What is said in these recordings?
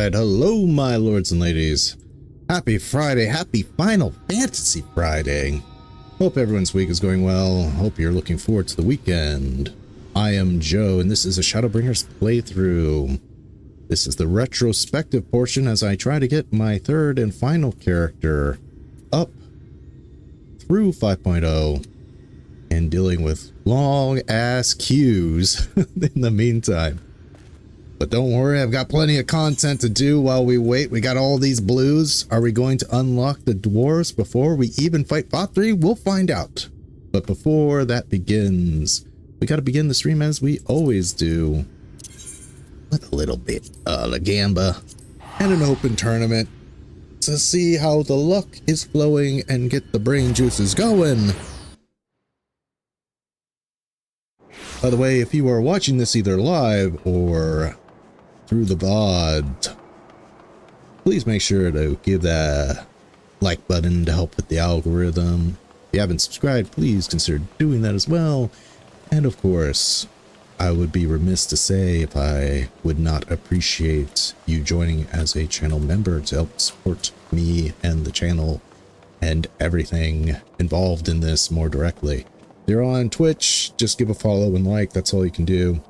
Alright, hello my lords and ladies. Happy Friday, happy Final Fantasy Friday. Hope everyone's week is going well. Hope you're looking forward to the weekend. I am Joe and this is a Shadowbringers playthrough. This is the retrospective portion as I try to get my third and final character up through 5.0 and dealing with long ass queues in the meantime. But don't worry, I've got plenty of content to do while we wait. We got all these blues. Are we going to unlock the dwarves before we even fight Vauthry? We'll find out. But before that begins, we got to begin the stream as we always do, with a little bit of La Gamba and an open tournament to see how the luck is flowing and get the brain juices going. By the way, if you are watching this either live or through the VOD, please make sure to give that like button to help with the algorithm. If you haven't subscribed, please consider doing that as well. And of course, I would be remiss to say if I would not appreciate you joining as a channel member to help support me and the channel and everything involved in this more directly. If you're on Twitch, just give a follow and like, that's all you can do.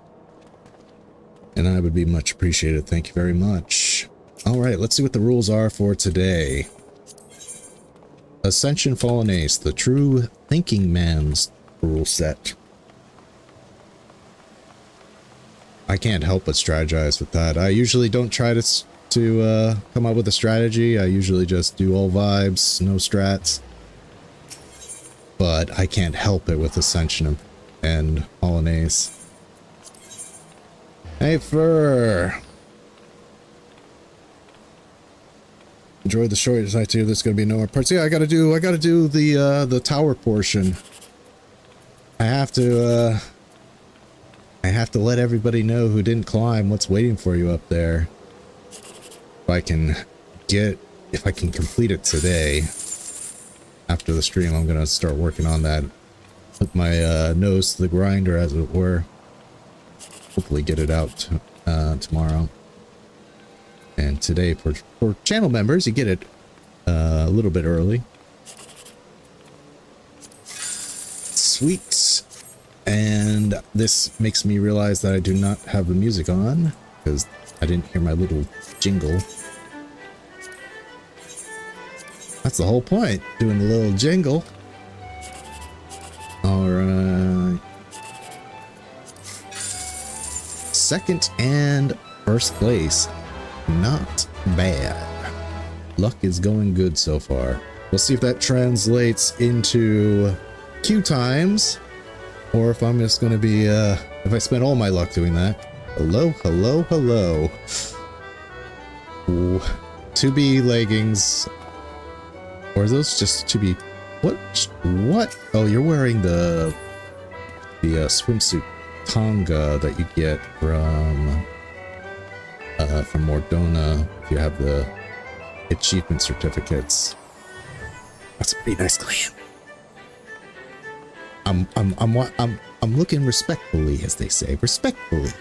And I would be much appreciated. Thank you very much. Alright, let's see what the rules are for today. Ascension Fallen Ace, the true thinking man's rule set. I can't help but strategize with that. I usually don't try to come up with a strategy. I usually just do all vibes, no strats. But I can't help it with Ascension and Fallen Ace. Hey, Fur! Enjoyed the story tonight too. There's gonna be no more parts. Yeah, I gotta do the tower portion. I have to let everybody know who didn't climb what's waiting for you up there. If I can complete it today. After the stream, I'm gonna start working on that. Put my nose to the grinder, as it were. Hopefully get it out tomorrow. And today, for channel members, you get it a little bit early. Sweet. And this makes me realize that I do not have the music on, because I didn't hear my little jingle. That's the whole point, doing the little jingle. Alright. Second and first place. Not bad. Luck is going good so far. We'll see if that translates into queue times, or if I'm just going to be, if I spend all my luck doing that. Hello, hello, hello. Ooh. 2B leggings. Or are those just 2B? What? Oh, you're wearing the swimsuit Tonga that you get from Mordona if you have the achievement certificates. That's a pretty nice glam. I'm looking respectfully, as they say, respectfully.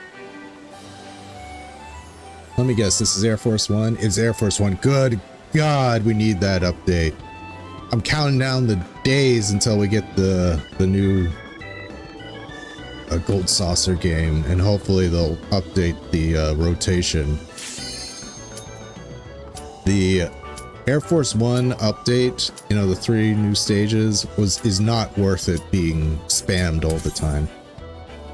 Let me guess, this is Air Force One. It's Air Force One. Good God, we need that update. I'm counting down the days until we get the new Gold Saucer game, and hopefully they'll update the rotation. The Air Force One update, you know, the 3 new stages, is not worth it being spammed all the time.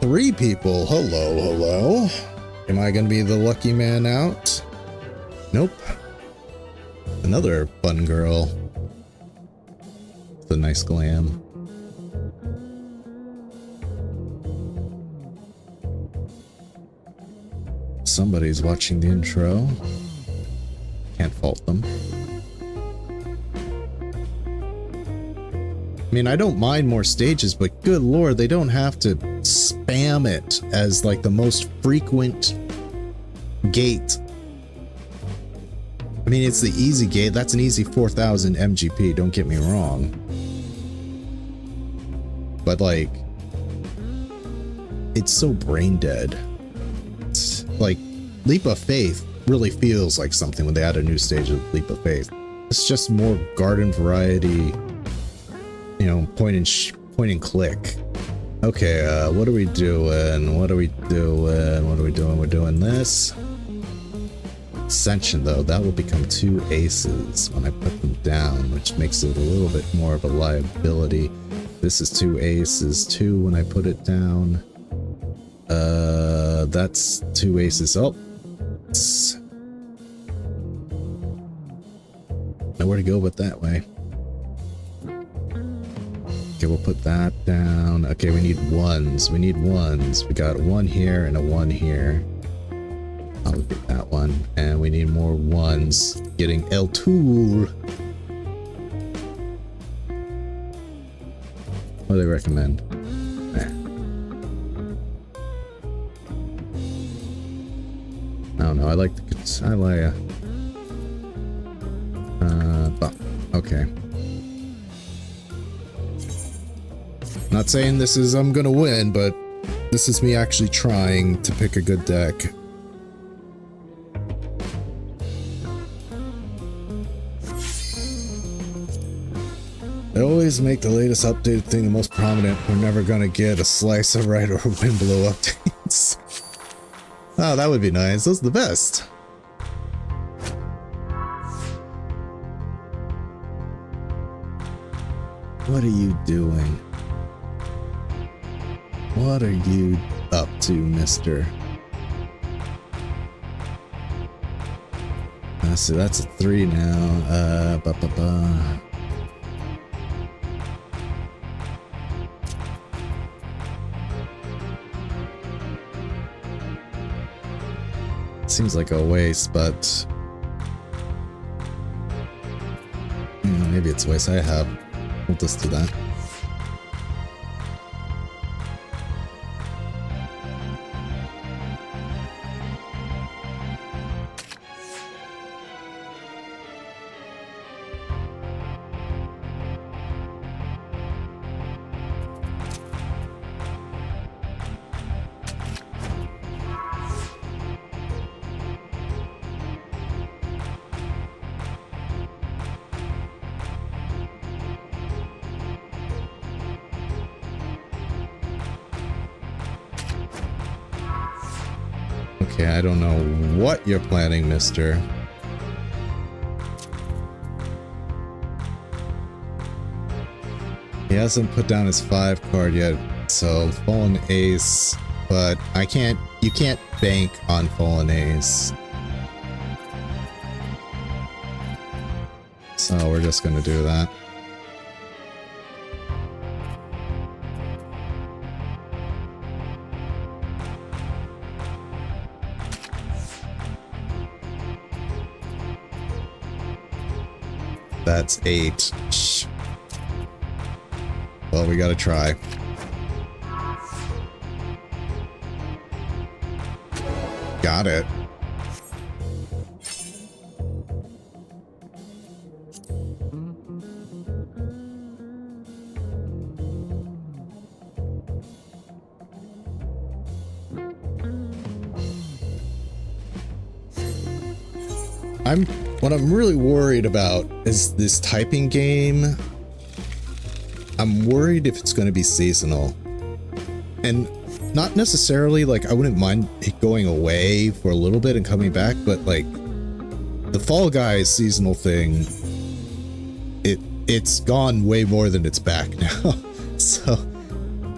3 people, hello, hello. Am I gonna be the lucky man out? Nope. Another fun girl. With a nice glam. Somebody's watching the intro. Can't fault them. I mean, I don't mind more stages, but good lord, they don't have to spam it as like the most frequent gate. I mean, it's the easy gate. That's an easy 4,000 MGP, don't get me wrong. But like, it's so brain dead. It's like, Leap of Faith really feels like something when they add a new stage of Leap of Faith. It's just more garden variety, you know, point and click. Okay, what are we doing? What are we doing? What are we doing? We're doing this. Ascension, though, that will become 2 aces when I put them down, which makes it a little bit more of a liability. This is 2 aces too when I put it down. That's 2 aces. Oh, nowhere to go but that way. Okay, we'll put that down. Okay, we need ones. We need ones. We got a 1 here and a 1 here. I'll get that one. And we need more ones. Getting El Tour. What do they recommend? I don't know. I like the... okay. Not saying this is I'm gonna win, but this is me actually trying to pick a good deck. They always make the latest updated thing the most prominent. We're never gonna get a slice of right or wind blow updates. Oh, that would be nice. Those are the best. What are you doing? What are you up to, mister? So that's a 3 now. Seems like a waste, but maybe it's a waste. I have. We'll just do that. Okay, I don't know what you're planning, mister. He hasn't put down his 5 card yet, so Fallen Ace, but you can't bank on Fallen Ace. So we're just gonna do that. That's 8. Shh. Well, we gotta try. Got it. What I'm really worried about is this typing game. I'm worried if it's going to be seasonal. And not necessarily, like, I wouldn't mind it going away for a little bit and coming back, but, like, the Fall Guys seasonal thing, it's gone way more than it's back now. So,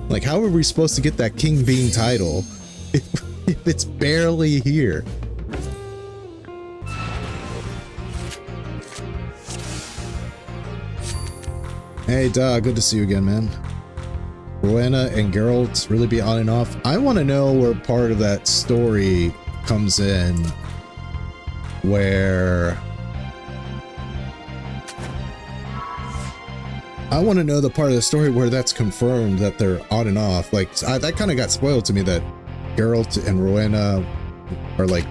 like, how are we supposed to get that King Bean title if it's barely here? Hey, Duh, good to see you again, man. Rowena and Geralt really be on and off. I want to know where part of that story comes in, where... I want to know the part of the story where that's confirmed that they're on and off. Like, that kind of got spoiled to me that Geralt and Rowena are, like,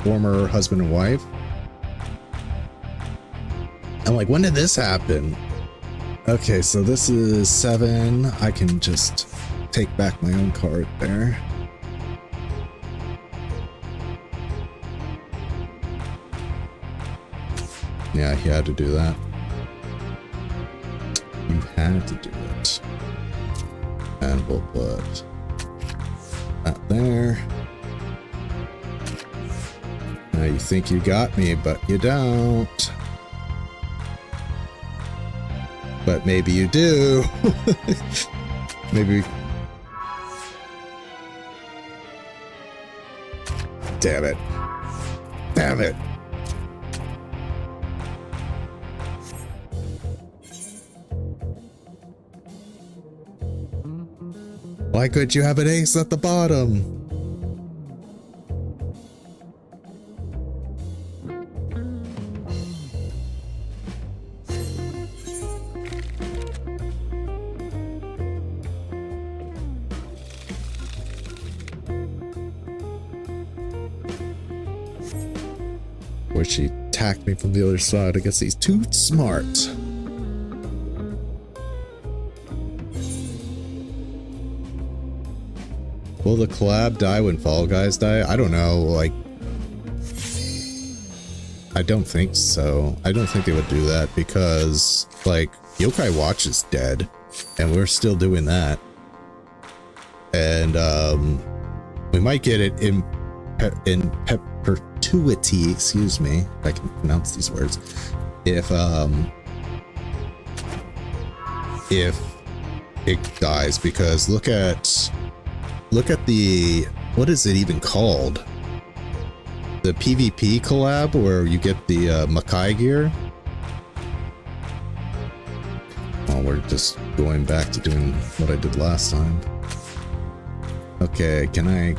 former husband and wife. I'm like, when did this happen? Okay, so this is 7. I can just take back my own card there. Yeah, he had to do that. You had to do it. And we'll put that there. Now you think you got me, but you don't. But maybe you do. Maybe. Damn it. Damn it. Why couldn't you have an ace at the bottom? Where she attacked me from the other side. I guess he's too smart. Will the collab die when Fall Guys die? I don't know, like... I don't think so. I don't think they would do that because, like, Yokai Watch is dead, and we're still doing that. And, we might get it in perpetuity, excuse me, if I can pronounce these words, if it dies, because look at the, what is it even called? The PvP collab where you get the Makai gear. Oh, we're just going back to doing what I did last time. Okay, can I...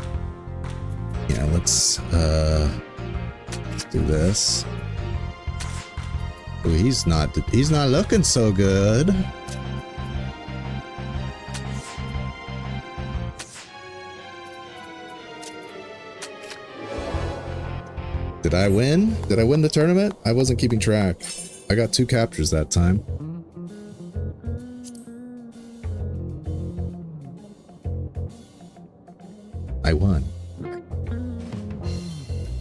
Yeah, let's do this. Oh, he's not looking so good. Did I win? Did I win the tournament? I wasn't keeping track. I got 2 captures that time. I won.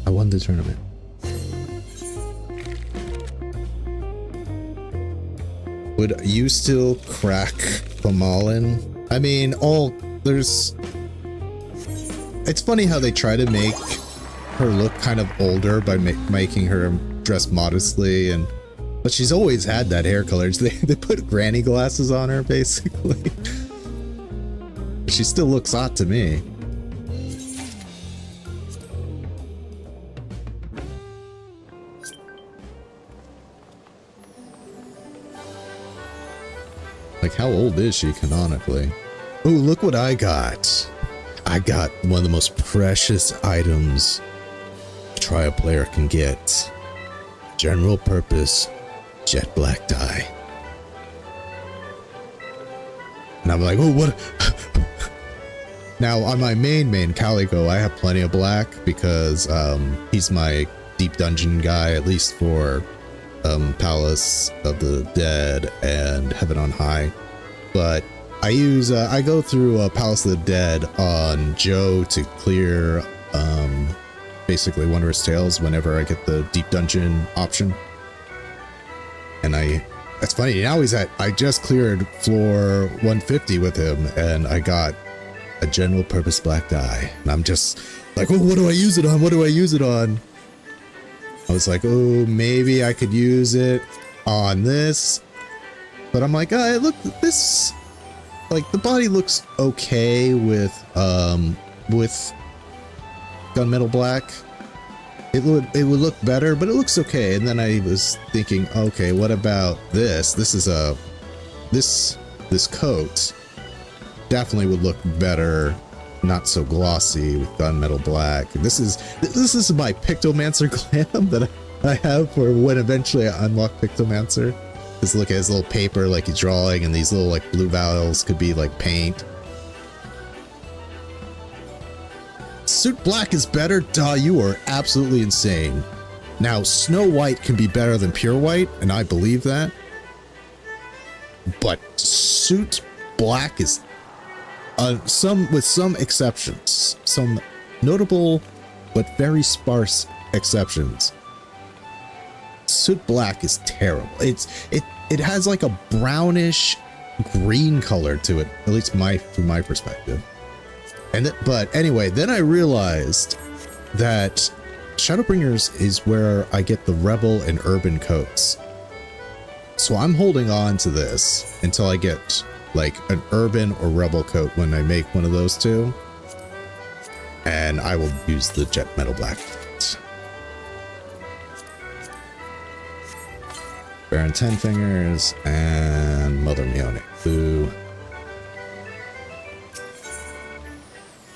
I won the tournament. Would you still crack Pamalin? I mean, it's funny how they try to make her look kind of older by making her dress modestly, but she's always had that hair color. They put granny glasses on her, basically. She still looks hot to me. Like, how old is she canonically? Oh, look what I got. I got one of the most precious items a trial player can get. General purpose jet black dye. And I'm like, oh, what? Now, on my main Calico, I have plenty of black because he's my deep dungeon guy, at least for Palace of the Dead and Heaven on High. But I go through Palace of the Dead on Joe to clear basically Wondrous Tales whenever I get the deep dungeon option. And that's funny, now I just cleared floor 150 with him and I got a general purpose black dye. And I'm just like, oh, what do I use it on? What do I use it on? I was like, oh, maybe I could use it on this. But I'm like, oh, look, this, like, the body looks okay with gunmetal black. It would look better, but it looks okay. And then I was thinking, okay, what about this? This coat definitely would look better, not so glossy with gunmetal black. This is my Pictomancer glam that I have for when eventually I unlock Pictomancer. Just look at his little paper like he's drawing, and these little like blue vials could be like paint. Suit black is better? Duh, you are absolutely insane. Now, Snow White can be better than Pure White, and I believe that. But Suit black is with some exceptions, some notable but very sparse exceptions. soot black is terrible. It has like a brownish green color to it, at least from my perspective. But anyway, then I realized that Shadowbringers is where I get the Rebel and Urban coats. So I'm holding on to this until I get like an Urban or Rebel coat when I make one of those two. And I will use the Jet Metal Black. Baron 10 Fingers and Mother Mione. Boo.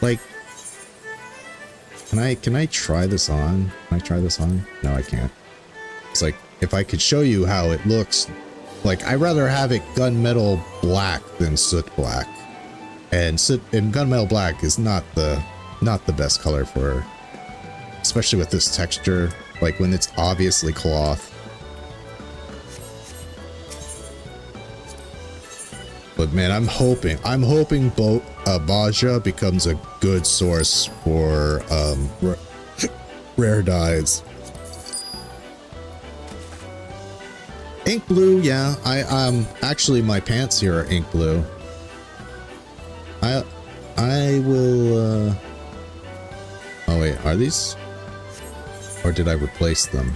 Like, can I try this on? Can I try this on? No, I can't. It's like, if I could show you how it looks, like, I'd rather have it gunmetal black than soot black. And gunmetal black is not the best color for, especially with this texture, like when it's obviously cloth. But man, I'm hoping Baja becomes a good source for rare dyes. Ink blue, yeah. I actually my pants here are ink blue. I will. Oh wait, are these? Or did I replace them?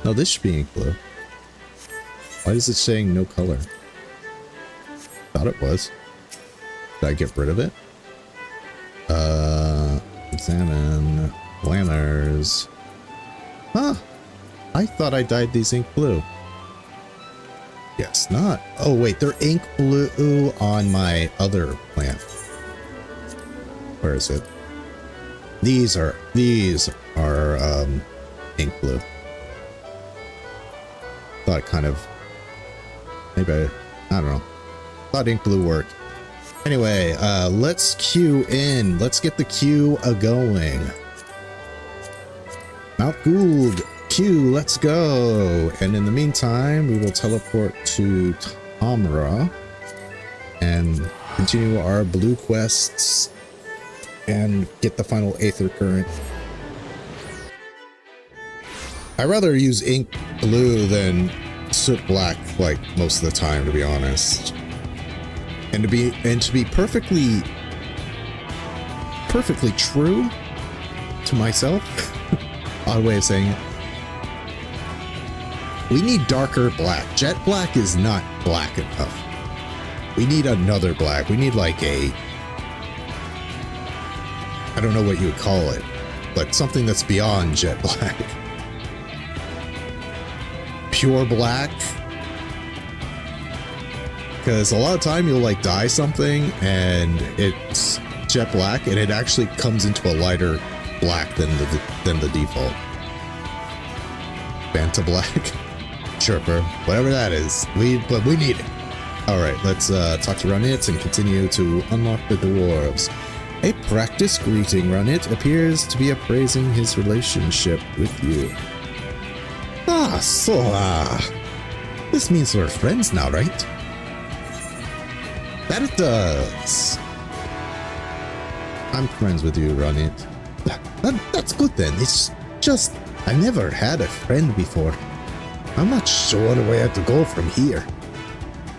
No, this should be ink blue. Why is it saying no color? Thought it was. Did I get rid of it? Examine. Planners. Huh. I thought I dyed these ink blue. Yes, not. Oh wait, they're ink blue on my other plant. Where is it? These are ink blue. Thought kind of, maybe I don't know. Thought ink blue worked. Anyway, let's queue in. Let's get the queue going. Mount Gould queue, let's go. And in the meantime, we will teleport to Tamra and continue our blue quests and get the final Aether Current. I'd rather use ink blue than soot black, like most of the time, to be honest. And to be perfectly true to myself, odd way of saying it, we need darker black. Jet black is not black enough. We need another black. We need like a, I don't know what you would call it, but something that's beyond jet black. Pure black. Because a lot of time you'll like dye something and it's jet black and it actually comes into a lighter black than the default. Banta black. Chirper. Whatever that is. But we need it. Alright, let's talk to Runit and continue to unlock the dwarves. A practice greeting, Runit appears to be appraising his relationship with you. This means we're friends now, right? That it does. I'm friends with you, Runit. That's good then. It's just, I never had a friend before. I'm not sure where to go from here.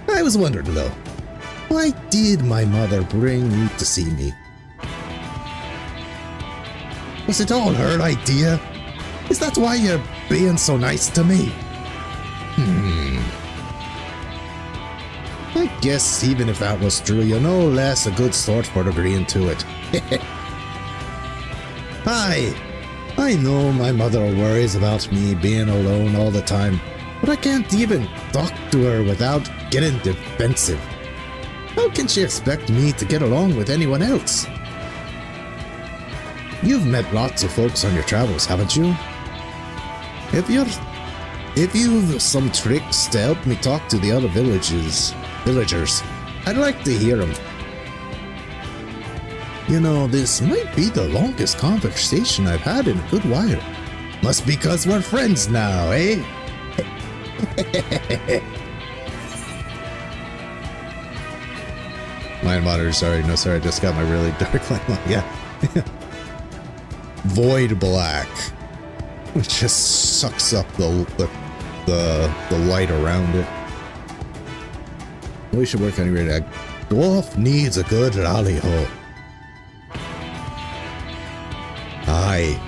I was wondering though, why did my mother bring you to see me? Was it all her idea? Is that why you're being so nice to me? I guess even if that was true, you're no less a good sort for agreeing to it. I know my mother worries about me being alone all the time, but I can't even talk to her without getting defensive. How can she expect me to get along with anyone else? You've met lots of folks on your travels, haven't you? If you've some tricks to help me talk to the other villagers, I'd like to hear them. You know, this might be the longest conversation I've had in a good while. Must be 'cause we're friends now, eh? Lion monitor, sorry, no sorry, I just got my really dark light on, yeah. Void black, which just sucks up the the light around it. We should work on your egg. Dwarf needs a good lolly-ho. Aye.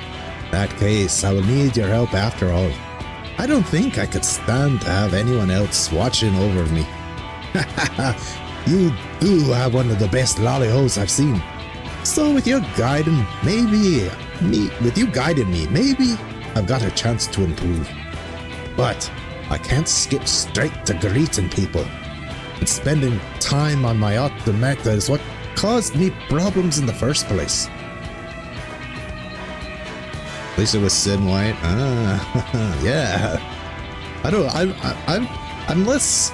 In that case, I will need your help after all. I don't think I could stand to have anyone else watching over me. You do have one of the best lolly-hos I've seen. So with your guiding, maybe I've got a chance to improve. But I can't skip straight to greeting people. And spending time on my automata is what caused me problems in the first place. At least it was Sin White. Yeah. I'm unless,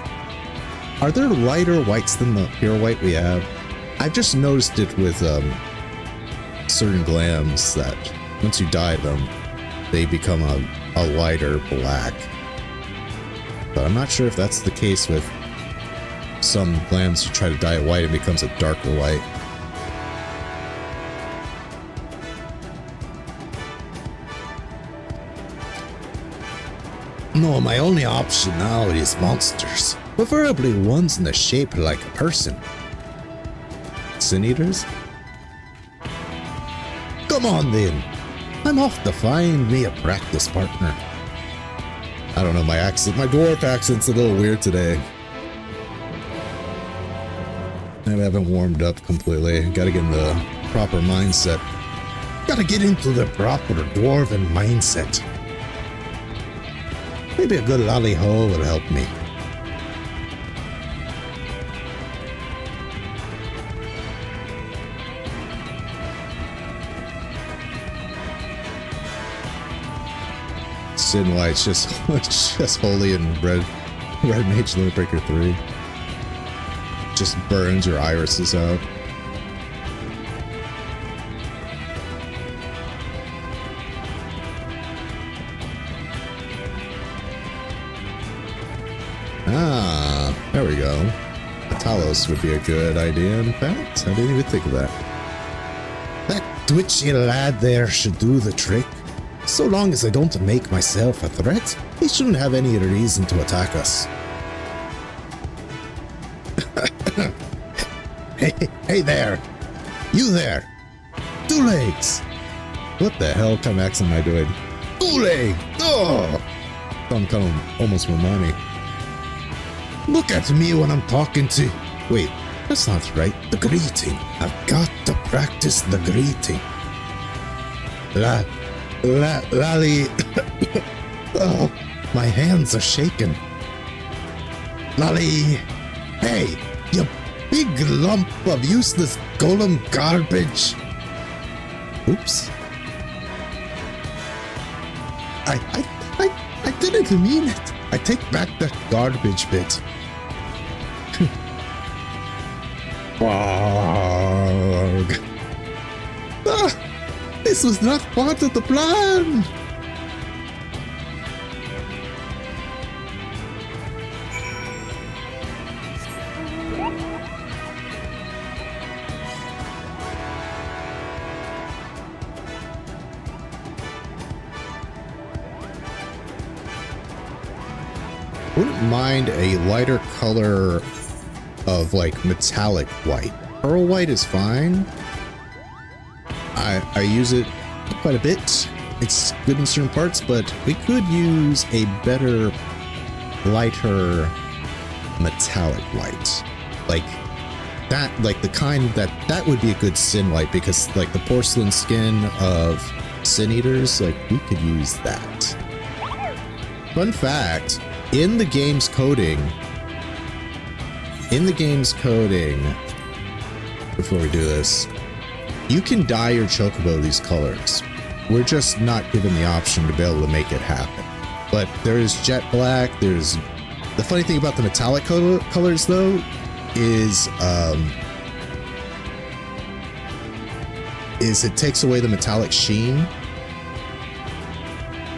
are there lighter whites than the pure white we have? I've just noticed it with certain glams that once you dye them, they become a lighter black. But I'm not sure if that's the case with some glams. You try to dye it white, it becomes a darker white. No, my only option now is monsters. Preferably ones in the shape like a person. Sin Eaters? Come on then. I'm off to find me a practice partner. I don't know, my dwarf accent's a little weird today. I haven't warmed up completely. Gotta get in the proper mindset. Gotta get into the proper dwarven mindset. Maybe a good lolly-ho will help me. Sin White's just holy and red mage limit breaker 3. Just burns your irises out. Ah, there we go. Talos would be a good idea, in fact. I didn't even think of that. That twitchy lad there should do the trick. So long as I don't make myself a threat, he shouldn't have any reason to attack us. Hey there! You there! 2 legs! What the hell kind of accent am I doing? 2 legs! Oh! I'm kind of almost Romani. Look at me when I'm talking to... Wait, that's not right. The greeting. I've got to practice the greeting. Lally... Oh, my hands are shaking. Lally... Hey, you big lump of useless golem garbage. Oops. I didn't mean it. I take back that garbage bit. Warg. This was not part of the plan. Wouldn't mind a lighter color of like metallic white. Pearl white is fine. I use it quite a bit. It's good in certain parts, but we could use a better, lighter metallic white. Like that, like the kind that would be a good Sin White, because like the porcelain skin of Sin Eaters, like we could use that. Fun fact, in the game's coding, before we do this, you can dye your chocobo these colors. We're just not given the option to be able to make it happen. But there is jet black, there's... The funny thing about the metallic colors though is it takes away the metallic sheen.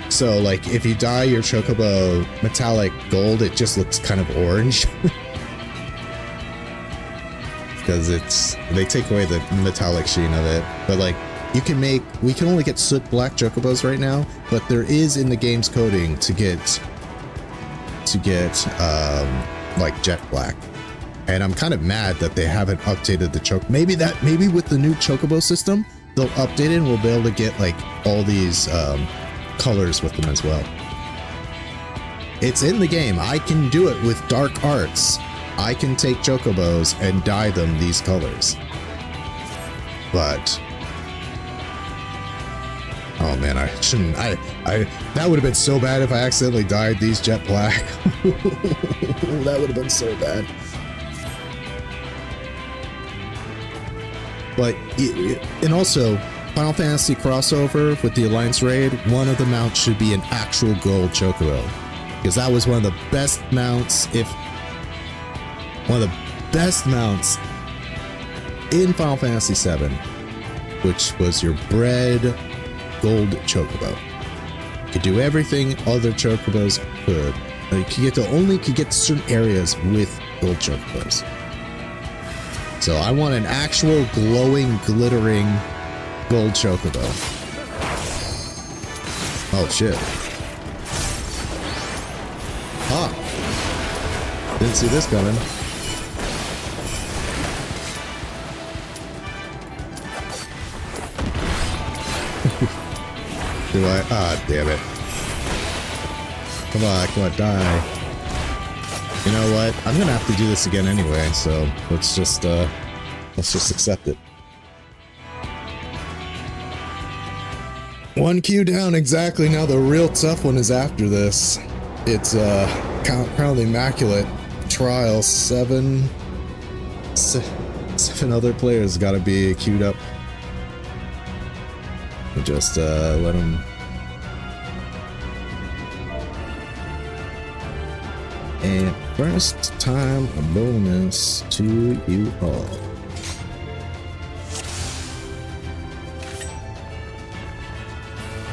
So like if you dye your chocobo metallic gold, it just looks kind of orange. Because they take away the metallic sheen of it. But like we can only get soot black chocobos right now, but there is in the game's coding to get to get like jet black. And I'm kind of mad that they haven't updated the choke. Maybe with the new chocobo system, they'll update it and we'll be able to get like all these colors with them as well. It's in the game. I can do it with dark arts. I can take chocobos and dye them these colors. But oh man, I shouldn't. That would have been so bad if I accidentally dyed these jet black. That would have been so bad. But and also Final Fantasy crossover with the Alliance raid, one of the mounts should be an actual gold chocobo, because that was one of the best mounts. One of the best mounts in Final Fantasy VII, which was your bred gold chocobo. You could do everything other chocobos could. You could get to certain areas with gold chocobos. So I want an actual glowing, glittering gold chocobo. Oh shit. Ah. Didn't see this coming. Do I? Ah, damn it. Come on, die. You know what? I'm gonna have to do this again anyway, so let's just accept it. One queue down exactly. Now the real tough one is after this. It's Crown of the Immaculate Trial. Seven other players got to be queued up. Just let them. And first time a bonus to you all.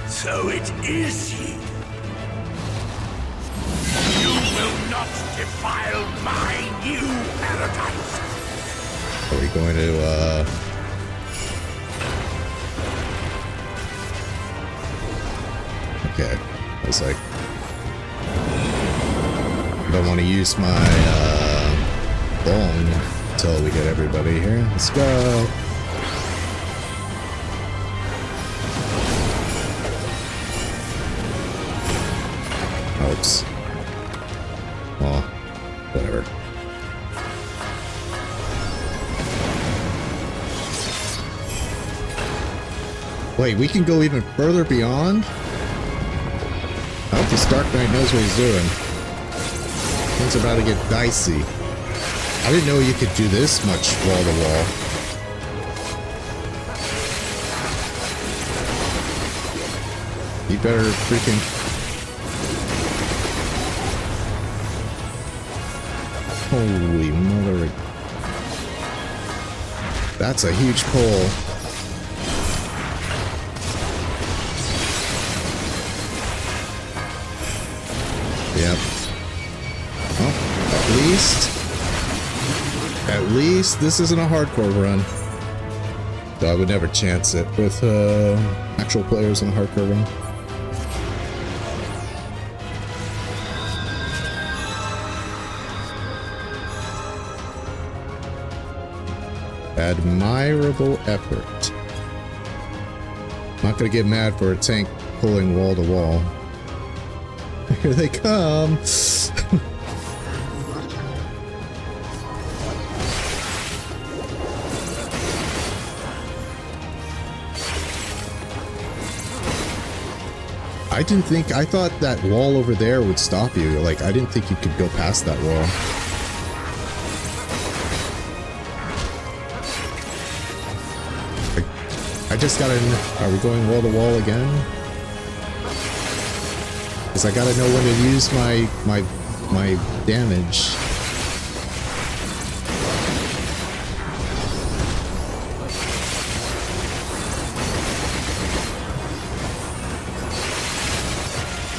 So it is you. You will not defile my new paradise. Are we going to okay. I was like, I don't want to use my bong until we get everybody here. Let's go. Oops. Well, whatever. Wait, we can go even further beyond? I hope this Dark Knight knows what he's doing. Things are about to get dicey. I didn't know you could do this much wall to wall. You better freaking... Holy mother... That's a huge pull. Yep. Well, at least this isn't a hardcore run. Though I would never chance it with actual players in a hardcore run. Admirable effort. Not gonna get mad for a tank pulling wall to wall. Here they come. I thought that wall over there would stop you. Like, I didn't think you could go past that wall. I just gotta... Are we going wall to wall again? Because I gotta know when to use my damage.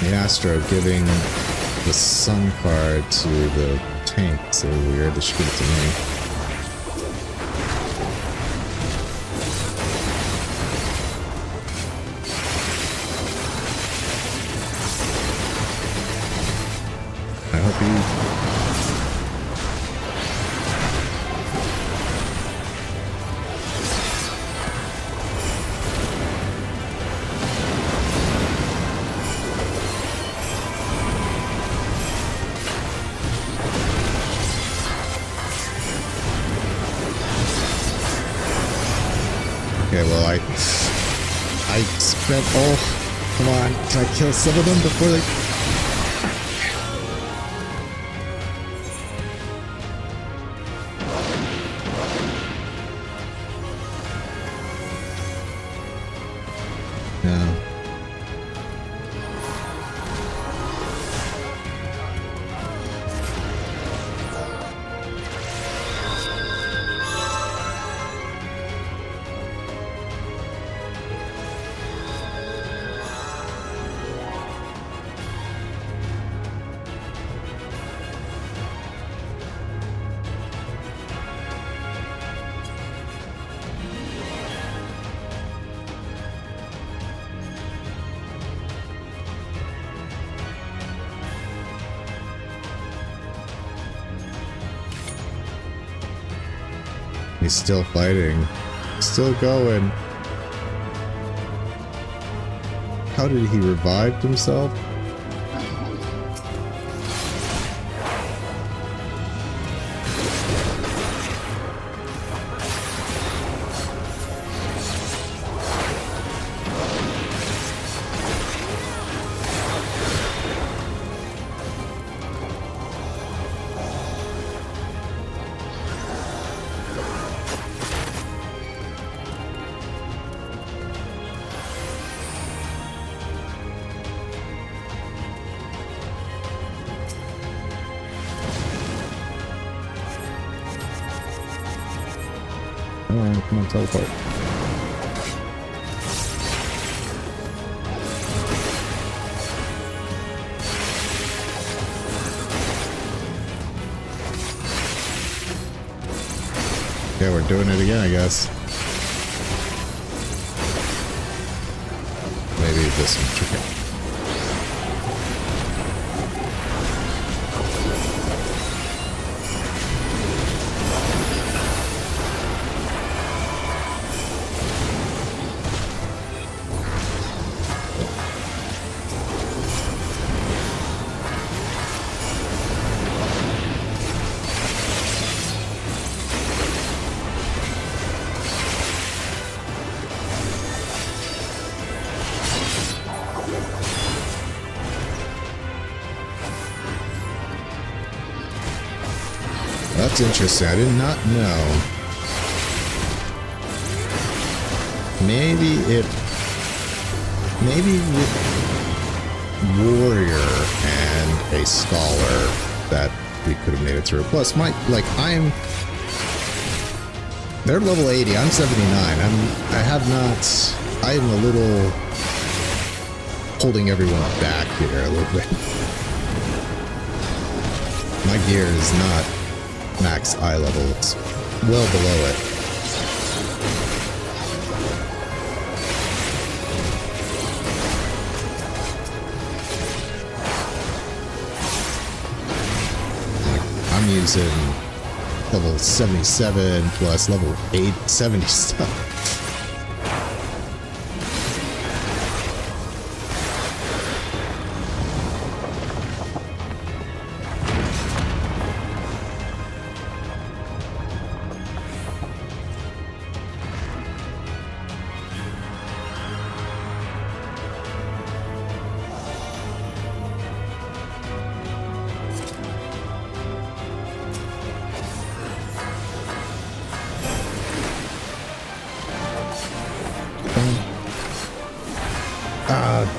The Astro giving the sun card to the tank. So weird. They should give it to me. Okay, well, I spent... Oh, come on. Can I kill some of them before they... Yeah. He's still fighting. Still going. How did he revive himself? Come on, teleport. Yeah, we're doing it again, I guess. Maybe this one. Okay. That's interesting. I did not know. Maybe with Warrior and a Scholar that we could have made it through. Plus, they're level 80. I'm 79. I am a little holding everyone back here a little bit. My gear is not max eye level. It's well below it. I'm using level 77 plus level 870 stuff.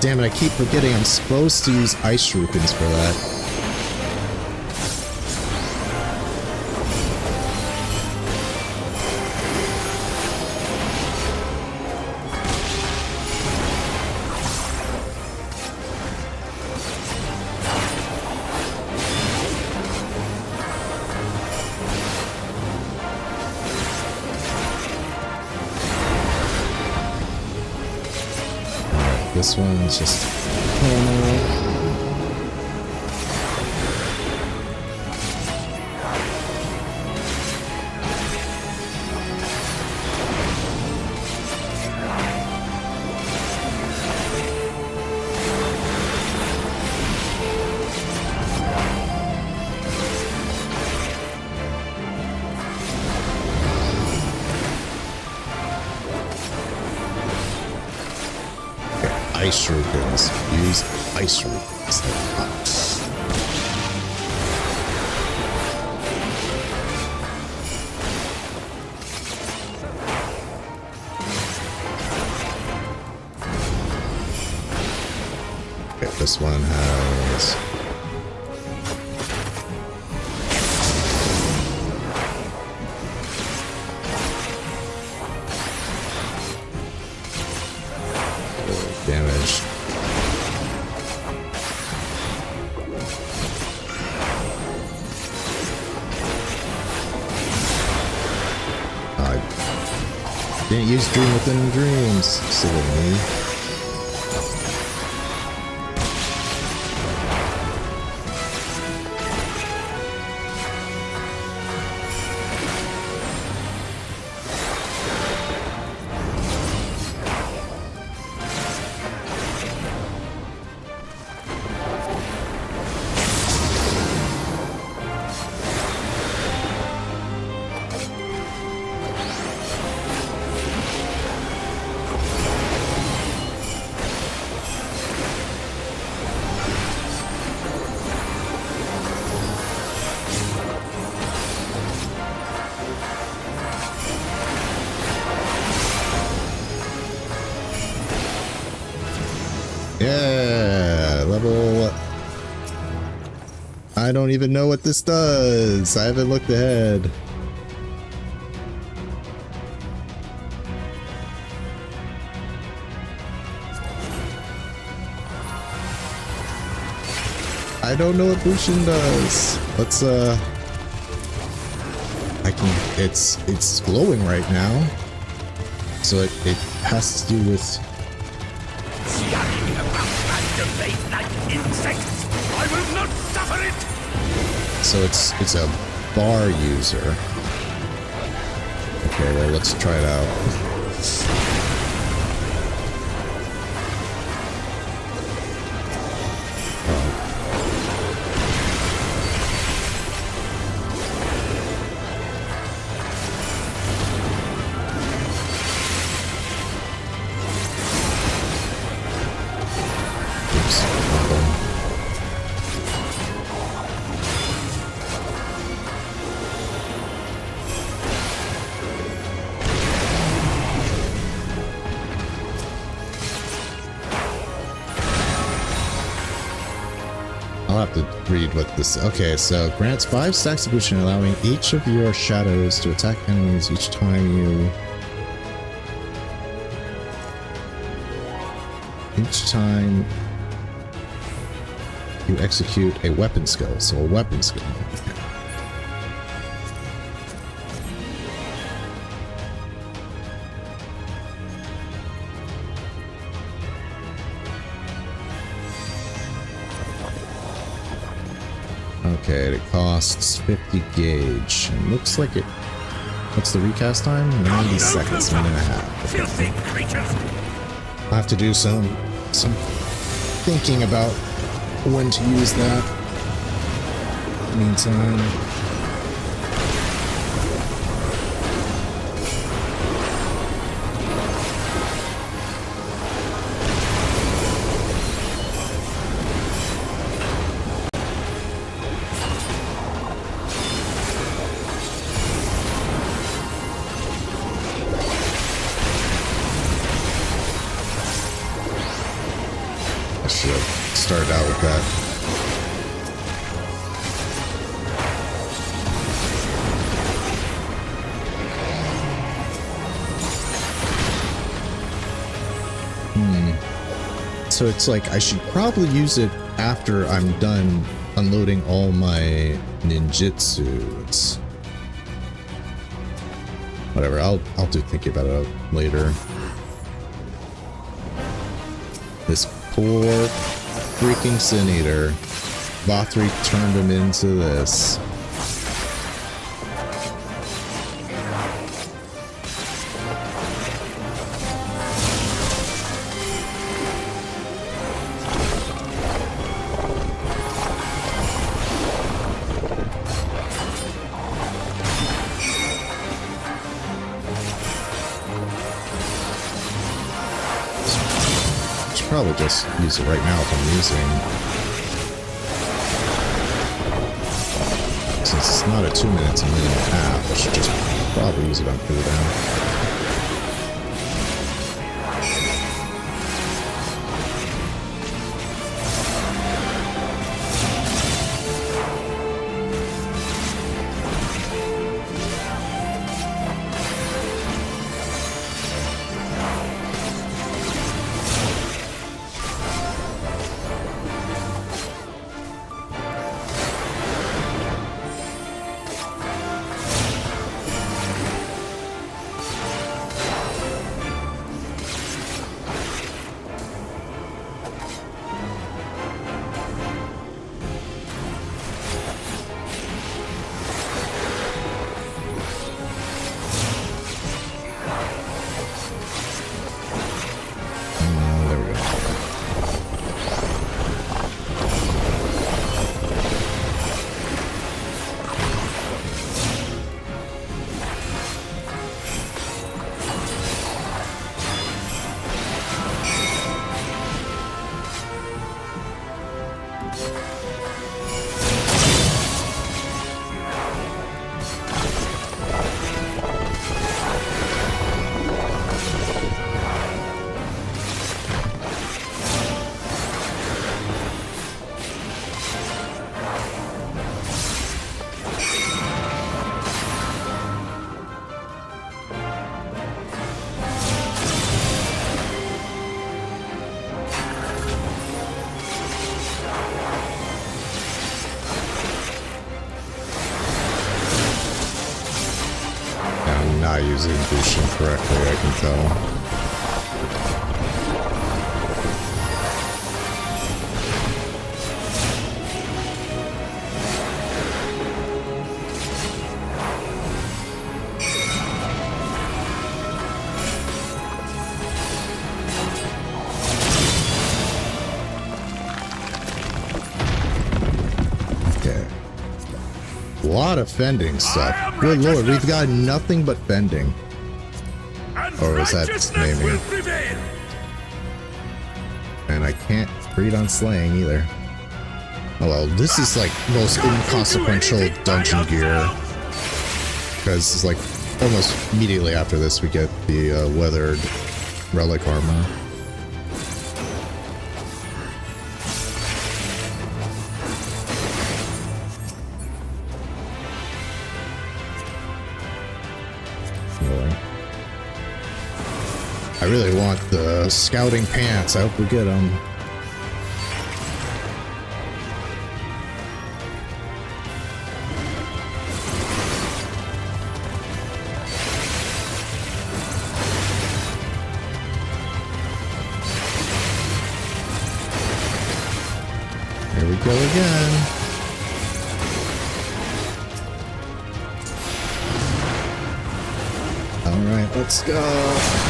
Damn it, I keep forgetting I'm supposed to use ice shurikens for that. This one's just ice shurikens. Use ice shurikens. Okay, this one has... damage. I didn't use Dream Within Dreams, silly me. Yeah, level... I don't even know what this does. I haven't looked ahead. I don't know what Bushin does. Let's I can it's glowing right now. So it has to do with like insects. I will not suffer it. so it's a bar user. Okay, well let's try it out. I'll have to read what this... Okay, so grants 5 stacks of Bushin, allowing each of your shadows to attack enemies each time you... Each time you execute a weapon skill. So a weapon skill. Okay, it costs 50 gauge. And looks like it... What's the recast time? 90 seconds, 1.5. Filthy creatures. I'll have to do some thinking about when to use that. Meantime... Started out with that. So it's like I should probably use it after I'm done unloading all my ninjutsus. Whatever, I'll do thinking about it later. This poor freaking Sin Eater. Vauthry turned him into this. Probably just use it right now if I'm using. Since it's not a 2 minutes, a minute and a half, I should just probably use it on cooldown. Using Bushin correctly, I can tell. Okay. A lot of fending stuff. Good lord, we've got nothing but fending. Or was that naming? And I can't read on slaying either. Oh well, this is like most inconsequential dungeon gear. Because it's like almost immediately after this we get the weathered relic armor. I really want the scouting pants. I hope we get them. Here we go again. All right, let's go.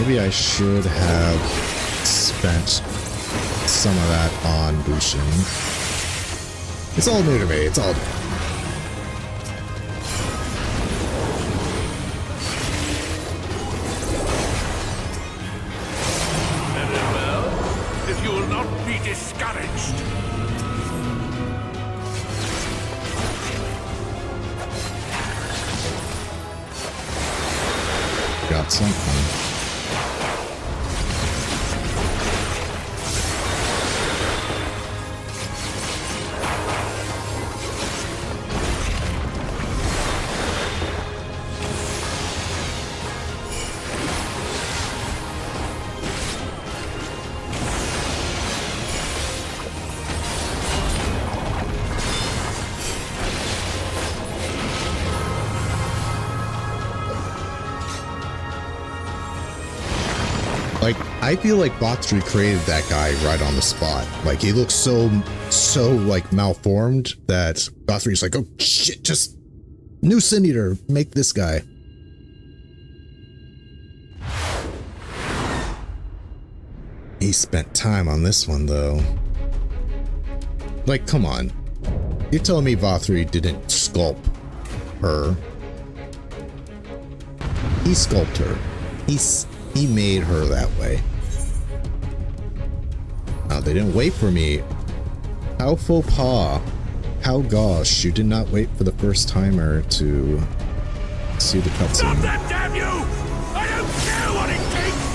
Maybe I should have spent some of that on Bushin. It's all new to me. It's all new. Very well. If you will not be discouraged. Got something. I feel like Vauthry created that guy right on the spot. Like, he looks so like malformed that Vauthry's like, oh shit, just new Sin Eater, make this guy. He spent time on this one though. Like, come on. You're telling me Vauthry didn't sculpt her? He sculpted her. He made her that way. Oh, they didn't wait for me. How faux pas. How gosh, you did not wait for the first timer to see the cutscene. Stop that, damn you! I don't care what it takes!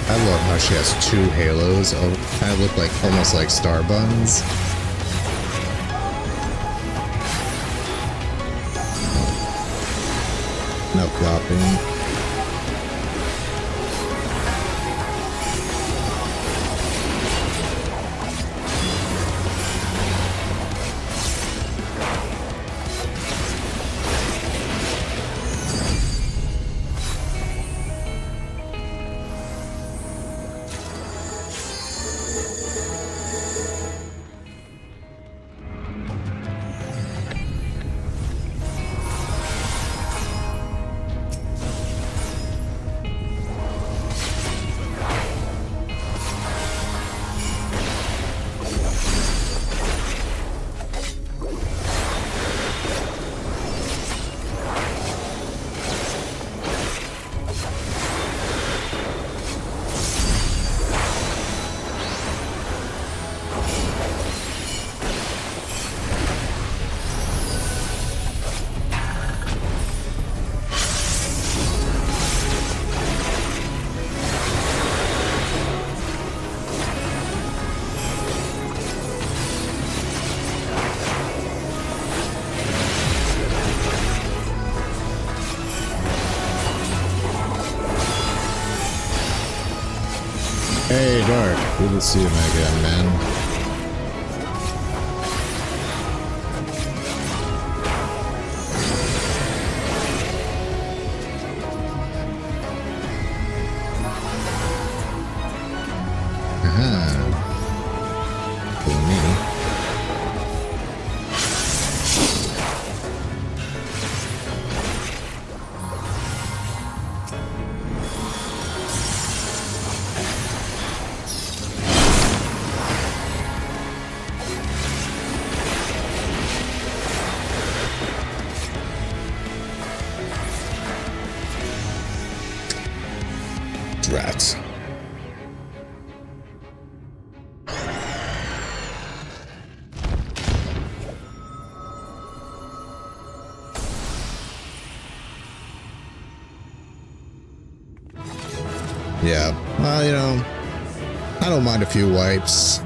I love how she has two halos. Oh, kind of look like almost like star buns. No flopping. Hey, Dark. Good to see you again, man. Rats. Yeah, well, you know, I don't mind a few wipes,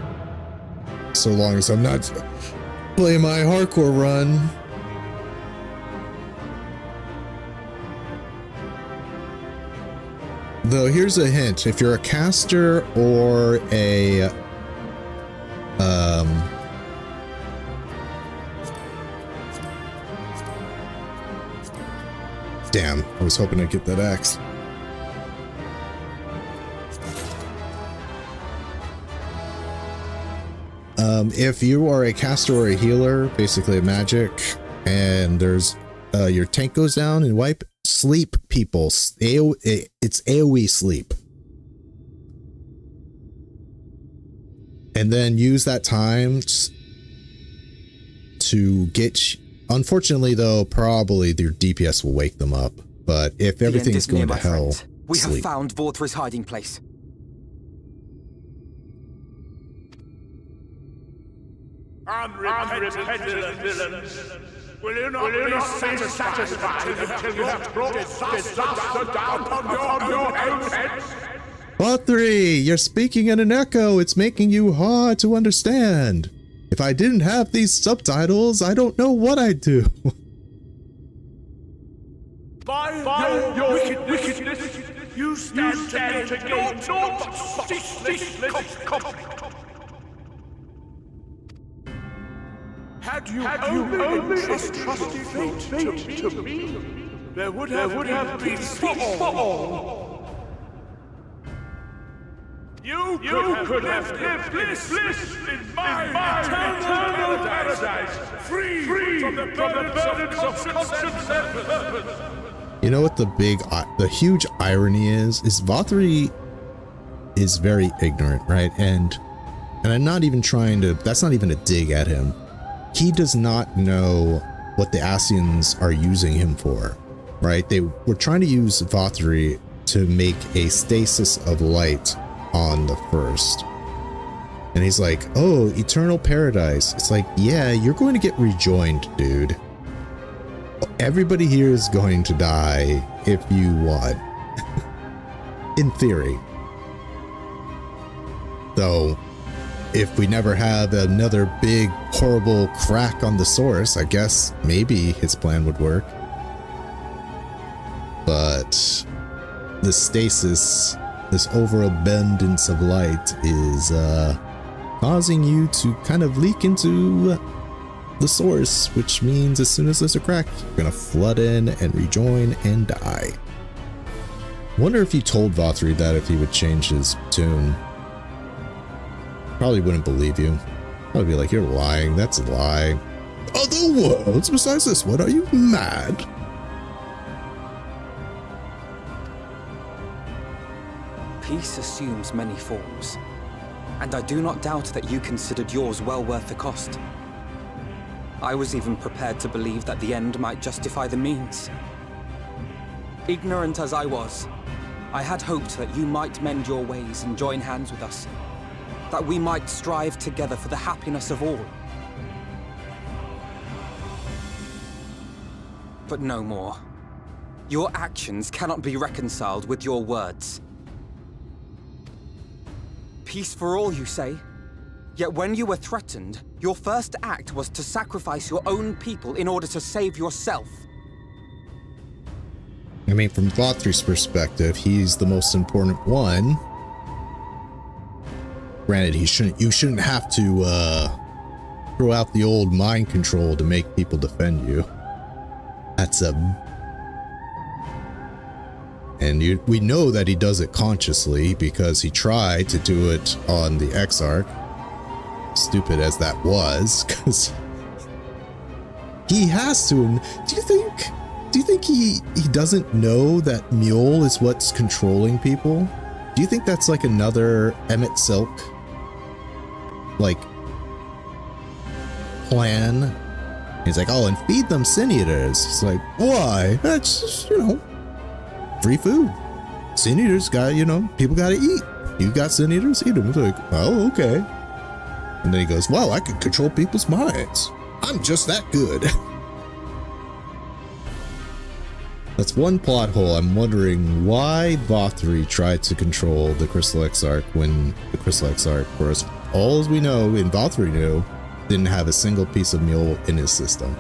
so long as I'm not playing my hardcore run. Though here's a hint, if you're a caster or a damn, I was hoping I'd get that axe. If you are a caster or a healer, basically a magic, and there's your tank goes down and wipe. Sleep, people. It's AoE sleep. And then use that time to get... Unfortunately, though, probably their DPS will wake them up. But if everything's going to hell, we sleep. have found Vauthry's hiding place. Unrepentant villains! Will you not be satisfied until you have brought disaster down upon your own heads? Vauthry, you're speaking in an echo. It's making you hard to understand. If I didn't have these subtitles, I don't know what I'd do. By your wickedness, you stand to gain naught but ceaseless conflict. Had you only entrusted fate to me, there would have been peace for all. You could have lived bliss in my eternal paradise, free from the burdens of conscience and purpose. You know what the huge irony is Vauthry is very ignorant, right? And I'm not even trying to, that's not even a dig at him. He does not know what the Ascians are using him for, right? They were trying to use Vauthry to make a stasis of light on the first. And he's like, oh, eternal paradise. It's like, yeah, you're going to get rejoined, dude. Everybody here is going to die if you want. In theory. Though, if we never have another big, horrible crack on the source, I guess maybe his plan would work. But the stasis, this overabundance of light is causing you to kind of leak into the source, which means as soon as there's a crack, you're gonna flood in and rejoin and die. Wonder if he told Vauthry that if he would change his tune. Probably wouldn't believe you. Probably be like, you're lying, that's a lie. Other worlds besides this one, are you mad? Peace assumes many forms, and I do not doubt that you considered yours well worth the cost. I was even prepared to believe that the end might justify the means. Ignorant as I was, I had hoped that you might mend your ways and join hands with us, that we might strive together for the happiness of all. But no more. Your actions cannot be reconciled with your words. Peace for all, you say? Yet when you were threatened, your first act was to sacrifice your own people in order to save yourself. I mean, from Vauthry's perspective, he's the most important one. Granted, you shouldn't have to throw out the old mind control to make people defend you. That's and we know that he does it consciously because he tried to do it on the Exarch. Stupid as that was, because he has to. Do you think he doesn't know that Mule is what's controlling people? Do you think that's like another Emmett Silk like plan? He's like, oh, and feed them sin eaters. It's like, why? That's just, free food. Sin eaters got, people got to eat. You got sin eaters, eat them. It's like, oh, okay. And then he goes, wow, I can control people's minds. I'm just that good. That's one plot hole. I'm wondering why Vauthry tried to control the Crystal Exarch when the Crystal Exarch, for as all as we know, and Vauthry knew, didn't have a single piece of mule in his system.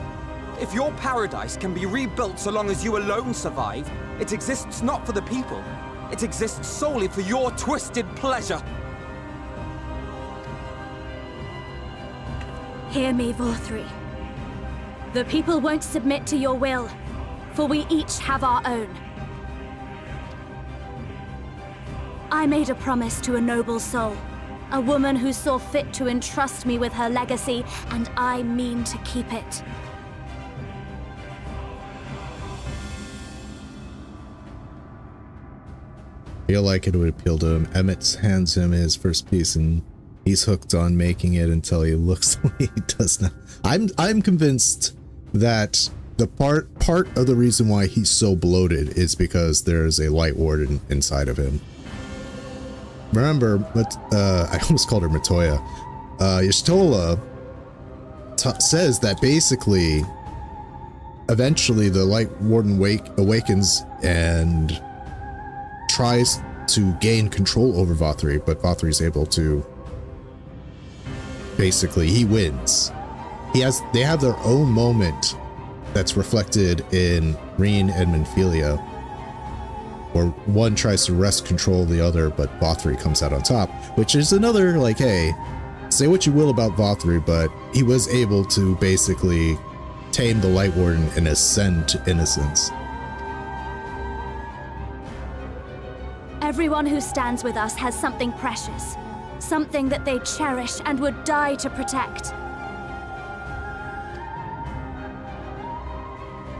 If your paradise can be rebuilt so long as you alone survive, it exists not for the people. It exists solely for your twisted pleasure. Hear me, Vauthry. The people won't submit to your will, for we each have our own. I made a promise to a noble soul, a woman who saw fit to entrust me with her legacy, and I mean to keep it. feel like it would appeal to him. Emmett hands him his first piece, and he's hooked on making it until he looks the way he does now. I'm convinced that the part of the reason why he's so bloated is because there's a light ward inside of him. Remember, I almost called her Matoya. Y'shtola says that basically, eventually the light warden awakens and tries to gain control over Vauthry, but Vauthry's able to. Basically, he wins. They have their own moment that's reflected in Reen and Minfilia, where one tries to wrest control of the other, but Vauthry comes out on top, which is another, like, hey, say what you will about Vauthry, but he was able to basically tame the Light Warden and ascend to innocence. Everyone who stands with us has something precious, something that they cherish and would die to protect.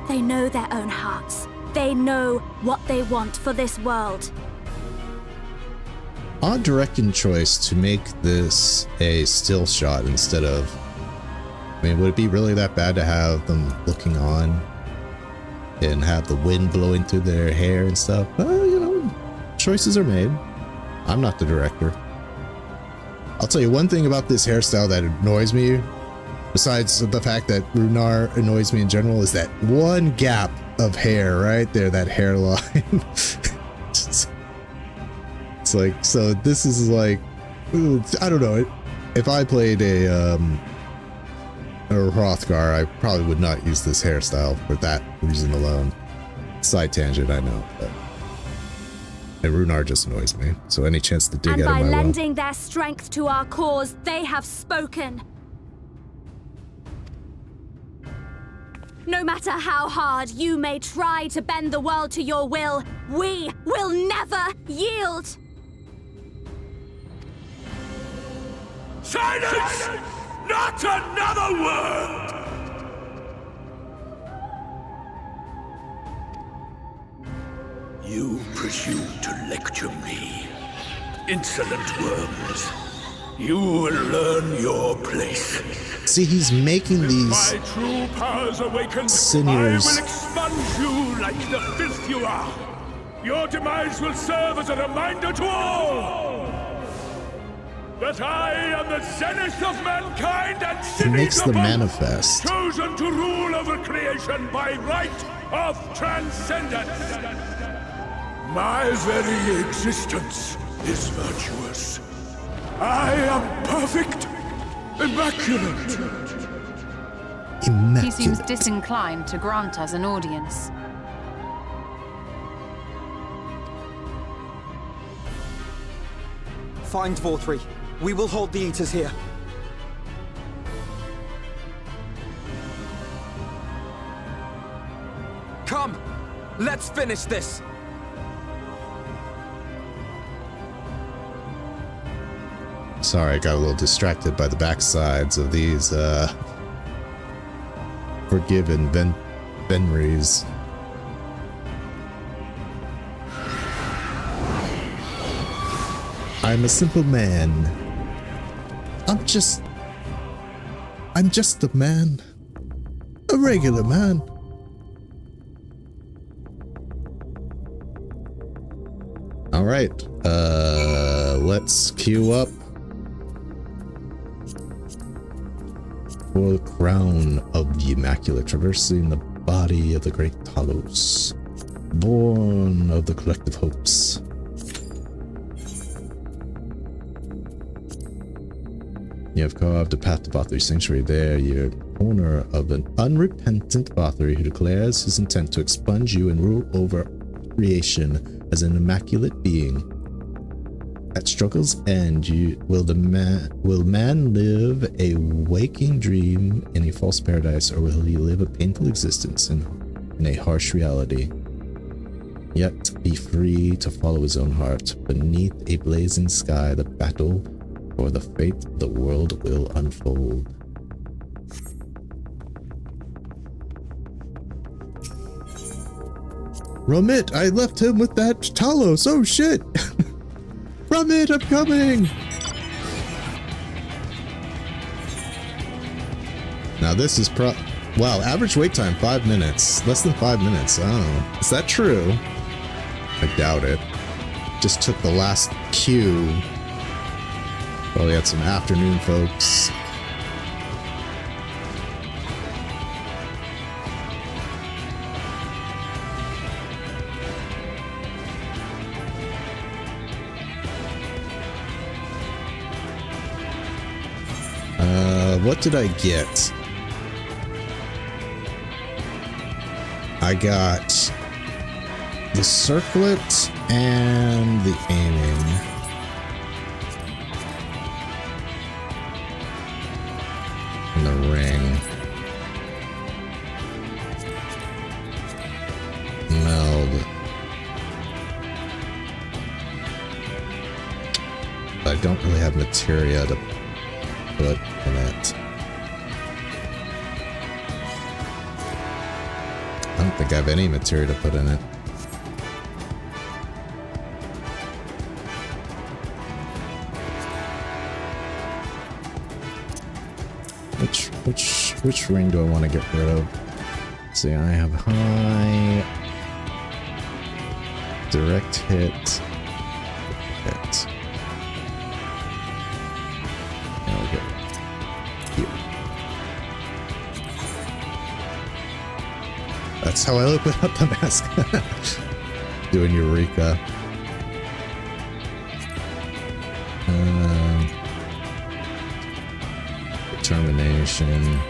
They know their own hearts. They know what they want for this world. Odd directing choice to make this a still shot instead of... I mean, would it be really that bad to have them looking on and have the wind blowing through their hair and stuff? Well, you know, choices are made. I'm not the director. I'll tell you one thing about this hairstyle that annoys me, besides the fact that Runar annoys me in general, is that one gap of hair right there, that hairline. It's like, so this is like, I don't know, if I played a Hrothgar, I probably would not use this hairstyle for that reason alone. Side tangent, I know, but... And Runar just annoys me, so any chance to dig out of my And by well. lending their strength to our cause, they have spoken. No matter how hard you may try to bend the world to your will, we will never yield! Silence! Not another word! You presume to lecture me. Insolent worms. You will learn your place. See, he's making these My true powers awakened, sinews. I will expunge you like the filth you are. Your demise will serve as a reminder to all that I am the zenith of mankind and He makes cities the above, manifest. chosen to rule over creation by right of transcendence. My very existence is virtuous. I am perfect, immaculate. He seems Immaculate. disinclined to grant us an audience. Find Vauthry. We will hold the Eaters here. Come! Let's finish this! Sorry, I got a little distracted by the backsides of these, forgiven Venries. I'm a simple man. I'm just a man. A regular man. Alright, let's queue up for the crown of the Immaculate, traversing the body of the great Talos, born of the collective hopes. You have carved a path to Vauthry's sanctuary. There, you're corner of an unrepentant Vauthry who declares his intent to expunge you and rule over creation as an immaculate being. At struggle's end, will man live a waking dream in a false paradise, or will he live a painful existence in a harsh reality? Yet be free to follow his own heart. Beneath a blazing sky, the battle for the fate of the world will unfold. Romit, I left him with that Talos. Oh shit! Romit, I'm coming! Now this is wow, average wait time 5 minutes. Less than 5 minutes. Oh, is that true? I doubt it. Just took the last queue. Probably had some afternoon folks. What did I get? I got the circlet and the aiming. And the ring. Meld. I don't really have materia to put in it. I don't think I have any materia to put in it. Which ring do I want to get rid of? Let's see, I have high, direct hit, hit. And I'll get here. That's how I look without the mask. Doing Eureka. Determination.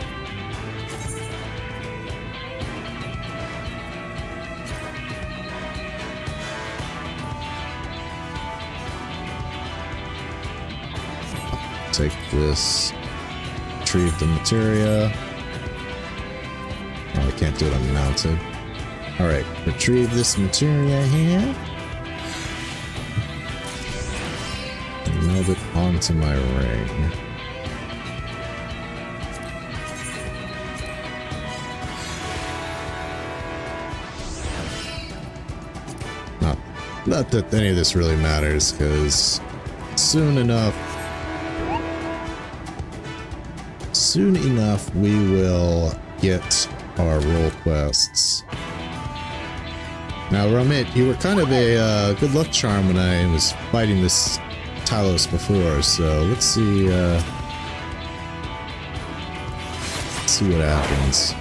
Take this. Retrieve the materia. Oh, I can't do it unmounted. Alright, retrieve this materia here. And meld it onto my ring. Not that any of this really matters, because soon enough we will get our role quests. Now, Romit, you were kind of a good luck charm when I was fighting this Talos before, so let's see what happens.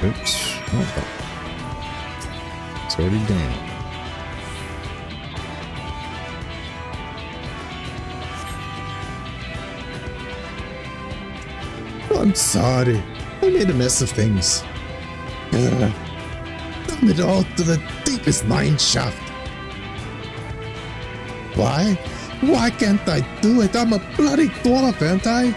Oops. Oh. It's already down. Oh, I'm sorry. I made a mess of things. Done it all to the deepest mine shaft. Why? Why can't I do it? I'm a bloody dwarf, aren't I?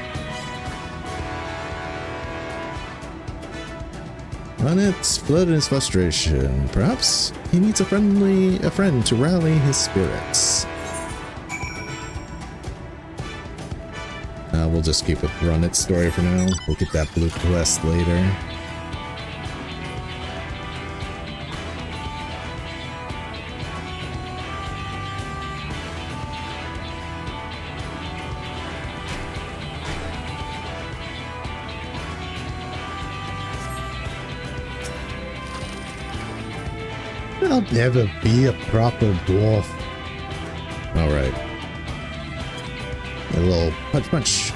Ronit fled in his frustration. Perhaps he needs a friend to rally his spirits. We'll just keep with Ronit's story for now. We'll get that blue quest later. I'll never be a proper dwarf. Alright. A little punch.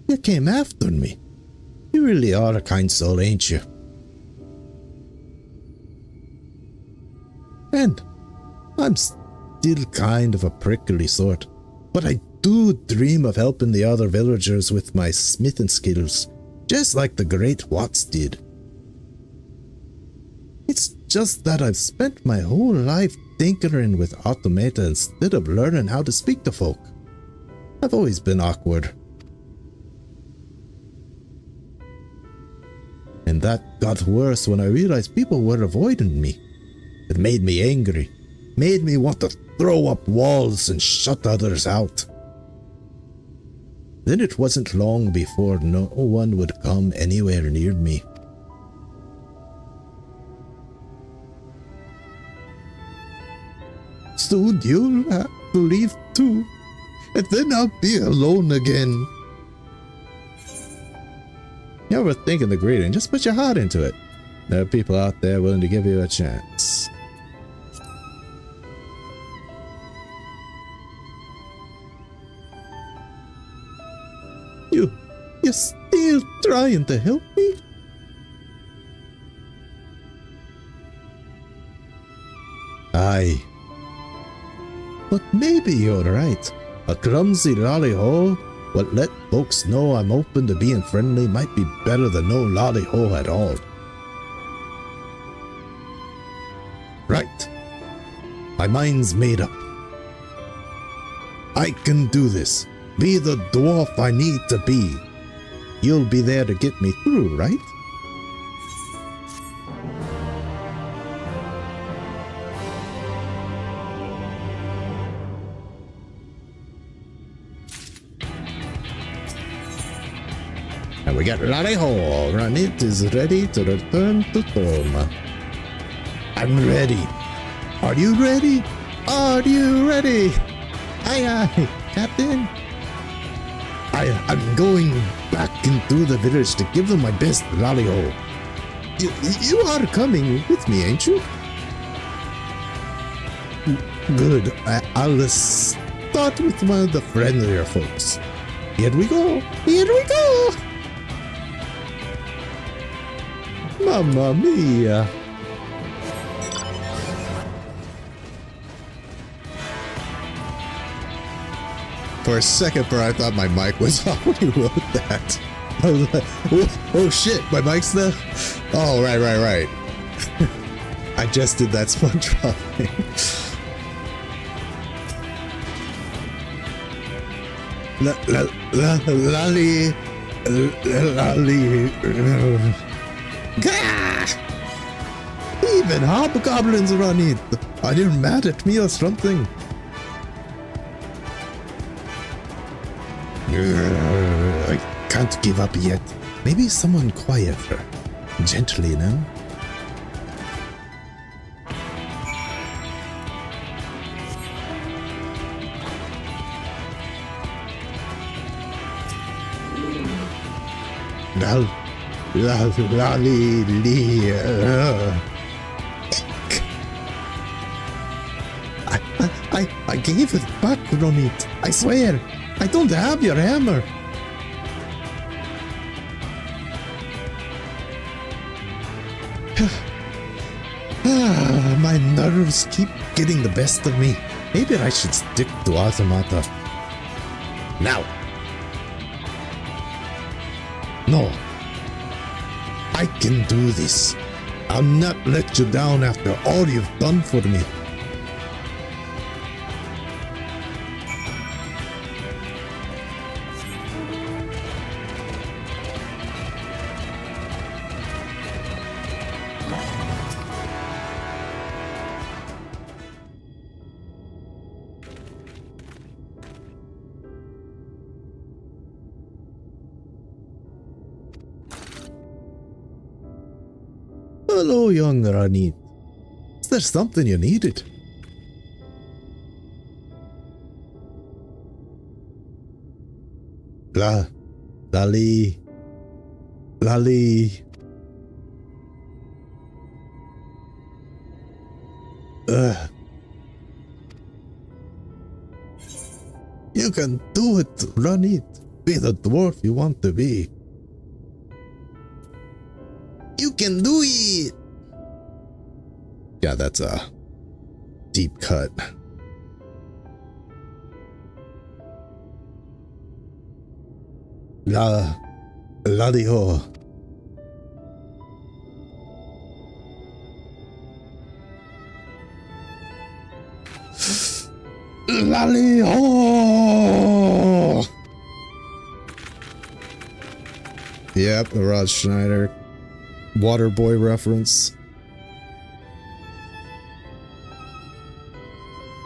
You came after me. You really are a kind soul, ain't you? And I'm still kind of a prickly sort. But I do dream of helping the other villagers with my smithing skills, just like the great Watts did. It's just that I've spent my whole life tinkering with automata instead of learning how to speak to folk. I've always been awkward. And that got worse when I realized people were avoiding me. It made me angry, made me want to throw up walls and shut others out. Then it wasn't long before no one would come anywhere near me. Soon you'll have to leave too, and then I'll be alone again. You ever think of the greeting? Just put your heart into it. There are people out there willing to give you a chance. You're still trying to help me? Aye. But maybe you're right. A clumsy lolly-ho what let folks know I'm open to being friendly might be better than no lolly-ho at all. Right. My mind's made up. I can do this. Be the dwarf I need to be. You'll be there to get me through, right? And we got Lolly-ho. Ranit is ready to return to Torma. I'm ready. Are you ready? Are you ready? Aye, aye, Captain. I'm going back into the village to give them my best Lolly-ho. You are coming with me, ain't you? Good. I'll start with one of the friendlier folks. Here we go. Here we go. Mamma mia. For a second there, I thought my mic was off when you wrote that. I was like, oh shit, my mic's there? Oh, right. I just did that SpongeBob thing. Lolly. Gah! Even hobgoblins run it. Are you mad at me or something? I can't give up yet. Maybe someone quieter. Gently now. I gave it back, Ronit. I swear. I don't have your hammer. My nerves keep getting the best of me. Maybe I should stick to automata. Now. No. I can do this. I'll not let you down after all you've done for me. Hello, young Ranit. Is there something you needed? Lolly. You can do it, Ranit. Be the dwarf you want to be. You can do it! Yeah, that's a deep cut. Lolly-ho. Lally ho! Yep, a Rod Schneider Waterboy reference.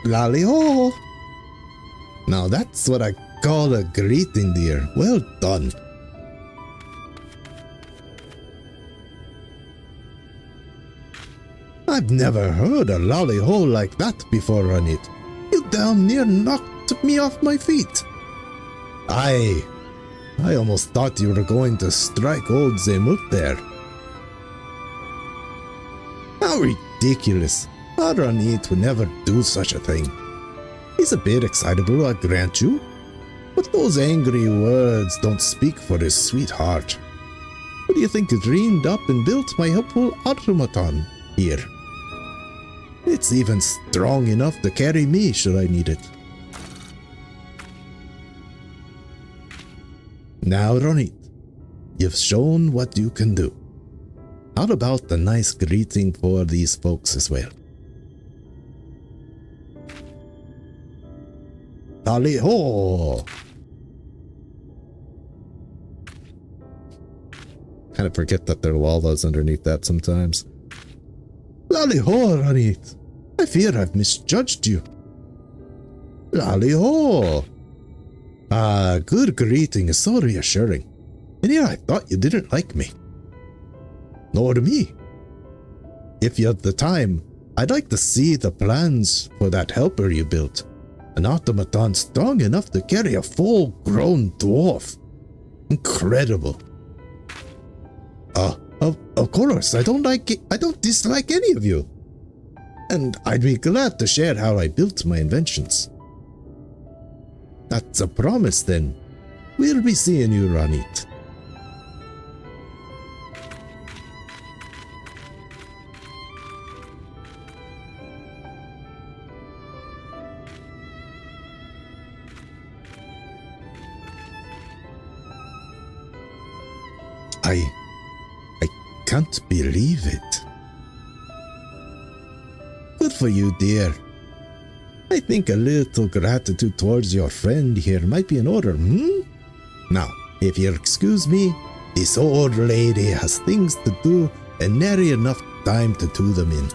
Lally ho! Now that's what I call a greeting, dear. Well done. I've never heard a lally ho like that before, Ranit. You damn near knocked me off my feet. I almost thought you were going to strike old Zemut there. How ridiculous. Ranit would never do such a thing. He's a bit excitable, I grant you, but those angry words don't speak for his sweet heart. What do you think dreamed up and built my helpful automaton here? It's even strong enough to carry me should I need it. Now, Ranit, you've shown what you can do. How about a nice greeting for these folks as well? Tally ho! Kind of forget that there are wallows underneath that sometimes. Lally ho, Ranit. I fear I've misjudged you. Lally ho! Ah, good greeting is so reassuring. And here I thought you didn't like me. Nor me. If you have the time, I'd like to see the plans for that helper you built. An automaton strong enough to carry a full-grown dwarf. Incredible. Of course, I don't dislike any of you. And I'd be glad to share how I built my inventions. That's a promise then. We'll be seeing you, Ranit. I can't believe it. Good for you, dear. I think a little gratitude towards your friend here might be in order, Now, if you'll excuse me, this old lady has things to do and nary enough time to do them in.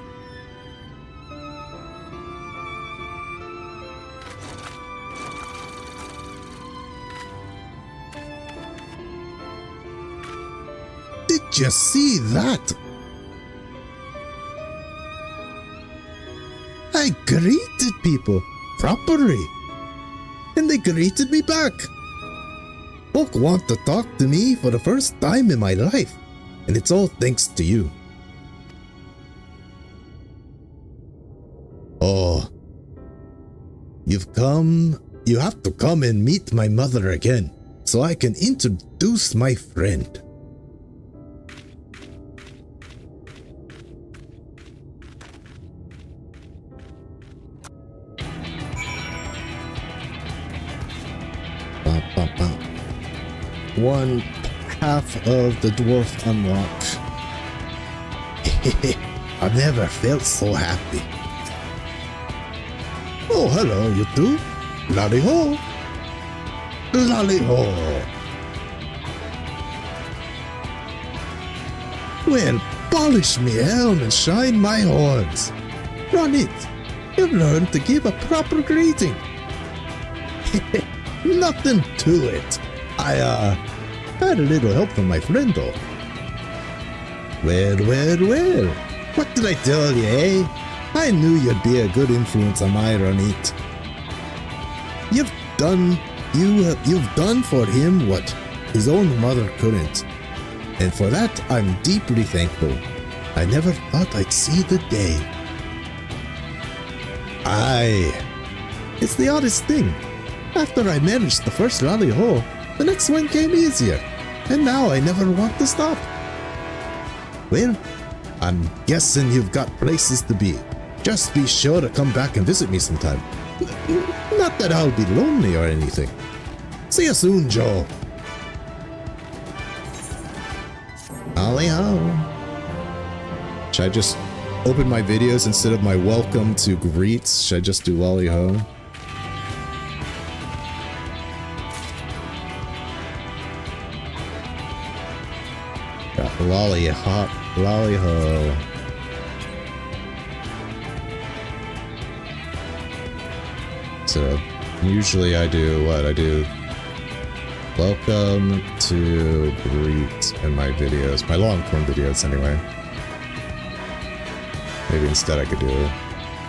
Did you see that? I greeted people properly, and they greeted me back. Folk want to talk to me for the first time in my life, and it's all thanks to you. Oh, you have to come and meet my mother again, so I can introduce my friend. One half of the dwarf unlocked. I've never felt so happy. Oh, hello, you two. Lally ho! Lally ho! Well, polish me helm and shine my horns. Ranit, you've learned to give a proper greeting. Nothing to it. I had a little help from my friend though. Well. What did I tell you, eh? I knew you'd be a good influence on my Ranit. You've done for him what his own mother couldn't. And for that, I'm deeply thankful. I never thought I'd see the day. It's the oddest thing. After I managed the first Lally ho, the next one came easier, and now I never want to stop. Well, I'm guessing you've got places to be. Just be sure to come back and visit me sometime. Not that I'll be lonely or anything. See you soon, Joe. Ollie ho. Should I just open my videos instead of my welcome to greets? Should I just do lolly ho? Lolly hop, lolly ho. So usually I do what? I do welcome to greet in my videos, my long form videos anyway. Maybe instead I could do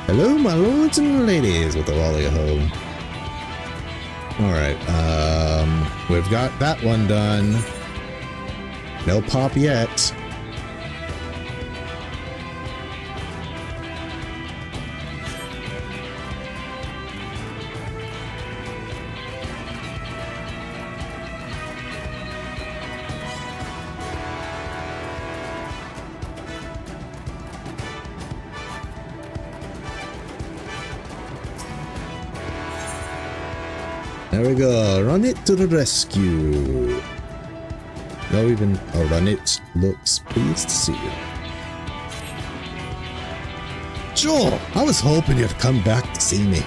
hello my lords and ladies with the lolly ho. Alright, we've got that one done. No pop yet. There we go. Run it to the rescue. No, even run it. Looks pleased to see you. Sure, I was hoping you'd come back to see me.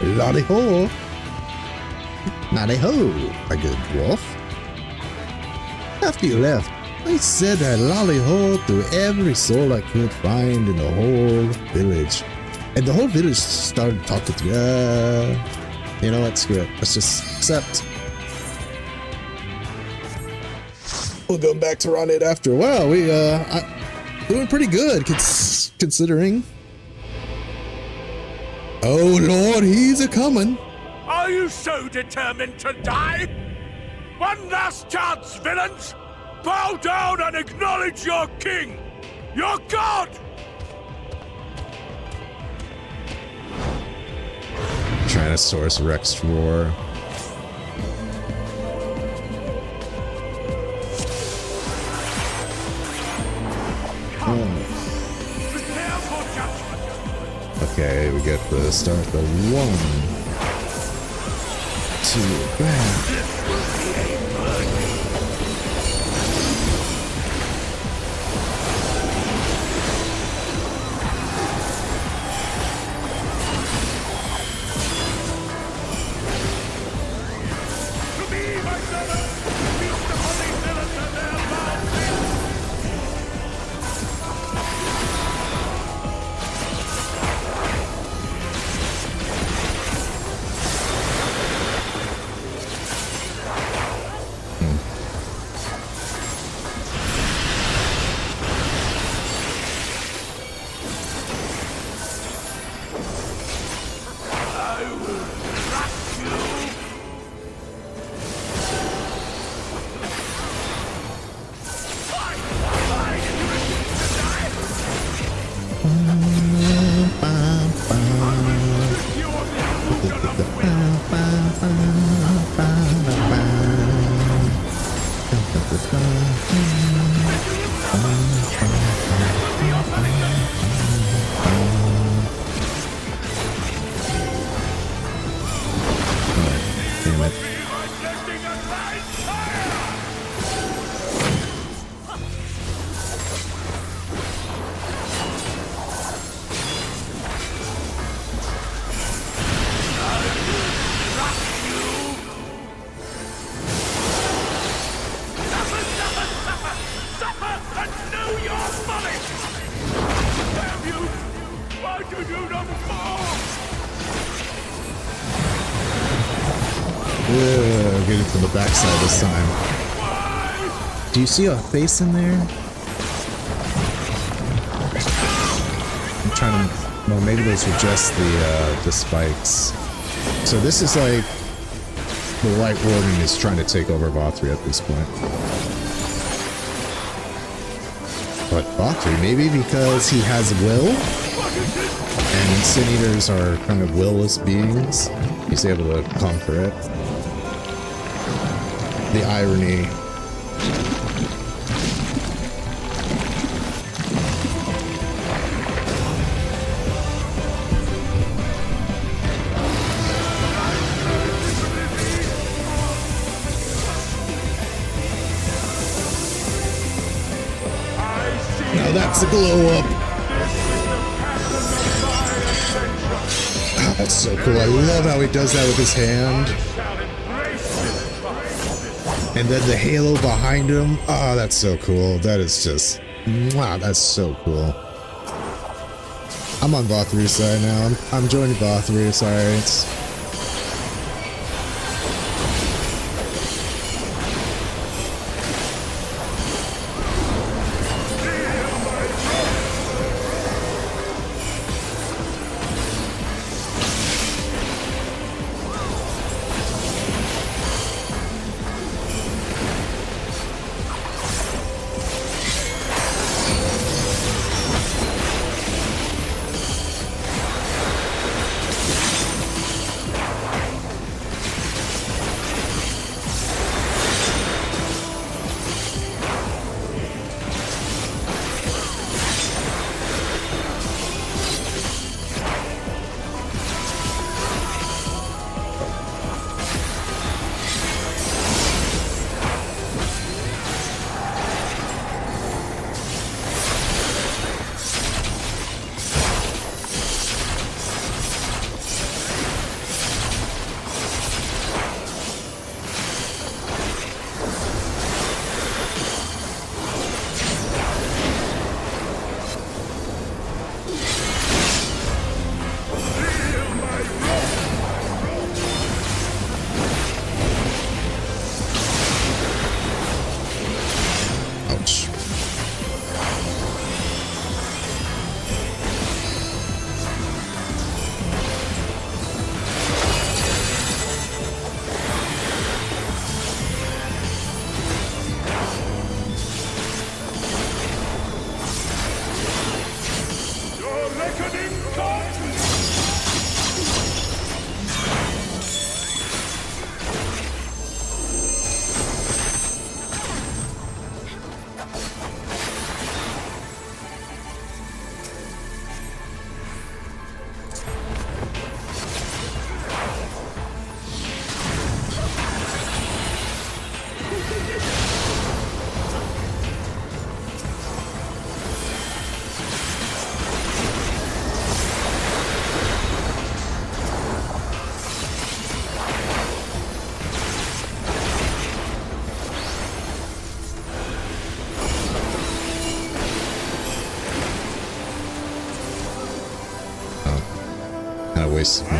Lolly ho. Lolly ho, my good dwarf. After you left, I said a lolly ho to every soul I could find in the whole village. And the whole village started talking to you. You know what? Screw it. Let's just accept. We'll go back to run it after a while. We doing pretty good considering. Oh Lord, he's a coming. Are you so determined to die? One last chance, villains! Bow down and acknowledge your king! Your god! Tyrannosaurus Rex roar. Prepare for judgment! Okay, we get the start the 1, 2, bam. This will be a burden. To me, my brother! Feast upon these villains and their mouths! I will crush you! Why did you refuse to die? You are the illusion of will. Damn it. Be my blessing and light fire! Suffer and know your folly! Damn you! Why do you not fall? Get it from the backside this time. Do you see a face in there? I'm trying to. Well, maybe those are just the spikes. So this is like the White Warden is trying to take over Vauthry at this point. But Vauthry, maybe because he has will, and Sin Eaters are kind of willless beings, he's able to conquer it. The irony. Now that's a glow up. Ah, that's so cool. I love how he does that with his hand. Shall embrace this fight. And then the halo behind him. Oh, that's so cool. That is just... Wow, that's so cool. I'm on Vauthry's side now. I'm joining Vauthry. Sorry, it's... Wasted my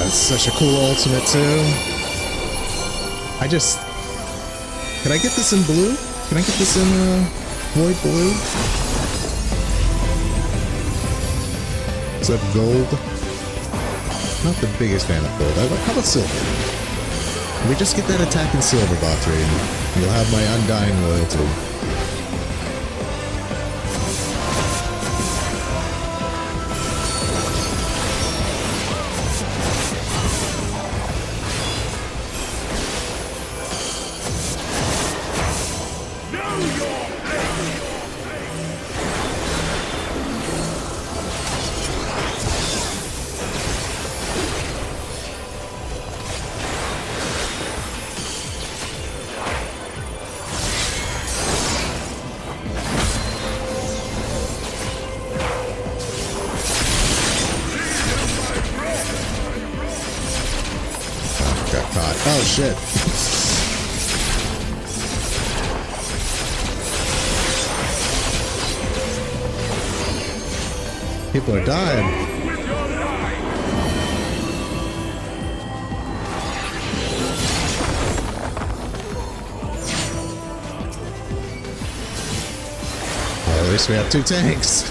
it's such a cool ultimate too. Can I get this in blue? Can I get this in void blue? Is that gold? Not the biggest fan of gold. How about silver? Can we just get that attack in silver, Vauthry, and you'll have my undying loyalty. Oh shit. People are dying. Well, at least we have 2 tanks.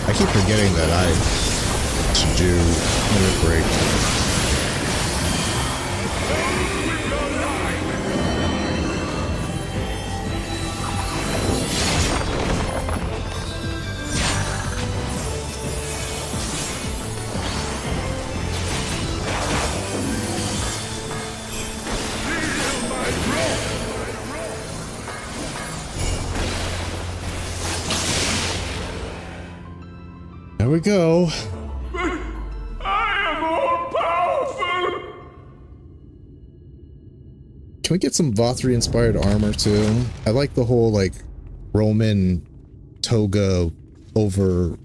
I keep forgetting that I should do Mirror Break. we go. But I am all powerful! Can we get some Vauthry inspired armor too? I like the whole like Roman toga over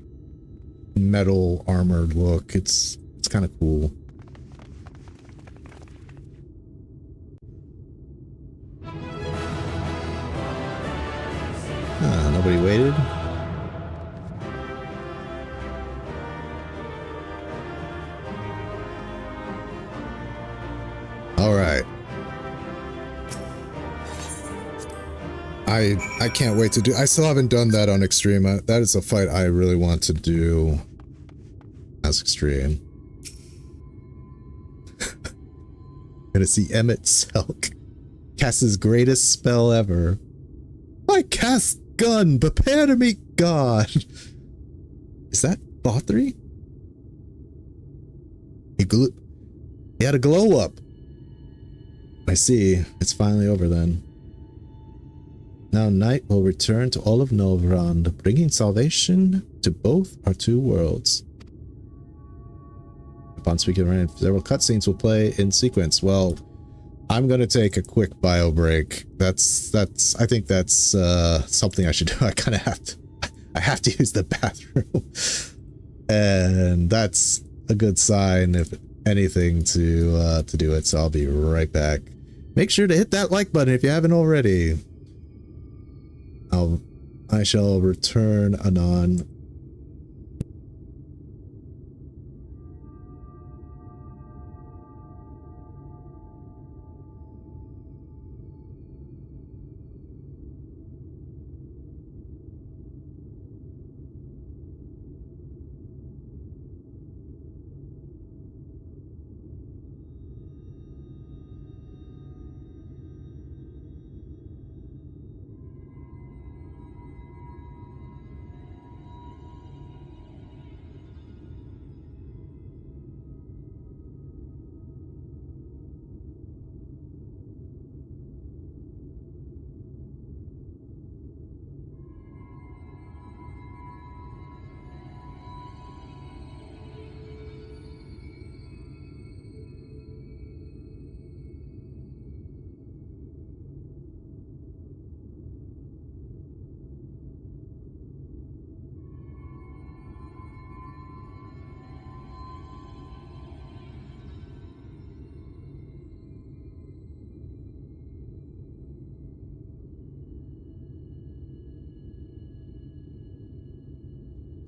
metal armored look. It's kind of cool. Nobody waited. All right. I can't wait to do. I still haven't done that on Extreme. That is a fight I really want to do as Extreme. Gonna see Emmett Selk cast his greatest spell ever. I cast gun, prepare to meet God. Is that Vauthry? He had a glow up. I see. It's finally over then. Now night will return to all of Novrand, bringing salvation to both our two worlds. Upon speaking of several cutscenes will play in sequence. Well, I'm gonna take a quick bio break. I think that's something I should do. I kind of have to use the bathroom, and that's a good sign, if anything, to do it. So I'll be right back. Make sure to hit that like button if you haven't already. I shall return anon.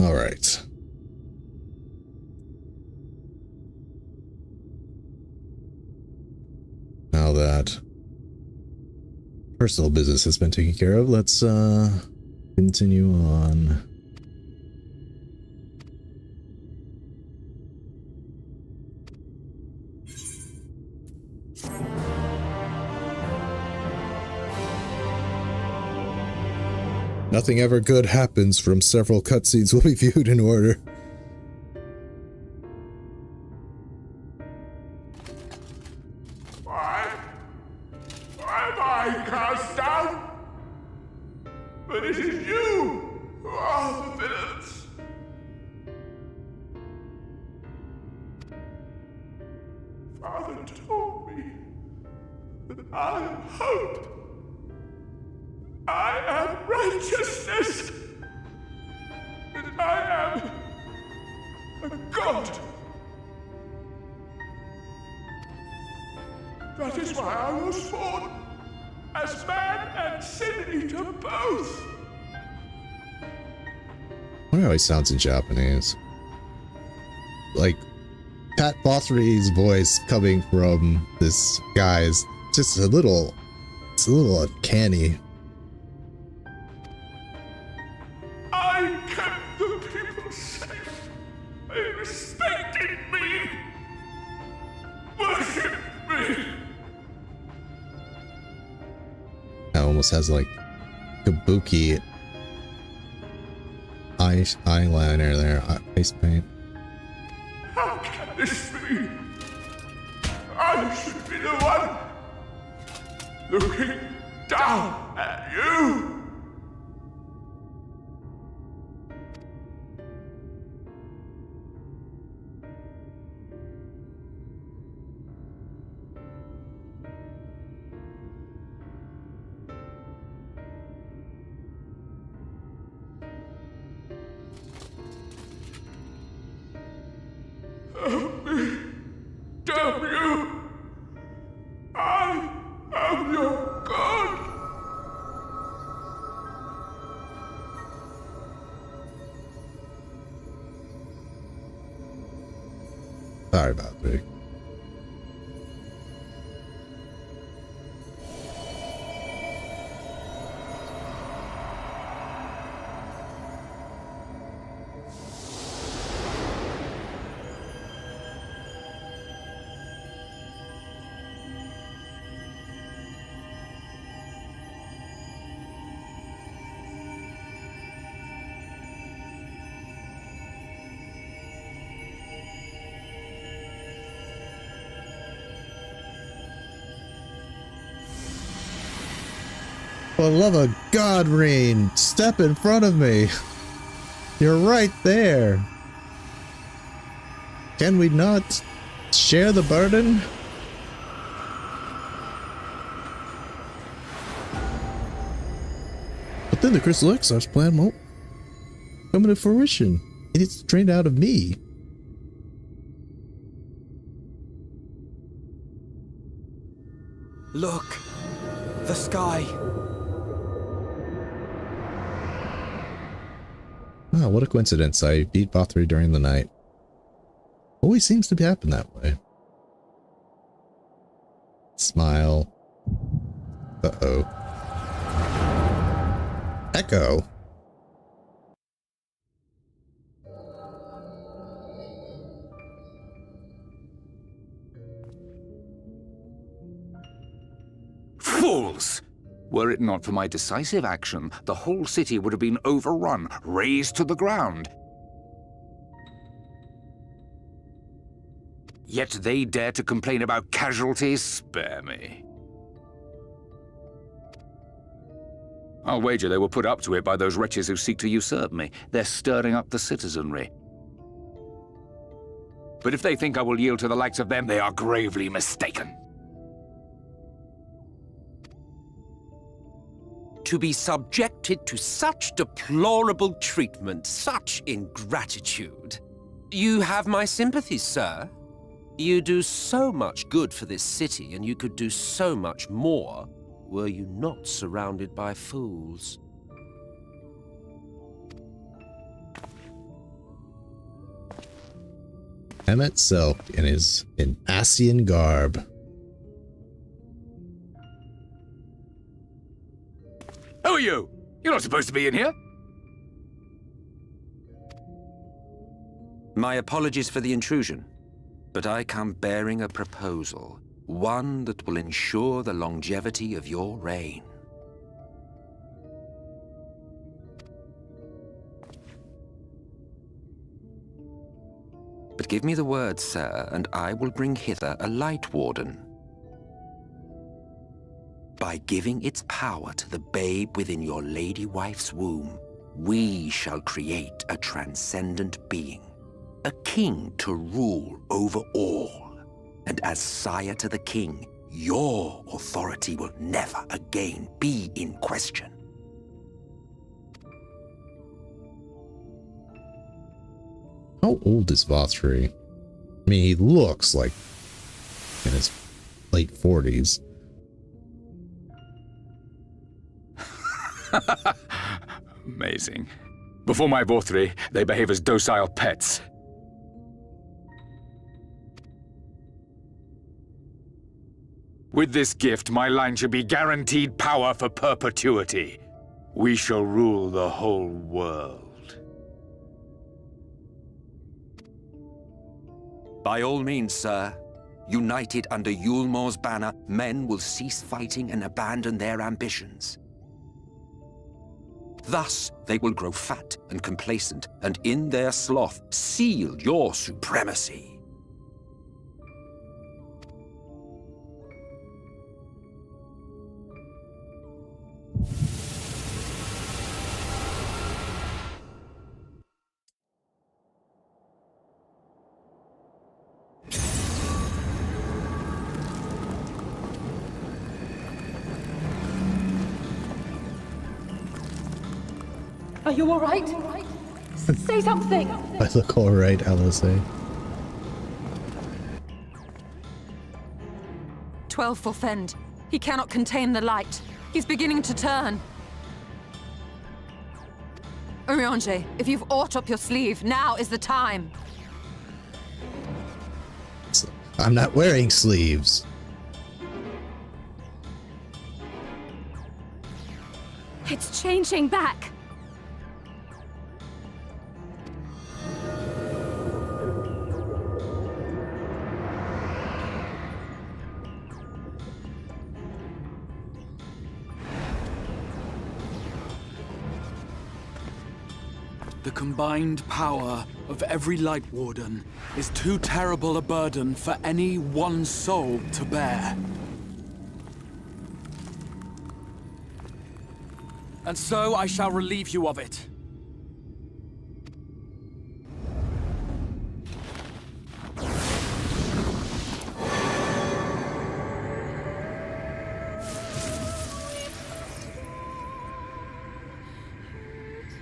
All right. Now that personal business has been taken care of, let's continue on. Nothing ever good happens from several cutscenes will be viewed in order. Why am I cast down? But it is you who are the villains. Father told me that I am hope. I am righteousness, and I am a god. That is why I was born, as man and sin eater both. I wonder how he sounds in Japanese. Like, Pat Vauthry's voice coming from this guy is just a little uncanny. I kept the people safe. They respected me. Worshipped me. That almost has like kabuki eyeliner there, face paint. How can this be? I should be the one looking down at you. Help me. Damn you. I am your god. Sorry about that. For the love of God, Rain, step in front of me. You're right there. Can we not share the burden? But then the Crystal Exarch's plan won't come into fruition. It's drained out of me. Look! The sky! Ah, what a coincidence. I beat Vauthry during the night. Always seems to happen that way. Smile. Uh-oh. Echo. Fools! Were it not for my decisive action, the whole city would have been overrun, razed to the ground. Yet they dare to complain about casualties? Spare me. I'll wager they were put up to it by those wretches who seek to usurp me. They're stirring up the citizenry. But if they think I will yield to the likes of them, they are gravely mistaken. To be subjected to such deplorable treatment, such ingratitude. You have my sympathies, sir. You do so much good for this city, and you could do so much more were you not surrounded by fools. Emmet Silk in his Asian garb. Who are you? You're not supposed to be in here. My apologies for the intrusion, but I come bearing a proposal, one that will ensure the longevity of your reign. But give me the word, sir, and I will bring hither a Light Warden. By giving its power to the babe within your lady wife's womb, we shall create a transcendent being, a king to rule over all. And as sire to the king, your authority will never again be in question. How old is Vauthry? I mean, he looks like in his late 40s. Amazing. Before my Vauthry, they behave as docile pets. With this gift, my line shall be guaranteed power for perpetuity. We shall rule the whole world. By all means, sir. United under Yulmor's banner, men will cease fighting and abandon their ambitions. Thus, they will grow fat and complacent, and in their sloth, seal your supremacy. Are you all right? Say something. I look alright, LSA. FFXIV forfend. He cannot contain the light. He's beginning to turn. Urianger, if you've aught up your sleeve, now is the time. I'm not wearing sleeves. It's changing back. The combined power of every Light Warden is too terrible a burden for any one soul to bear. And so I shall relieve you of it.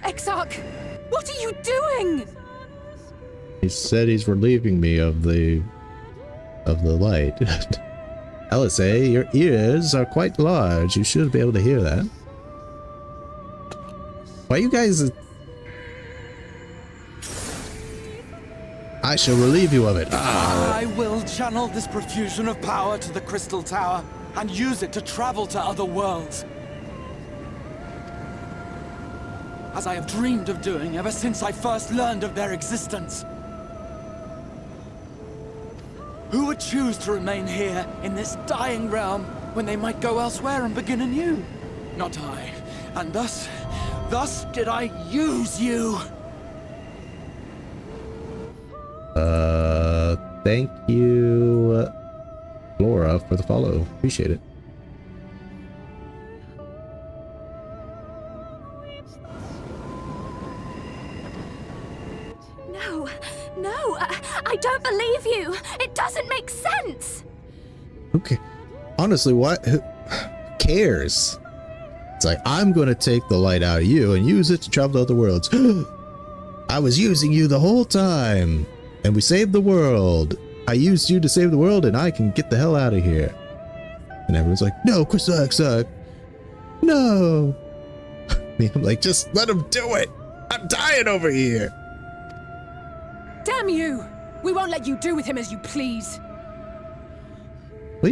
Exarch, what are you doing? He said he's relieving me of the light. LSA, your ears are quite large. You should be able to hear that. Why you guys... I shall relieve you of it. I will channel this profusion of power to the Crystal Tower and use it to travel to other worlds. As I have dreamed of doing ever since I first learned of their existence. Who would choose to remain here in this dying realm when they might go elsewhere and begin anew? Not I. And thus did I use you. Thank you, Laura, for the follow. Appreciate it. No, I don't believe you. It doesn't make sense. Okay. Honestly, who cares? It's like, I'm going to take the light out of you and use it to travel to other worlds. I was using you the whole time, and we saved the world. I used you to save the world, and I can get the hell out of here. And everyone's like, no, Krasuk, no. I'm like, just let him do it. I'm dying over here. Damn you! We won't let you do with him as you please. I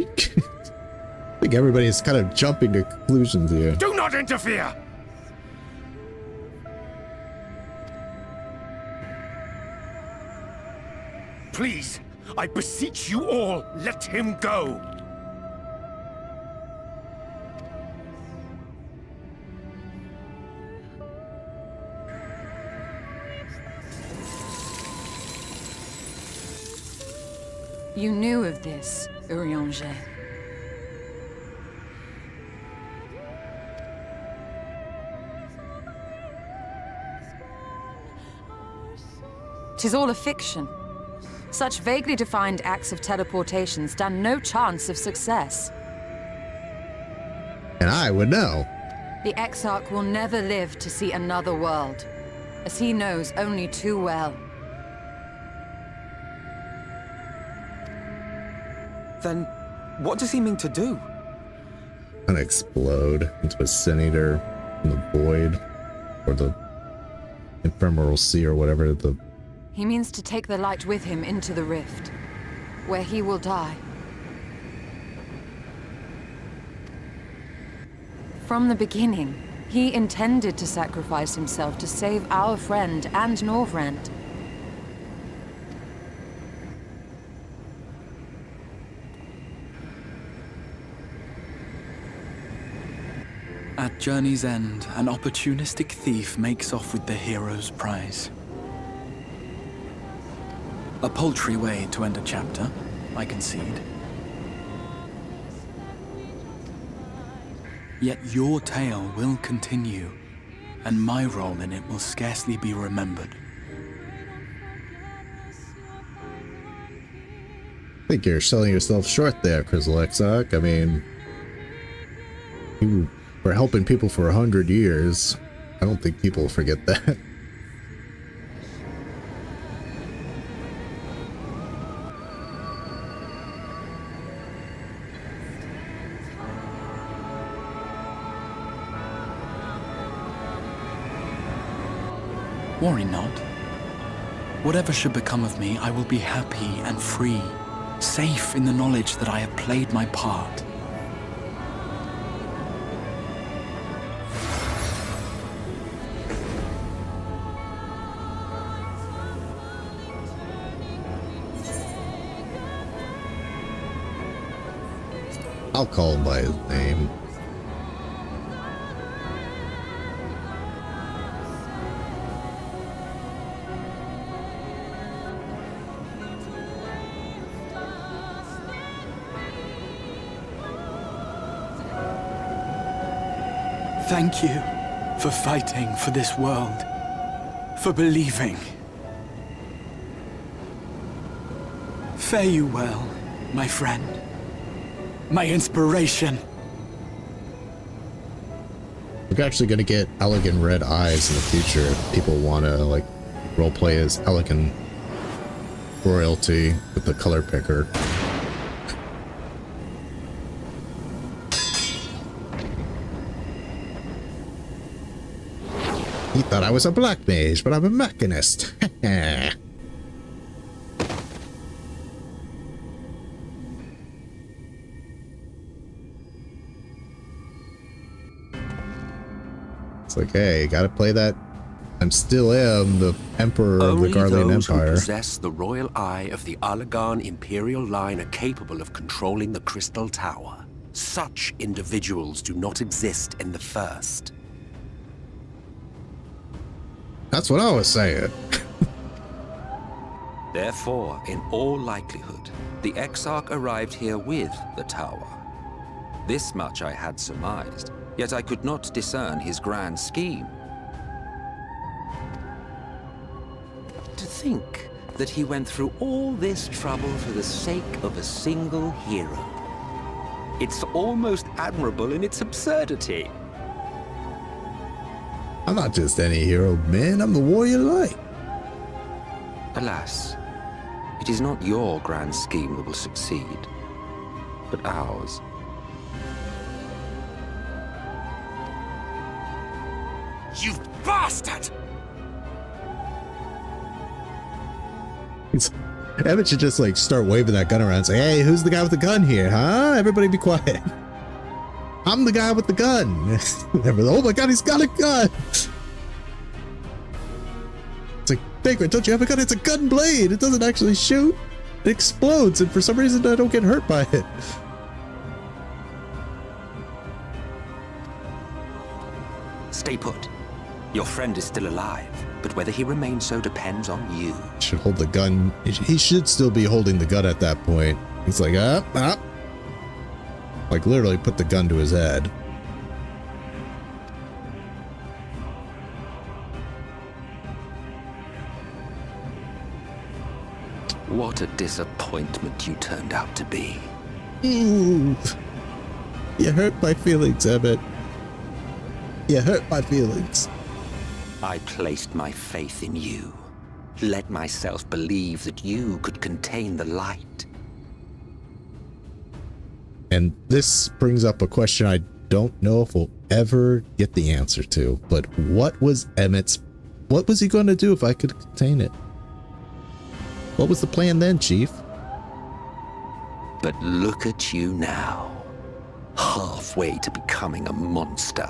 think everybody's kind of jumping to conclusions here. Do not interfere! Please, I beseech you all, let him go! You knew of this, Urianger. Tis all a fiction. Such vaguely defined acts of teleportation stand no chance of success. And I would know. The Exarch will never live to see another world, as he knows only too well. Then, what does he mean to do? And explode into a Sin Eater in the void, or the ephemeral sea, or whatever the... He means to take the light with him into the rift, where he will die. From the beginning, he intended to sacrifice himself to save our friend and Norvrent. At journey's end, an opportunistic thief makes off with the hero's prize. A paltry way to end a chapter, I concede. Yet your tale will continue, and my role in it will scarcely be remembered. I think you're selling yourself short there, Krasuk. I mean, you were helping people for 100 years. I don't think people will forget that. Worry not. Whatever should become of me, I will be happy and free, safe in the knowledge that I have played my part. I'll call him by his name. Thank you for fighting for this world, for believing. Fare you well, my friend, my inspiration. We're actually going to get elegant red eyes in the future if people want to, like, roleplay as elegant royalty with the color picker. He thought I was a black mage, but I'm a mechanist. It's like, hey, gotta play that. I'm still am the Emperor of the Garlean those Empire. who possess the royal eye of the Allagan Imperial line are capable of controlling the Crystal Tower. Such individuals do not exist in the First. That's what I was saying. Therefore, in all likelihood, the Exarch arrived here with the tower. This much I had surmised, yet I could not discern his grand scheme. To think that he went through all this trouble for the sake of a single hero. It's almost admirable in its absurdity. I'm not just any hero, man. I'm the warrior light. Alas, it is not your grand scheme that will succeed, but ours. You bastard! Emmett should just, like, start waving that gun around and say, hey, who's the guy with the gun here, huh? Everybody be quiet. I'm the guy with the gun. Oh my god, he's got a gun. It's like, Vagrant, don't you have a gun? It's a gun blade. It doesn't actually shoot. It explodes, and for some reason I don't get hurt by it. Stay put. Your friend is still alive, but whether he remains so depends on you. Should hold the gun. He should still be holding the gun at that point. He's like, up. Like, literally put the gun to his head. What a disappointment you turned out to be. Ooh. You hurt my feelings, Emmett. You hurt my feelings. I placed my faith in you. Let myself believe that you could contain the light. And this brings up a question I don't know if we'll ever get the answer to, but what was he going to do if I could contain it? What was the plan then, Chief? But look at you now, halfway to becoming a monster.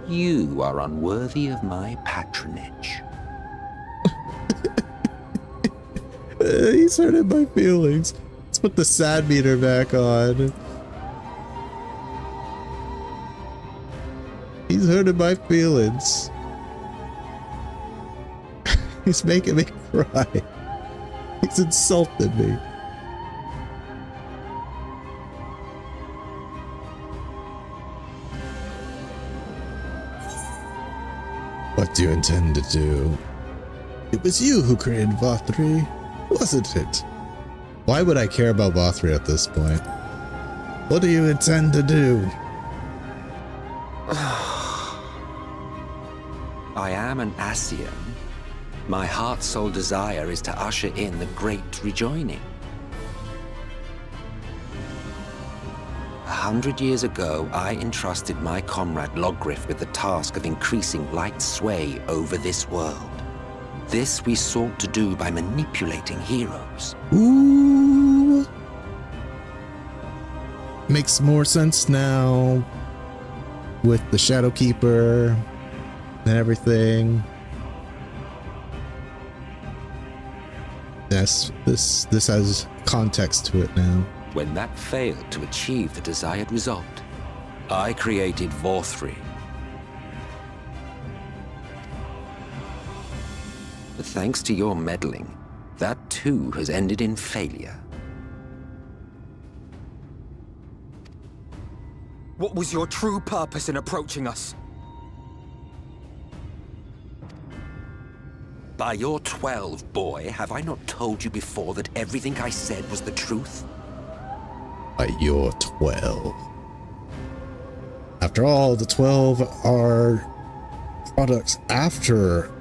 You are unworthy of my patronage. He's hurting my feelings. Let's put the sad meter back on. He's hurting my feelings. He's making me cry. He's insulted me. What do you intend to do? It was you who created Vauthry, wasn't it? Why would I care about Vauthry at this point? What do you intend to do? I am an Ascian. My heart's sole desire is to usher in the great rejoining. 100 years ago, I entrusted my comrade Logriff with the task of increasing light's sway over this world. This we sought to do by manipulating heroes. Ooh. Makes more sense now with the Shadowkeeper and everything. Yes, this has context to it now. When that failed to achieve the desired result, I created Vauthry. But thanks to your meddling, that too has ended in failure. What was your true purpose in approaching us? By your 12, boy, have I not told you before that everything I said was the truth? By your 12. After all, the 12 are products after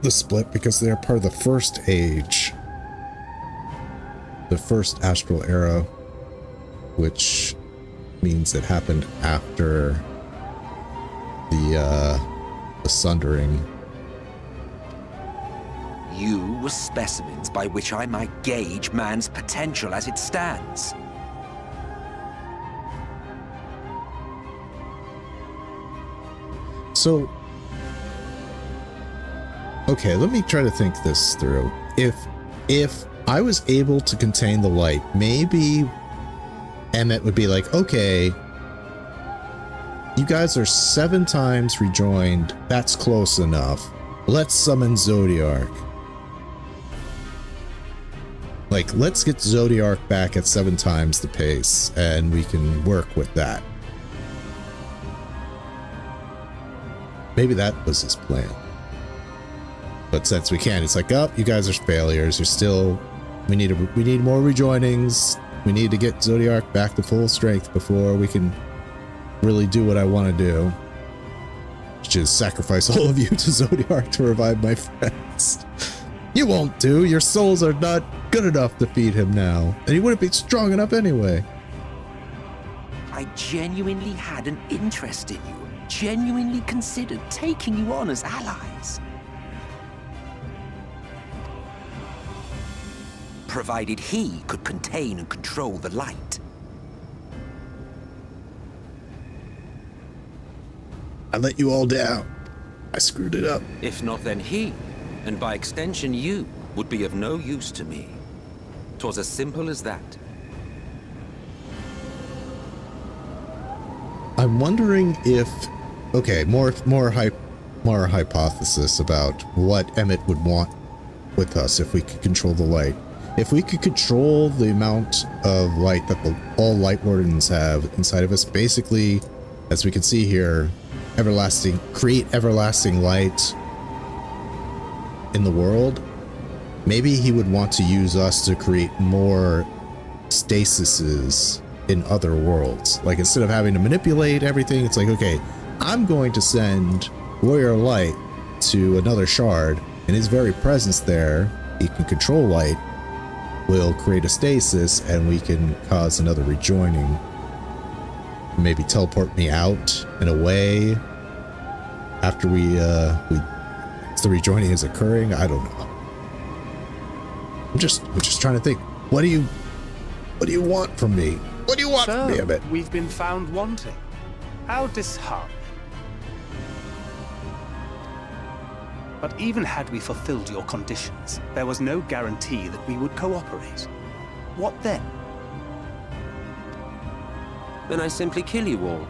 the split because they're part of the first age. The first astral era, which means it happened after the sundering. You were specimens by which I might gauge man's potential as it stands. So, okay, let me try to think this through. If I was able to contain the light, maybe Emmett would be like, okay, you guys are 7 times rejoined. That's close enough. Let's summon Zodiark. Like, let's get Zodiark back at 7 times the pace, and we can work with that. Maybe that was his plan. But since we can't, it's like, oh, you guys are failures. You're still, we need more rejoinings. We need to get Zodiark back to full strength before we can really do what I want to do. Which is sacrifice all of you to Zodiark to revive my friends. You won't do. Your souls are not good enough to feed him now. And he wouldn't be strong enough anyway. I genuinely had an interest in you. Genuinely considered taking you on as allies. Provided he could contain and control the light. I let you all down. I screwed it up. If not, then he, and by extension you, would be of no use to me. 'Twas as simple as that. I'm wondering if, okay, more hypothesis about what Emmett would want with us if we could control the light. If we could control the amount of light that all Light Wardens have inside of us, basically, as we can see here, create everlasting light in the world. Maybe he would want to use us to create more stasises in other worlds. Like, instead of having to manipulate everything, it's like, okay, I'm going to send Warrior Light to another shard, and his very presence there, he can control light, will create a stasis, and we can cause another rejoining. Maybe teleport me out and away after the rejoining is occurring. I don't know. I'm just trying to think. What do you want from me? What do you want from me, Emmett? We've been found wanting. How disheartening. But even had we fulfilled your conditions, there was no guarantee that we would cooperate. What then? Then I simply kill you all.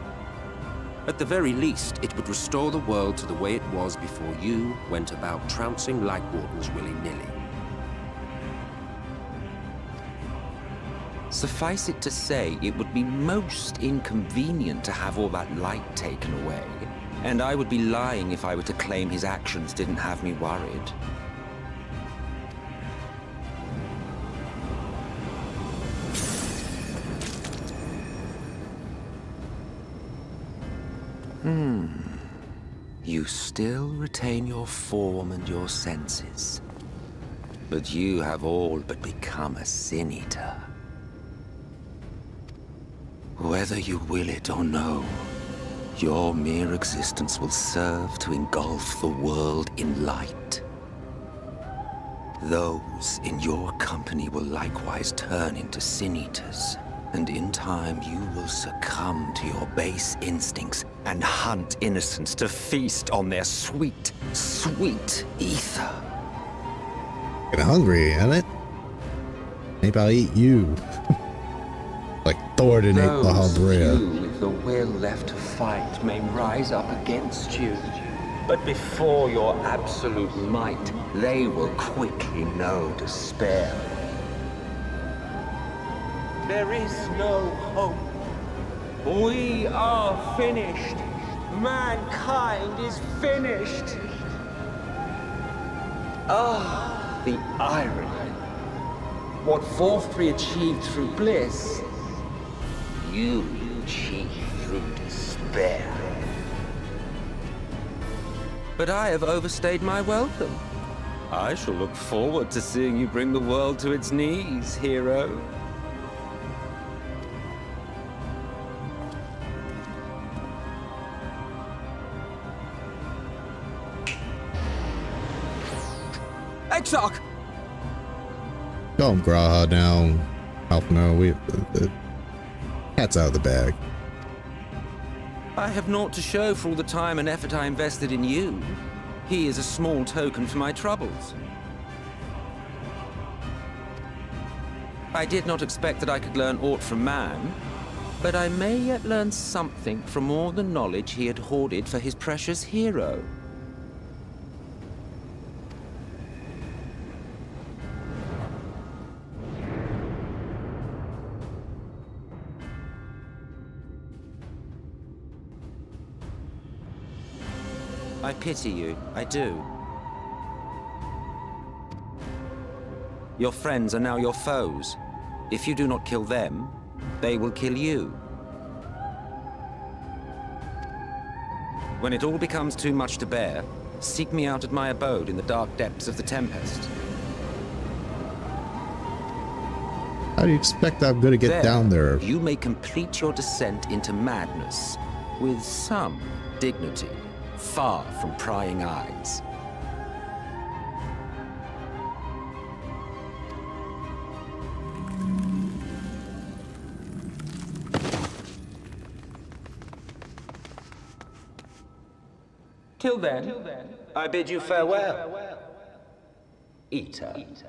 At the very least, it would restore the world to the way it was before you went about trouncing Light Wardens willy-nilly. Suffice it to say, it would be most inconvenient to have all that light taken away, and I would be lying if I were to claim his actions didn't have me worried. You still retain your form and your senses, but you have all but become a sin-eater. Whether you will it or no, your mere existence will serve to engulf the world in light. Those in your company will likewise turn into sin-eaters, and in time you will succumb to your base instincts and hunt innocents to feast on their sweet, sweet ether. Getting hungry, ain't it? Maybe I'll eat you. Like Thorin ate Vauthry. Who, with the will left to fight, may rise up against you. But before your absolute might, they will quickly know despair. There is no hope. We are finished. Mankind is finished. Ah, the irony. What Vauthry achieved through bliss, you achieved through despair. But I have overstayed my welcome. I shall look forward to seeing you bring the world to its knees, hero. Exarch! Go home, Graha now. Alphino, the cat's out of the bag. I have naught to show for all the time and effort I invested in you. He is a small token for my troubles. I did not expect that I could learn aught from man, but I may yet learn something from all the knowledge he had hoarded for his precious hero. I pity you, I do. Your friends are now your foes. If you do not kill them, they will kill you. When it all becomes too much to bear, seek me out at my abode in the dark depths of the Tempest. How do you expect I'm gonna get down there? You may complete your descent into madness with some dignity, far from prying eyes. Till then, I bid you farewell, Eater. If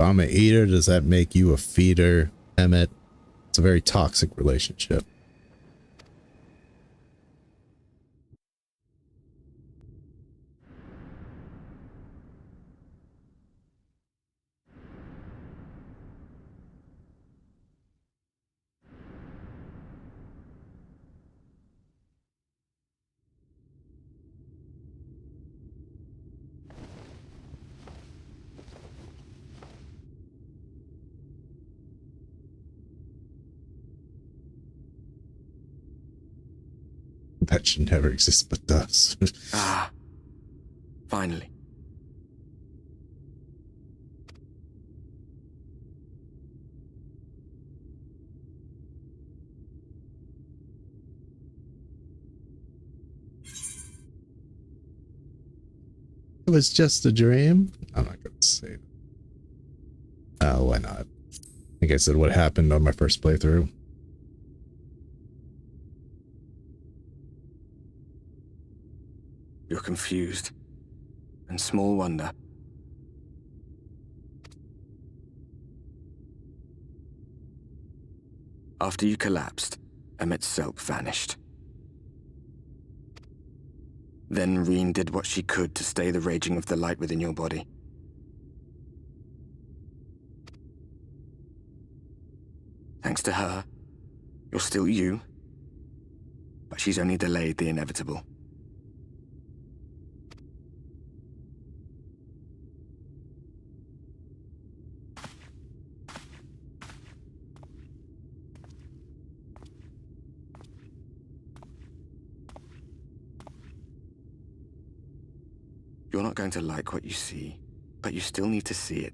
I'm an eater, does that make you a feeder, Emmett? It's a very toxic relationship. That should never exist but does. Ah, finally. It was just a dream? I'm not gonna say it. Oh, why not? I think I said what happened on my first playthrough. You're confused. And small wonder. After you collapsed, Emmett's self vanished. Then Reen did what she could to stay the raging of the light within your body. Thanks to her, you're still you, but she's only delayed the inevitable. You're not going to like what you see, but you still need to see it.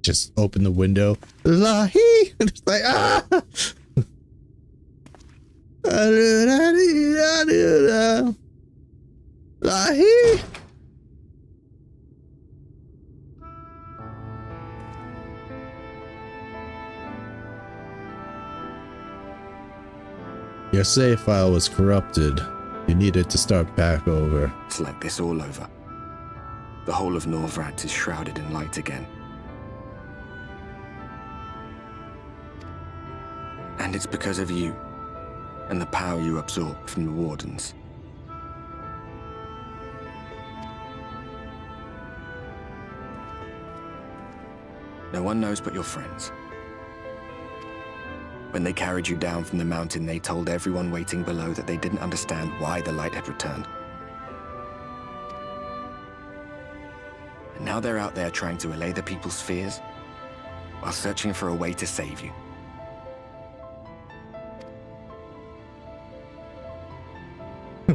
just open the window. Lahi! And it's like, ah! Lahi! Your save file was corrupted. You needed to start back over. It's like this all over. The whole of Norvrad is shrouded in light again. And it's because of you, and the power you absorb from the Wardens. No one knows but your friends. When they carried you down from the mountain, they told everyone waiting below that they didn't understand why the light had returned. And now they're out there trying to allay the people's fears, while searching for a way to save you.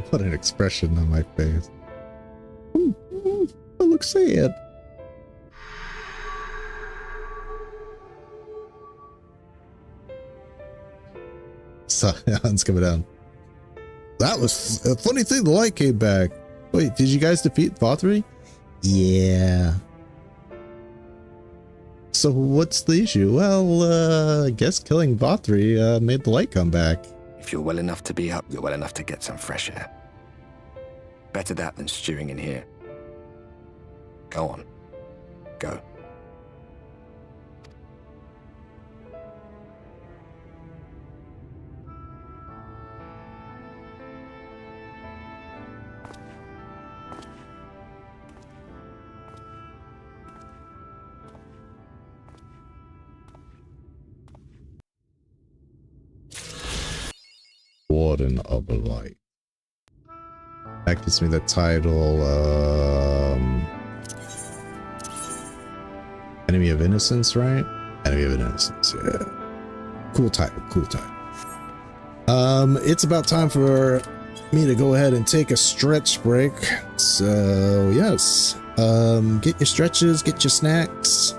What an expression on my face. I look sad. Sun's coming down. That was a funny thing. The light came back. Wait, did you guys defeat Vauthry? Yeah. So what's the issue? Well, I guess killing Vauthry made the light come back. If you're well enough to be up, you're well enough to get some fresh air. Better that than stewing in here. Go on. Go. Warden of the Light. That gives me the title, Enemy of Innocence, right? Enemy of Innocence, yeah. Cool title, cool title. It's about time for me to go ahead and take a stretch break. So, yes. Get your stretches, get your snacks.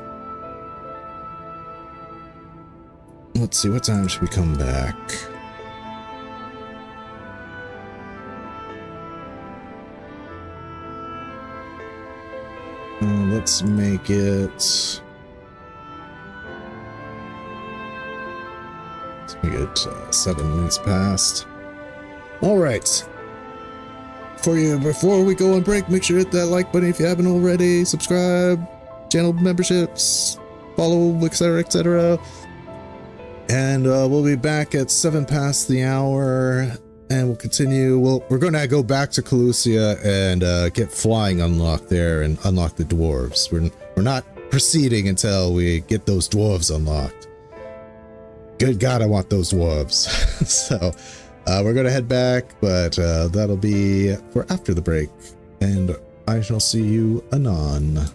Let's see, what time should we come back? Let's make it... Let's make it 7 minutes past. Alright. Before we go on break, make sure to hit that like button if you haven't already. Subscribe, channel memberships, follow, etc., etc. And we'll be back at 7 past the hour. And we'll continue. We're going to go back to Calusia and get flying unlocked there and unlock the dwarves. We're not proceeding until we get those dwarves unlocked. Good God, I want those dwarves. So we're going to head back, but that'll be for after the break. And I shall see you anon.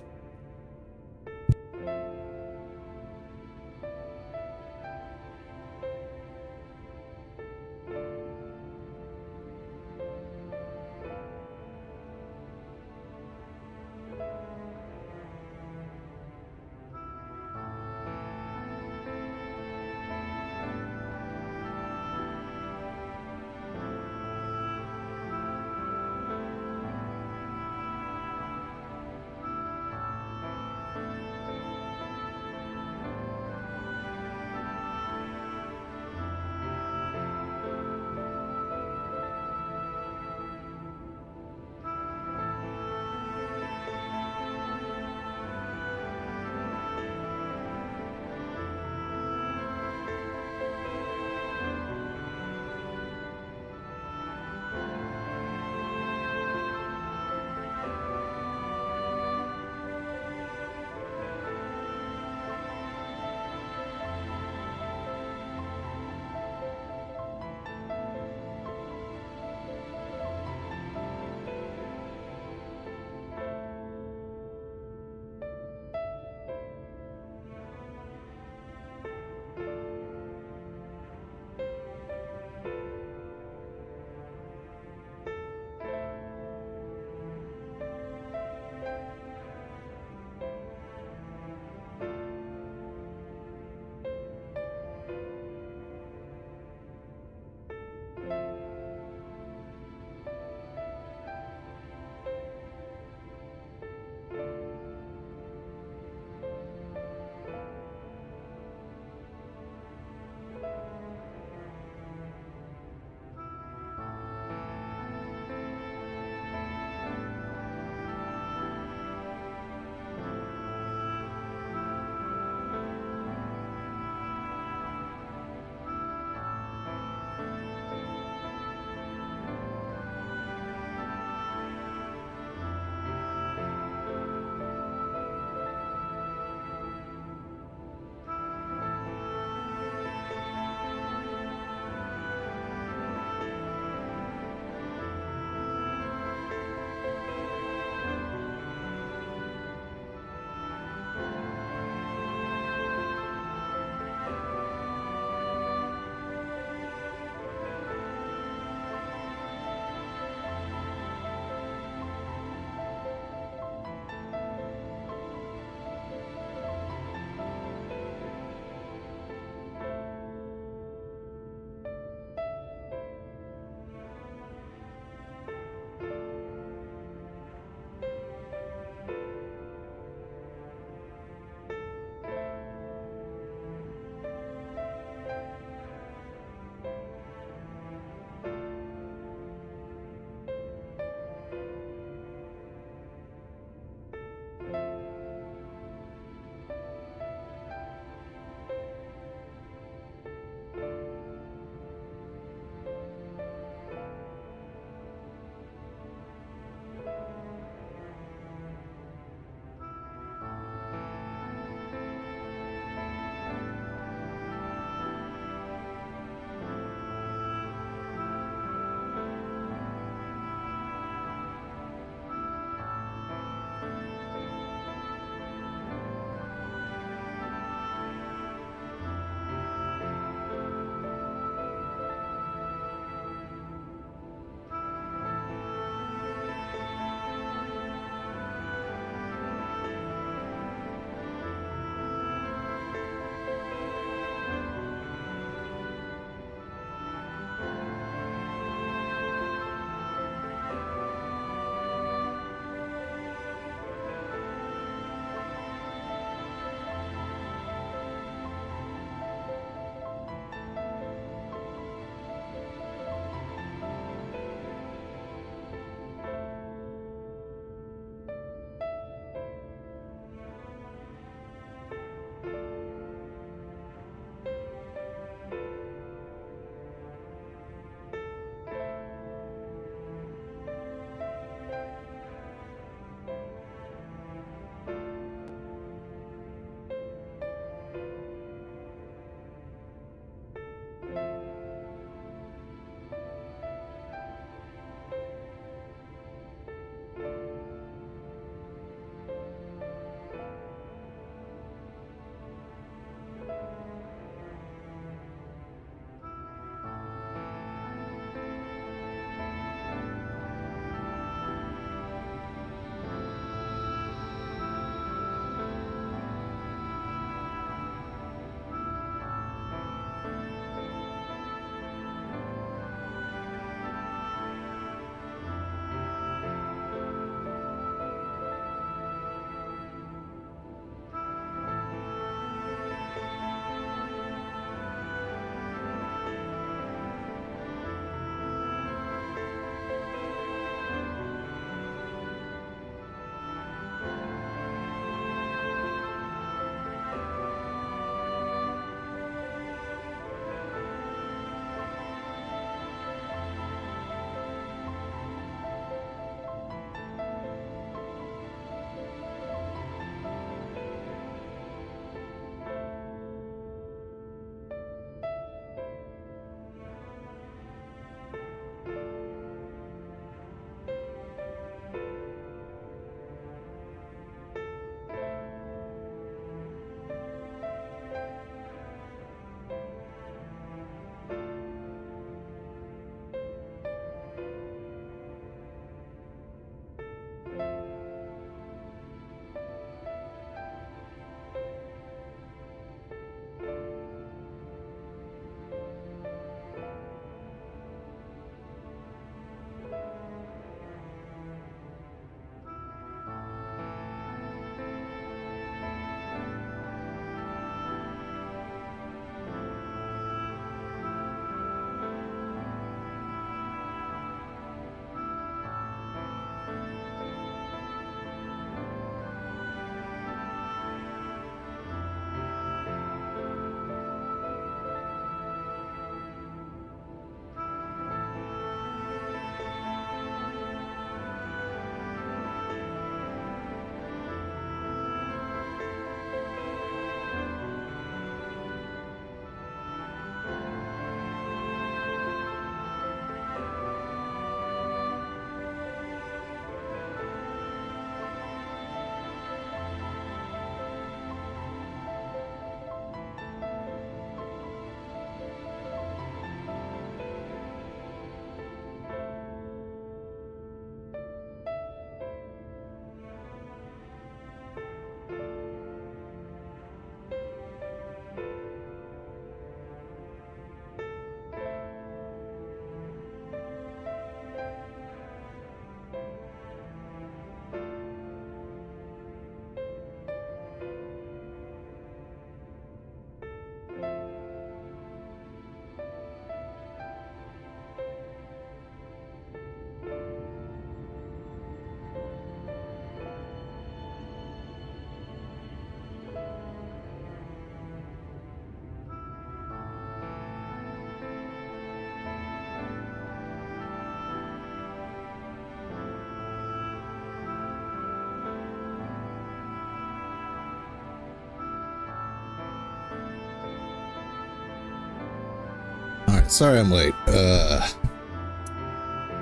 Alright, sorry I'm late.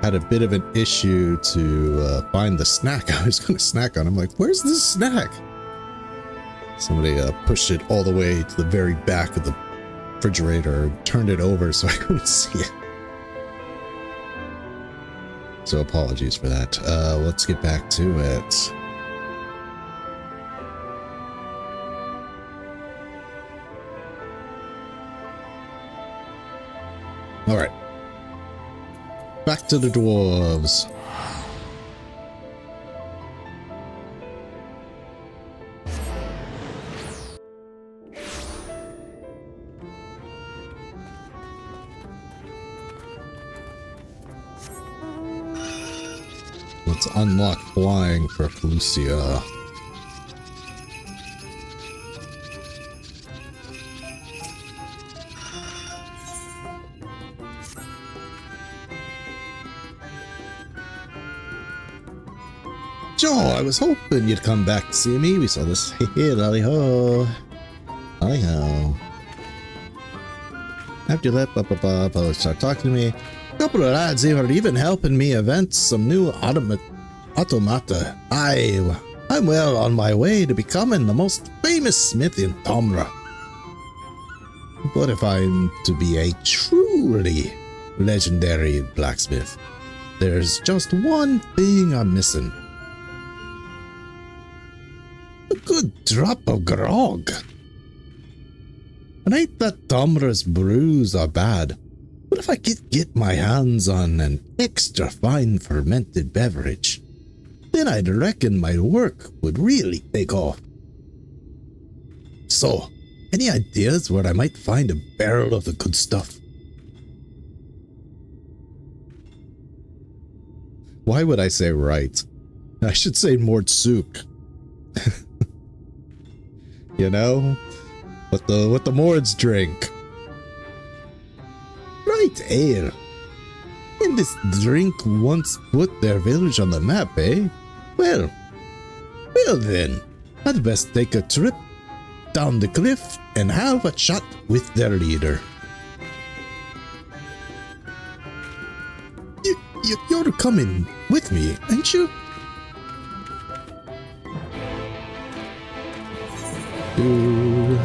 Had a bit of an issue to find the snack I was going to snack on. I'm like, where's this snack? Somebody pushed it all the way to the very back of the refrigerator, turned it over so I couldn't see it. So apologies for that. Let's get back to it. All right. Back to the dwarves. Let's unlock flying for Felucia. Joe, I was hoping you'd come back to see me. We saw this. Hey, lolly ho. Lolly ho. After you let Papa start talking to me, a couple of lads here are even helping me invent some new automata. I'm well on my way to becoming the most famous smith in Tomra. But if I'm to be a truly legendary blacksmith, there's just one thing I'm missing. A good drop of grog. And ain't that Tomra's brews are bad, but if I could get my hands on an extra fine fermented beverage, then I'd reckon my work would really take off. So, any ideas where I might find a barrel of the good stuff? Why would I say right? I should say Mordsuk. You know? What the Mords drink. Right, ale. And this drink once put their village on the map, eh? Well then, I'd best take a trip down the cliff and have a chat with their leader. You're coming with me, ain't you? Ooh.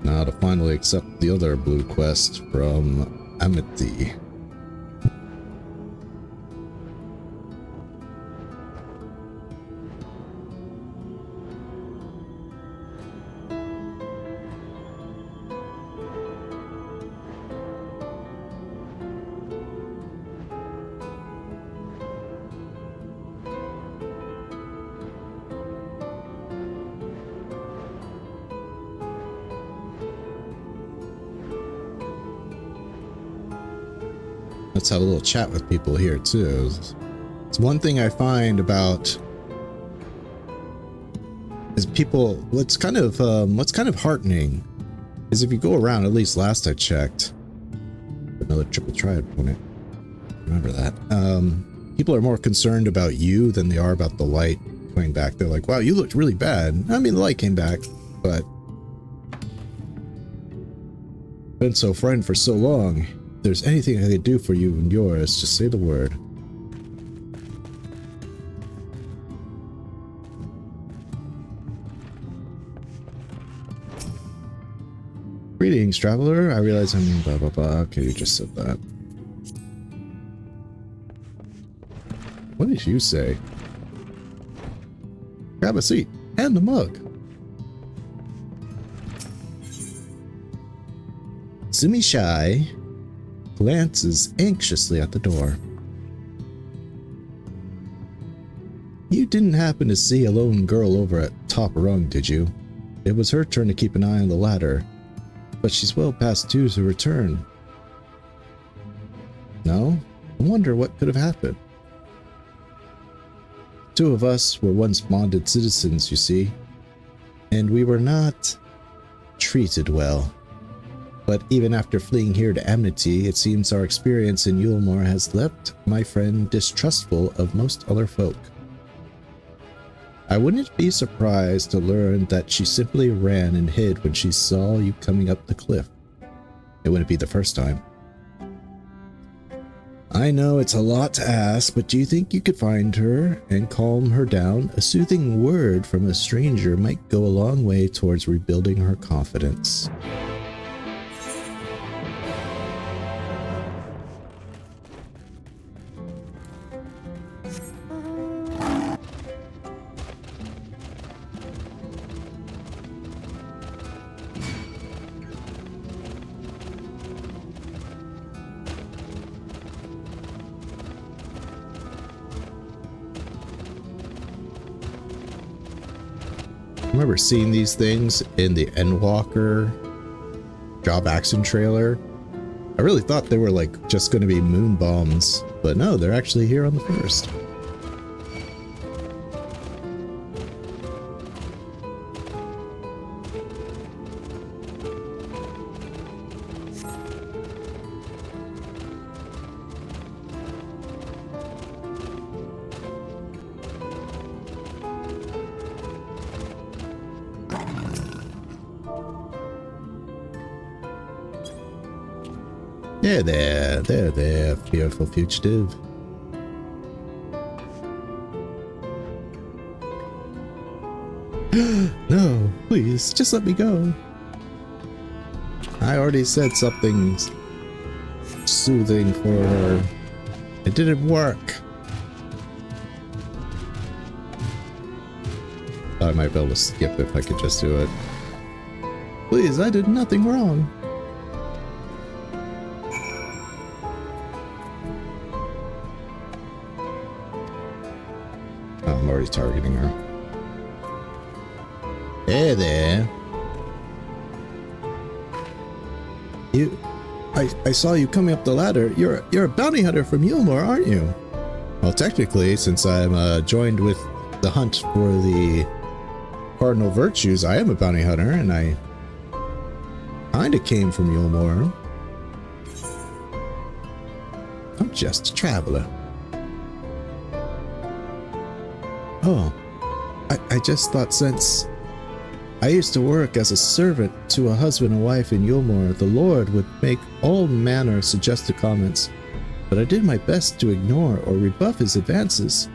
Now to finally accept the other blue quest from Amity. Let's have a little chat with people here too. It's one thing I find about is people. What's kind of heartening is if you go around. At least last I checked, another triple triad opponent. Remember that. People are more concerned about you than they are about the light coming back. They're like, "Wow, you looked really bad." I mean, the light came back, but been so friend for so long. If there's anything I could do for you and yours, just say the word. Greetings, traveler. I realize I'm blah blah blah. Okay, you just said that. What did you say? Grab a seat and a mug. Sumi Shai glances anxiously at the door. You didn't happen to see a lone girl over at top rung, did you? It was her turn to keep an eye on the ladder, but she's well past due to return. No? I wonder what could have happened. Two of us were once bonded citizens, you see, and we were not treated well. But even after fleeing here to Amity, it seems our experience in Yulmore has left my friend distrustful of most other folk. I wouldn't be surprised to learn that she simply ran and hid when she saw you coming up the cliff. It wouldn't be the first time. I know it's a lot to ask, but do you think you could find her and calm her down? A soothing word from a stranger might go a long way towards rebuilding her confidence. I remember seeing these things in the Endwalker job action trailer. I really thought they were like just going to be moon bombs, but no, they're actually here on the first. There there, fearful fugitive. No, please, just let me go. I already said something soothing for her. It didn't work. Thought I might be able to skip if I could just do it. Please, I did nothing wrong. I'm already targeting her. Hey there. I saw you coming up the ladder. You're a bounty hunter from Yulmore, aren't you? Well, technically, since I'm joined with the hunt for the cardinal virtues, I am a bounty hunter, and I kinda came from Yulmore. I'm just a traveler. Oh, I just thought since I used to work as a servant to a husband and wife in Yulmore, the Lord would make all manner of suggestive comments, but I did my best to ignore or rebuff his advances.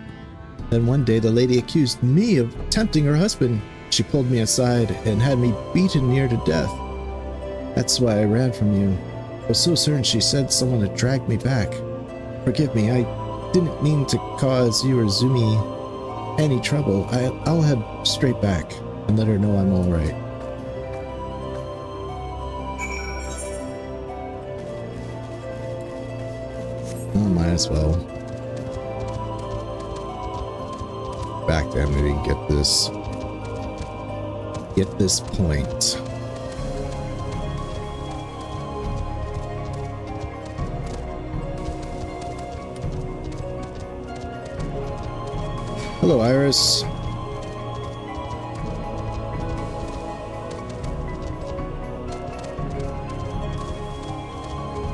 Then one day the lady accused me of tempting her husband. She pulled me aside and had me beaten near to death. That's why I ran from you. I was so certain she sent someone to drag me back. Forgive me, I didn't mean to cause you or Zumi any trouble. I'll head straight back and let her know I'm alright. Oh, might as well. Back to him, maybe get this point. Hello, Iris.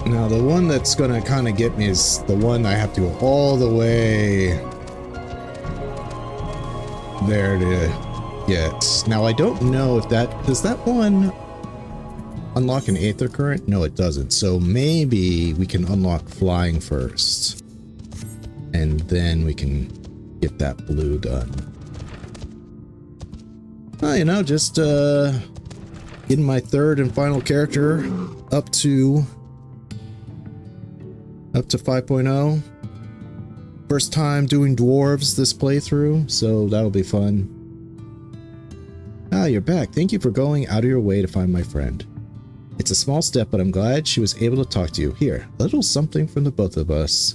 Now, the one that's gonna kind of get me is the one I have to go all the way there to get. Now, I don't know if does that one unlock an Aether Current? No, it doesn't. So maybe we can unlock flying first, and then we can get that blue done. Oh, you know, just getting my third and final character up to 5.0. First time doing dwarves this playthrough, so that'll be fun. Ah, you're back. Thank you for going out of your way to find my friend. It's a small step, but I'm glad she was able to talk to you. Here, a little something from the both of us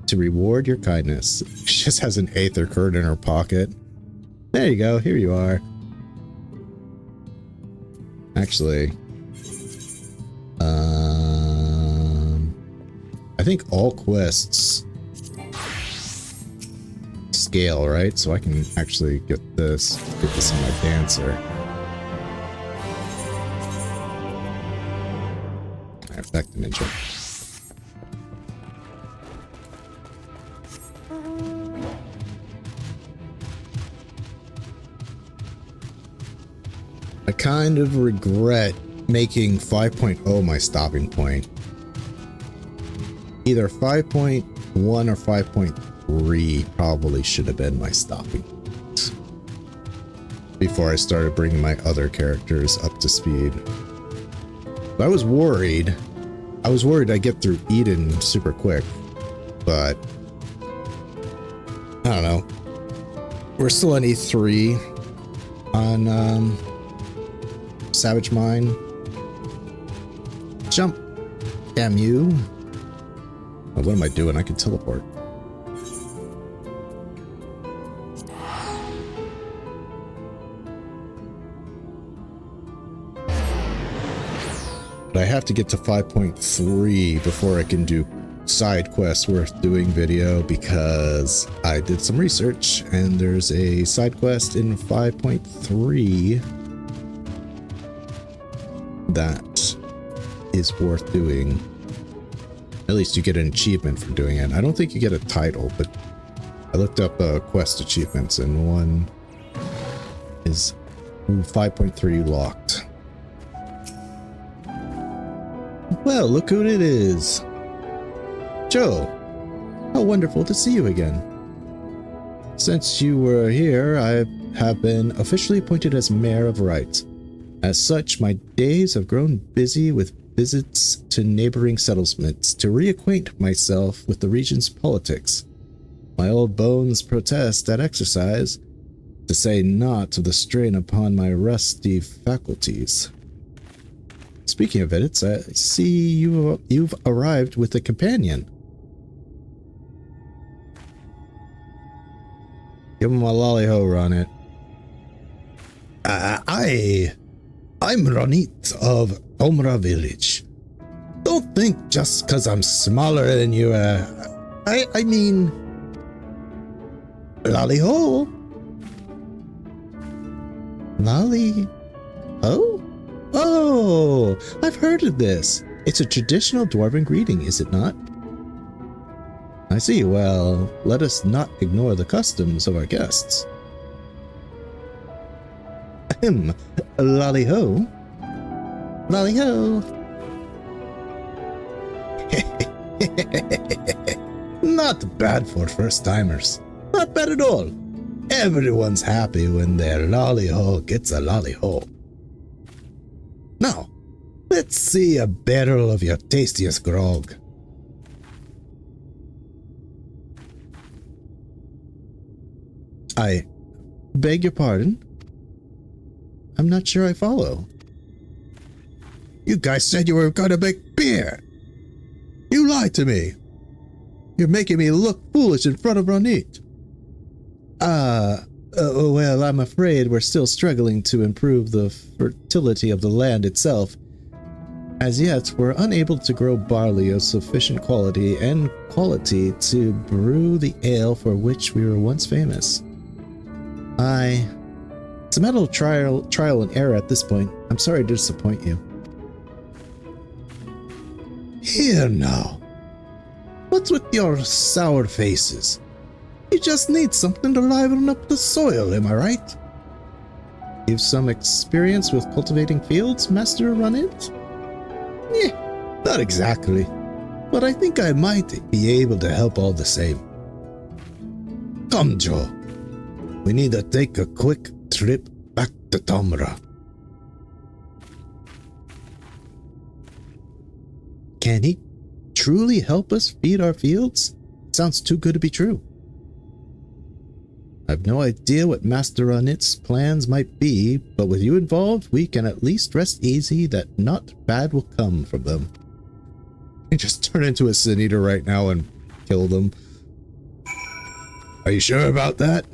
to reward your kindness. She just has an Aether Current in her pocket. There you go. Here you are. Actually, I think all quests scale, right? So I can actually get this on my dancer. Effect the ninja. I kind of regret making 5.0 my stopping point. Either 5.1 or 5.3 probably should have been my stopping point before I started bringing my other characters up to speed. But I was worried. I'd get through Eden super quick, but I don't know. We're still on E3 on Savage Mine. Jump. Damn you. Oh, what am I doing? I can teleport. But I have to get to 5.3 before I can do side quests worth doing video, because I did some research and there's a side quest in 5.3 that is worth doing. At least you get an achievement for doing it. I don't think you get a title, but I looked up quest achievements and one is 5.3 locked. Well, look who it is. Joe, how wonderful to see you again. Since you were here, I have been officially appointed as Mayor of Wright. As such, my days have grown busy with visits to neighboring settlements to reacquaint myself with the region's politics. My old bones protest that exercise, to say naught of the strain upon my rusty faculties. Speaking of visits, I see you've arrived with a companion. Give him a lolly-ho, Ronit. I'm Ronit of Omra Village. Don't think just because I'm smaller than you, I mean... Lolly-ho? Lolly-ho? Oh, I've heard of this. It's a traditional dwarven greeting, is it not? I see. Well, let us not ignore the customs of our guests. Lolly-ho. Lolly-ho. Not bad for first-timers. Not bad at all. Everyone's happy when their lolly-ho gets a lolly-ho. Now, let's see a barrel of your tastiest grog. I beg your pardon? I'm not sure I follow. You guys said you were gonna make beer. You lied to me. You're making me look foolish in front of Ronit. Well, I'm afraid we're still struggling to improve the fertility of the land itself. As yet, we're unable to grow barley of sufficient quality to brew the ale for which we were once famous. It's a matter of trial and error at this point. I'm sorry to disappoint you. Here now. What's with your sour faces? You just need something to liven up the soil, am I right? You've some experience with cultivating fields, Master Ronit? Not exactly, but I think I might be able to help all the same. Come, Joe. We need to take a quick trip back to Tomra. Can he truly help us feed our fields? Sounds too good to be true. I've no idea what Master Ronit's plans might be, but with you involved, we can at least rest easy that not bad will come from them. I just turn into a Sin Eater right now and kill them. Are you sure about that?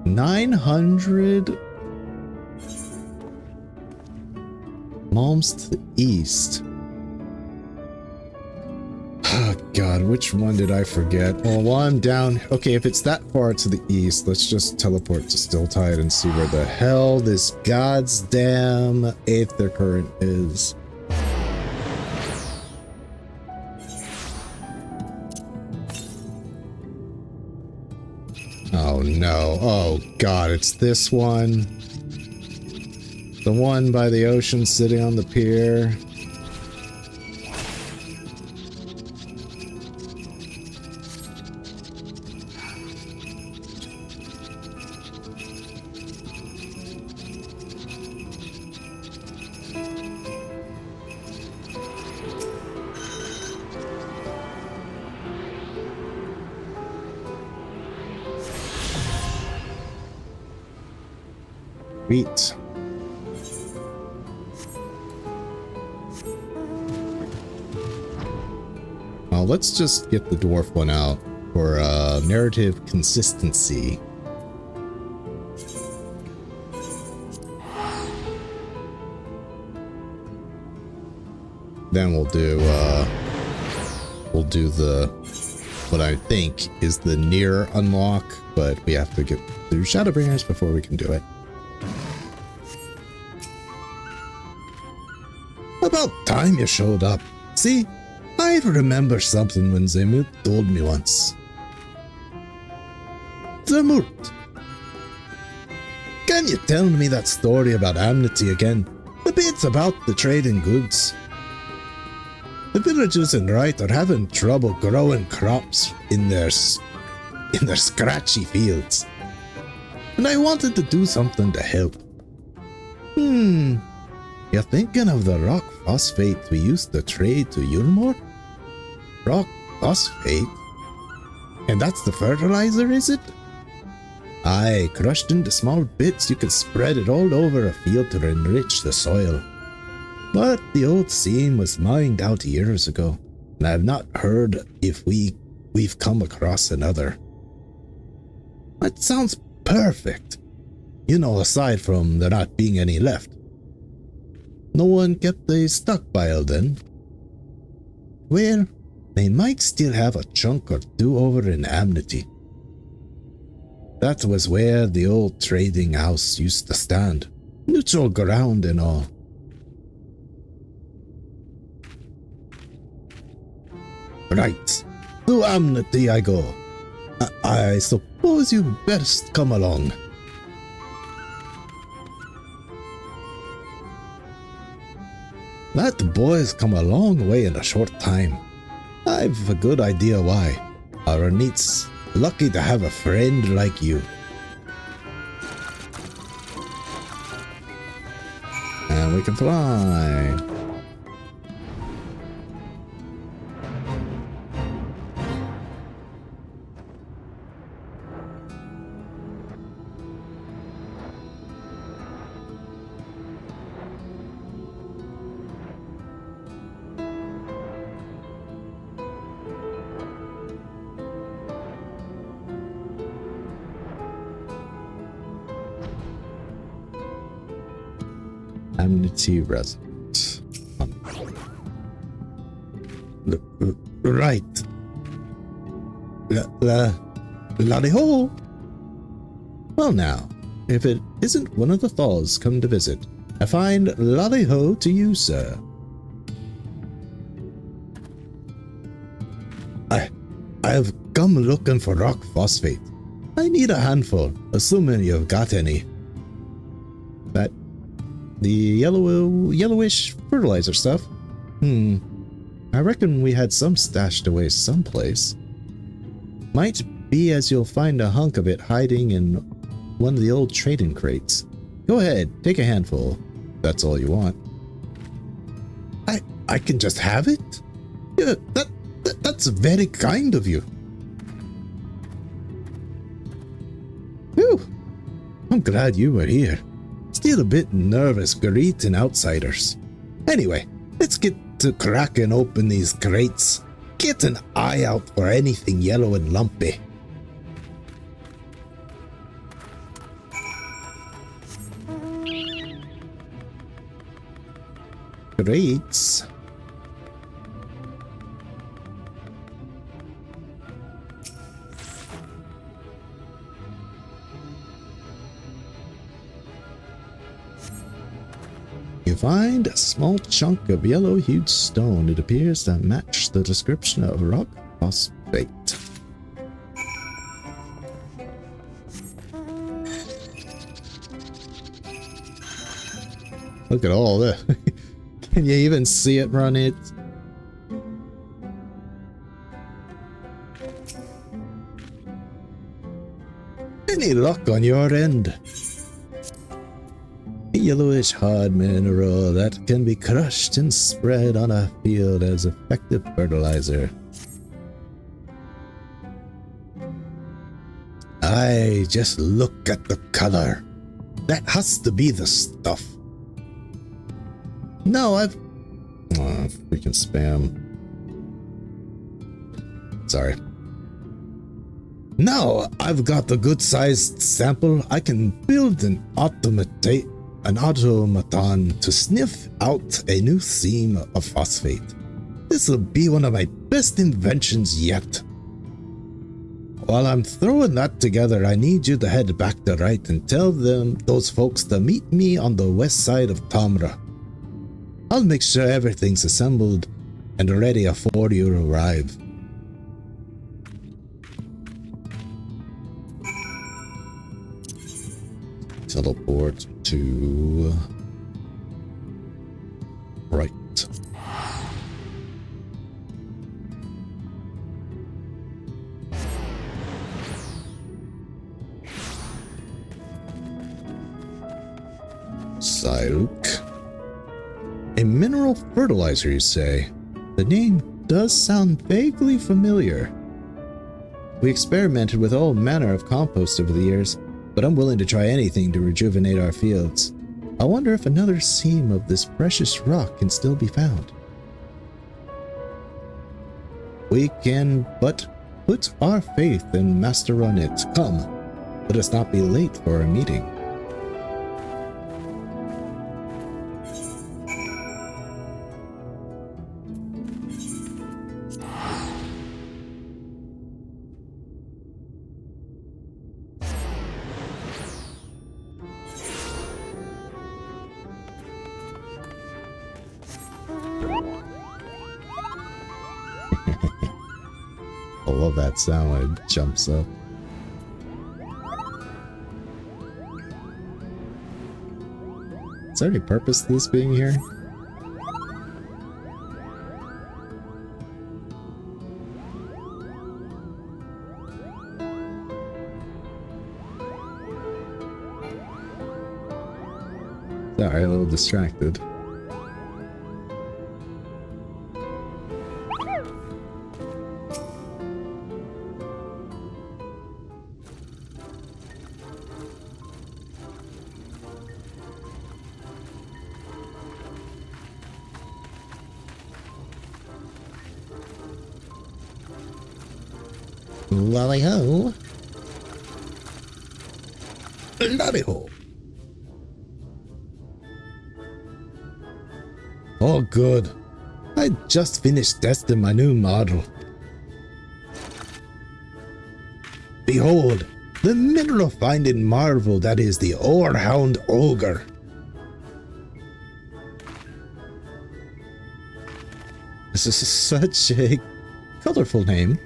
$900 Malms to the east. Oh god, which one did I forget? Well, while I'm down... Okay, if it's that far to the east, let's just teleport to Stilltide and see where the hell this god's damn Aether Current is. Oh no. Oh god, it's this one. The one by the ocean sitting on the pier. Sweet. Well, let's just get the dwarf one out for narrative consistency. Then we'll do the what I think is the near unlock, but we have to get through Shadowbringers before we can do it. About time you showed up. See, I remember something when Zemut told me once. Zemut, can you tell me that story about Amnesty again? The bits about the trade in goods. The villagers in Wright are having trouble growing crops in their scratchy fields. And I wanted to do something to help. You're thinking of the rock phosphate we used to trade to Yulmore? Rock phosphate? And that's the fertilizer, is it? Aye, crushed into small bits, you can spread it all over a field to enrich the soil. But the old seam was mined out years ago, and I've not heard if we've come across another. That sounds perfect. You know, aside from there not being any left. No one kept the stockpile then? Well, they might still have a chunk or two over in Amnesty. That was where the old trading house used to stand. Neutral ground and all. Right, to Amnesty I go. I suppose you best come along. That boy's come a long way in a short time. I've a good idea why. Our neat's lucky to have a friend like you. And we can fly. Amnesty resident. Right. La-di-ho! Well now, if it isn't one of the thaws come to visit, I find la-di-ho to you, sir. I've come looking for rock phosphate. I need a handful, assuming you've got any. That the yellowish fertilizer stuff? I reckon we had some stashed away someplace. Might be as you'll find a hunk of it hiding in one of the old trading crates. Go ahead, take a handful. That's all you want. I can just have it? Yeah, that's very kind of you. Whew. I'm glad you were here. Still a bit nervous greeting outsiders. Anyway, let's get to cracking open these crates. Get an eye out for anything yellow and lumpy. Crates. You find a small chunk of yellow-hued stone. It appears to match the description of rock phosphate. Look at all that. Can you even see it run it? Any luck on your end? A yellowish hard mineral that can be crushed and spread on a field as effective fertilizer. I just look at the color. That has to be the stuff. No, I've... Oh, freaking spam. Sorry. Now I've got a good-sized sample. I can build an automaton to sniff out a new seam of phosphate. This'll be one of my best inventions yet. While I'm throwing that together, I need you to head back to Right and tell those folks to meet me on the west side of Tamra. I'll make sure everything's assembled and ready before you arrive. Teleport to Right. Siluk. A mineral fertilizer, you say? The name does sound vaguely familiar. We experimented with all manner of compost over the years, but I'm willing to try anything to rejuvenate our fields. I wonder if another seam of this precious rock can still be found. We can but put our faith in Master Runit. Come, let us not be late for our meeting. I love that sound when it jumps up. Is there any purpose to this being here? Sorry, a little distracted. Lolly-ho. Lolly-ho. Oh, good. I just finished testing my new model. Behold, the mineral finding marvel that is the Orehound Ogre. This is such a colorful name.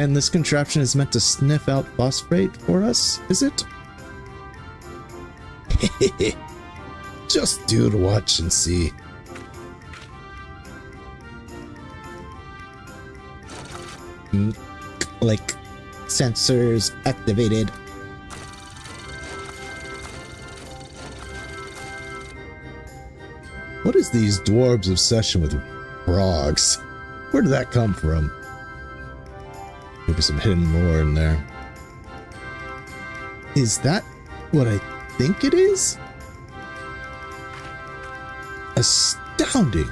And this contraption is meant to sniff out phosphate for us, is it? Just do to watch and see. Like, sensors activated. What is these dwarves' obsession with frogs? Where did that come from? Maybe some hidden lore in there. Is that what I think it is? Astounding!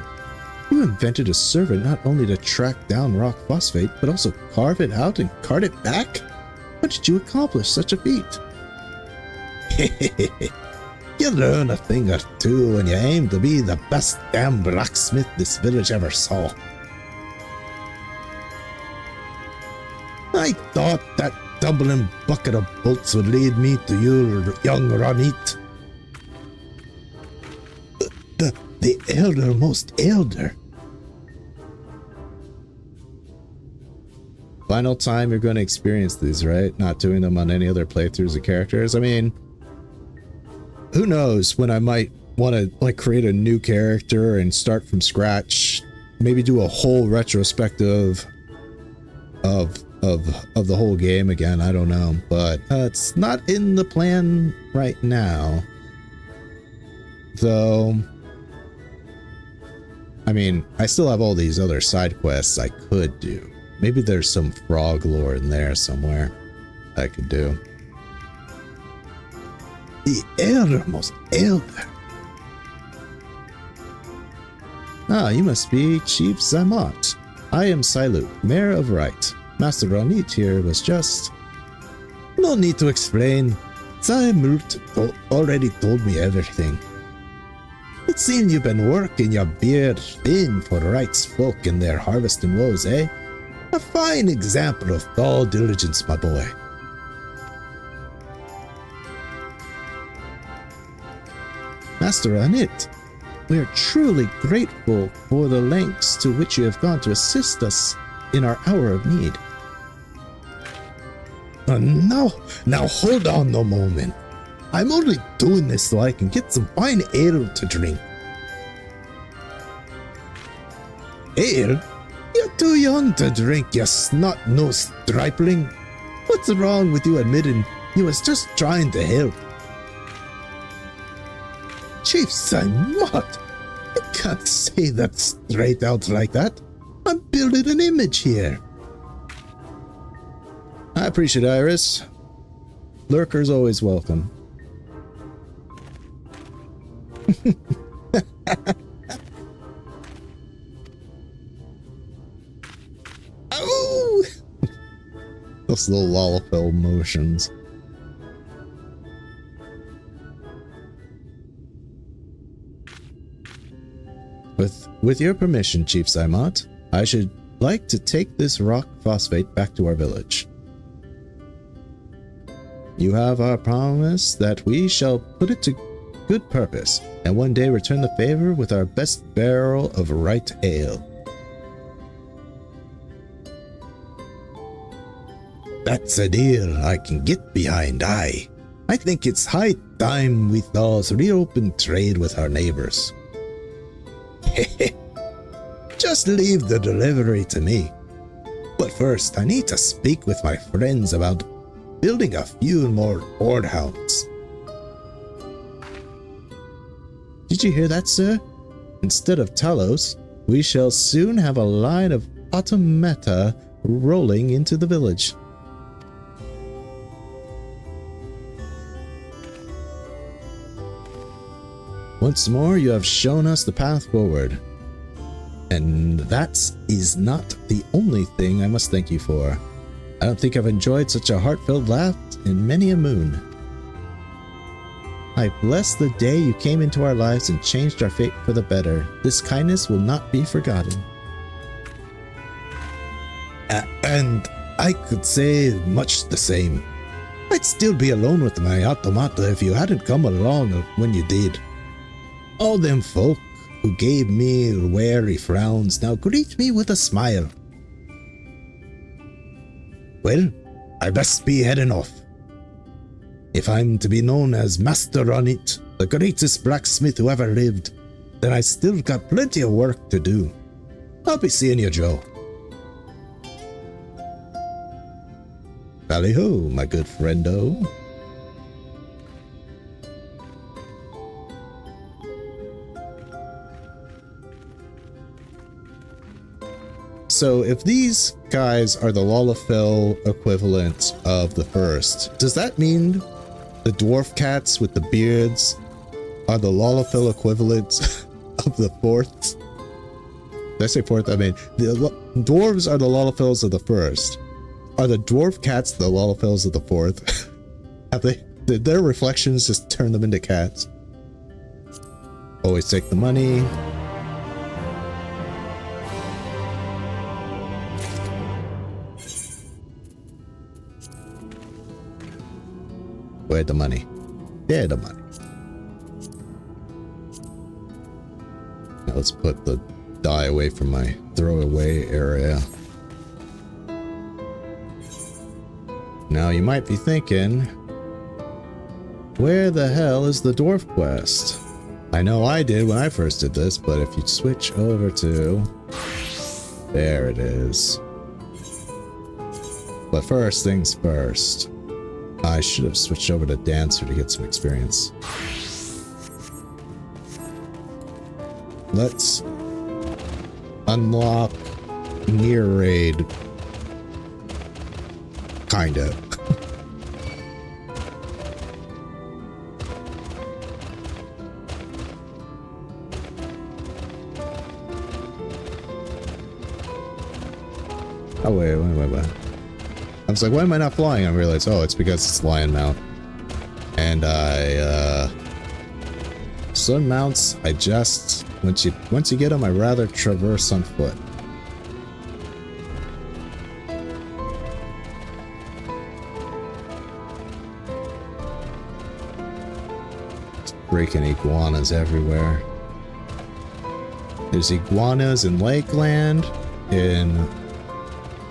You invented a servant not only to track down rock phosphate, but also carve it out and cart it back? How did you accomplish such a feat? You learn a thing or two when you aim to be the best damn blacksmith this village ever saw. I thought that tumbling bucket of bolts would lead me to you, young Ranit. The eldermost elder. Final time you're going to experience these, right? Not doing them on any other playthroughs of characters. I mean, who knows when I might want to like create a new character and start from scratch, maybe do a whole retrospective of the whole game again. I don't know, but it's not in the plan right now. Though, I mean, I still have all these other side quests I could do. Maybe there's some frog lore in there somewhere I could do. The eldermost elder. Ah, you must be Chief Zamat. I am Silu, Mayor of Right. Master Ranit here was just... No need to explain. Zaimut already told me everything. It seems you've been working your beard thin for Right's folk in their harvesting woes, eh? A fine example of all diligence, my boy. Master Ranit, we are truly grateful for the lengths to which you have gone to assist us in our hour of need. Now hold on a moment. I'm only doing this so I can get some fine ale to drink. Ale? You're too young to drink, you snot-nosed stripling. What's wrong with you admitting you was just trying to help? Chief Zamat, you can't say that straight out like that. I'm building an image here. I appreciate it, Iris. Lurker's always welcome. Oh! Those little Lalafell motions. With your permission, Chief Zamat, I should like to take this rock phosphate back to our village. You have our promise that we shall put it to good purpose, and one day return the favor with our best barrel of right ale. That's a deal I can get behind, I think it's high time we thus reopen trade with our neighbors. Just leave the delivery to me. But first, I need to speak with my friends about building a few more hoardhounds. Did you hear that, sir? Instead of Talos, we shall soon have a line of automata rolling into the village. Once more, you have shown us the path forward. And that is not the only thing I must thank you for. I don't think I've enjoyed such a heartfelt laugh in many a moon. I bless the day you came into our lives and changed our fate for the better. This kindness will not be forgotten. And I could say much the same. I'd still be alone with my automata if you hadn't come along when you did. All them folk who gave me wary frowns now greet me with a smile. Well, I best be heading off. If I'm to be known as Master Ranit, the greatest blacksmith who ever lived, then I still got plenty of work to do. I'll be seeing you, Joe. Tally-ho, my good friendo. So if these guys are the Lalafell equivalent of the first, does that mean the dwarf cats with the beards are the Lalafell equivalent of the fourth? Did I say fourth? I mean, the dwarves are the Lalafells of the first. Are the dwarf cats the Lalafells of the fourth? Did their reflections just turn them into cats? Always take the money. Where's the money? There, the money. Now let's put the die away from my throwaway area. Now you might be thinking, where the hell is the dwarf quest? I know I did when I first did this, but if you switch over to... There it is. But first things first. I should have switched over to Dancer to get some experience. Let's unlock Near Raid. Kinda. Oh, wait. I was like, why am I not flying? I realized, oh, it's because it's Lion Mount. And Sun mounts, I just, once you get them, I rather traverse on foot. Freaking iguanas everywhere. There's iguanas in Lakeland, in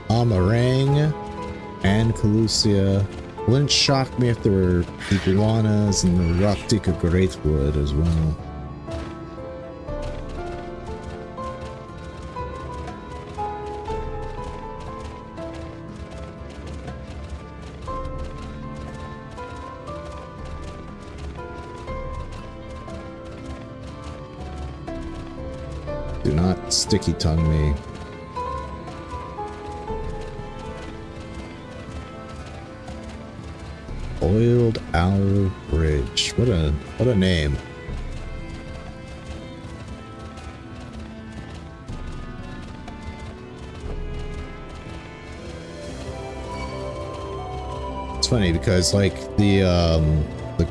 Amarang, and Calusia. Wouldn't shock me if there were iguanas in the Rocktika Greatwood as well. Do not sticky tongue me. Oiled Owl Bridge. What a name. It's funny because like the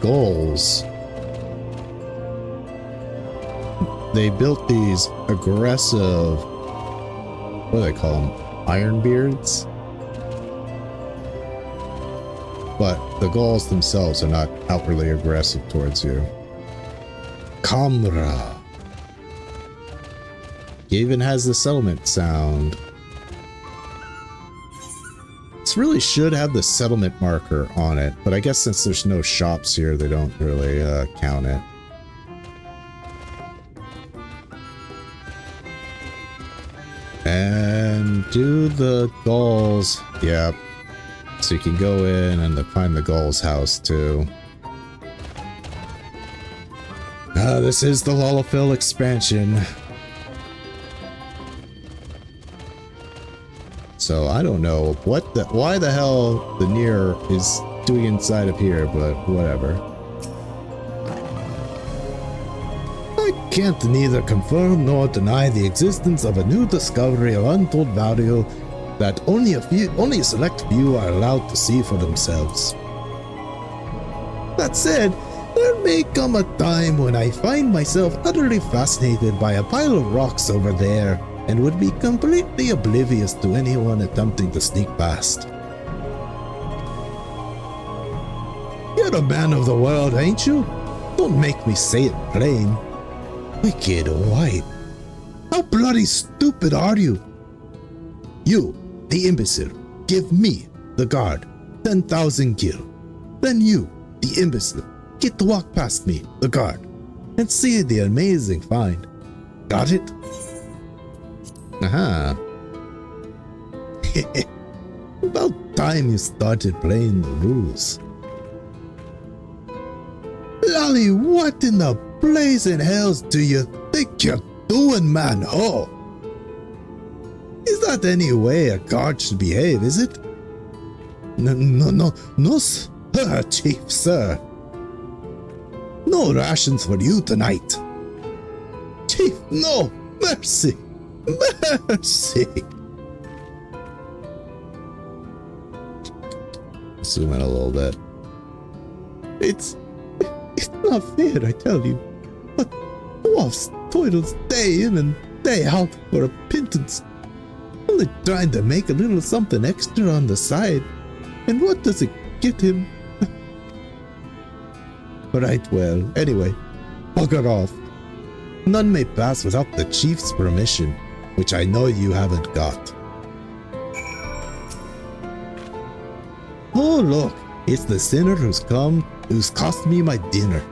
goals, they built these aggressive, what do they call them? Ironbeards? But the Gauls themselves are not outwardly aggressive towards you. Kamra. He even has the settlement sound. This really should have the settlement marker on it, but I guess since there's no shops here, they don't really count it. And do the Gauls. Yep. So you can go in and find the Gauls' house too. This is the Lullafil expansion. So I don't know why the hell the Nier is doing inside of here, but whatever. I can't neither confirm nor deny the existence of a new discovery of untold value that only a select few are allowed to see for themselves. That said, there may come a time when I find myself utterly fascinated by a pile of rocks over there and would be completely oblivious to anyone attempting to sneak past. You're a man of the world, ain't you? Don't make me say it plain. Wicked white. How bloody stupid are you? You, the imbecile, give me, the guard, 10,000 gil. Then you, the imbecile, get to walk past me, the guard, and see the amazing find. Got it? Aha. About time you started playing the rules. Lolly, what in the blazing hells do you think you're doing, man? Oh! Is that any way a guard should behave, is it? No, sir, Chief, sir. No rations for you tonight. Chief, no, mercy, mercy. Zoom in a little bit. It's not fair, I tell you. But dwarfs toils day in and day out for a pittance. Only trying to make a little something extra on the side. And what does it get him? Right, well, anyway, bugger off. None may pass without the chief's permission, which I know you haven't got. Oh look, it's the sinner who's cost me my dinner.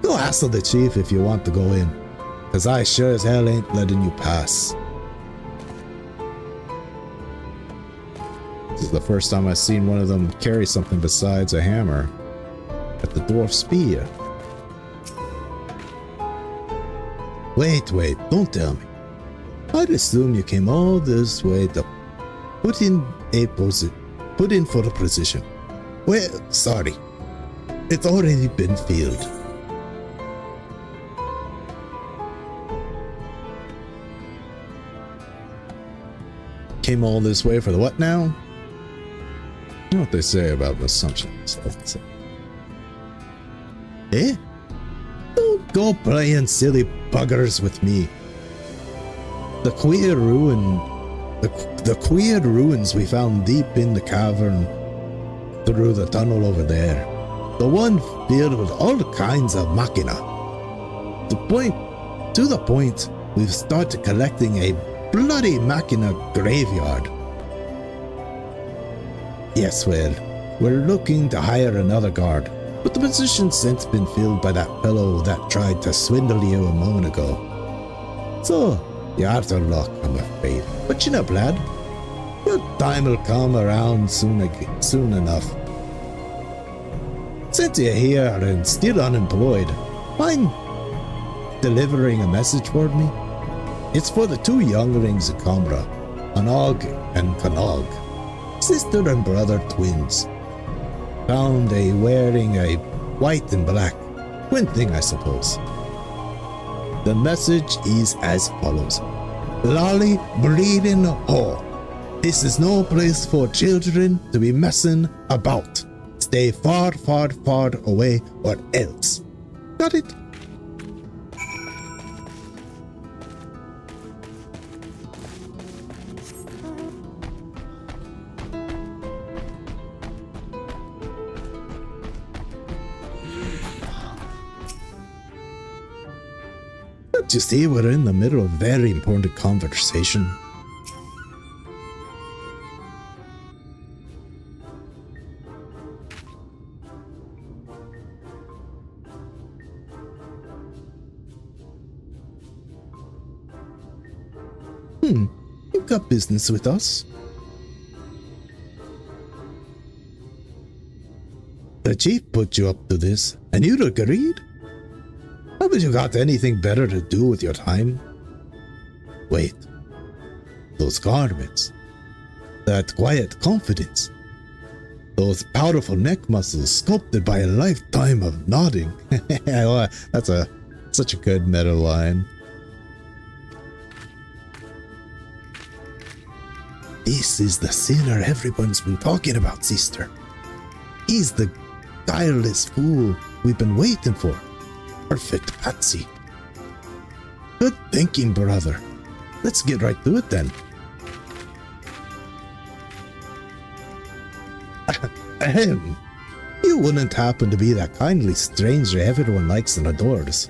Go hassle the chief if you want to go in, cause I sure as hell ain't letting you pass. This is the first time I've seen one of them carry something besides a hammer at the dwarf spear. Wait, don't tell me. I'd assume you came all this way to put in for a position. Well, sorry. It's already been filled. Came all this way for the what now? You know what they say about assumptions. Eh? Don't go playing silly buggers with me. The queer ruins we found deep in the cavern through the tunnel over there. The one filled with all kinds of machina. To the point we've started collecting a bloody machina graveyard. Yes, well, we're looking to hire another guard, but the position's since been filled by that fellow that tried to swindle you a moment ago. So, you're out of luck, I'm afraid. But you know, lad, your time will come around soon enough. Since you're here and still unemployed, mind delivering a message for me? It's for the two younglings of Kamra, Anog and Kanog, sister and brother twins. Found wearing a white and black, twin thing I suppose. The message is as follows. Lolly breeding hole. This is no place for children to be messing about. Stay far, far, far away or else. Got it? Don't you see we're in the middle of a very important conversation? You've got business with us. The chief put you up to this, and you'd agreed? Haven't you got anything better to do with your time? Wait. Those garments. That quiet confidence. Those powerful neck muscles sculpted by a lifetime of nodding. That's such a good meta line. This is the sinner everyone's been talking about, sister. He's the guileless fool we've been waiting for. Perfect patsy. Good thinking, brother. Let's get right to it then. Ahem. You wouldn't happen to be that kindly stranger everyone likes and adores.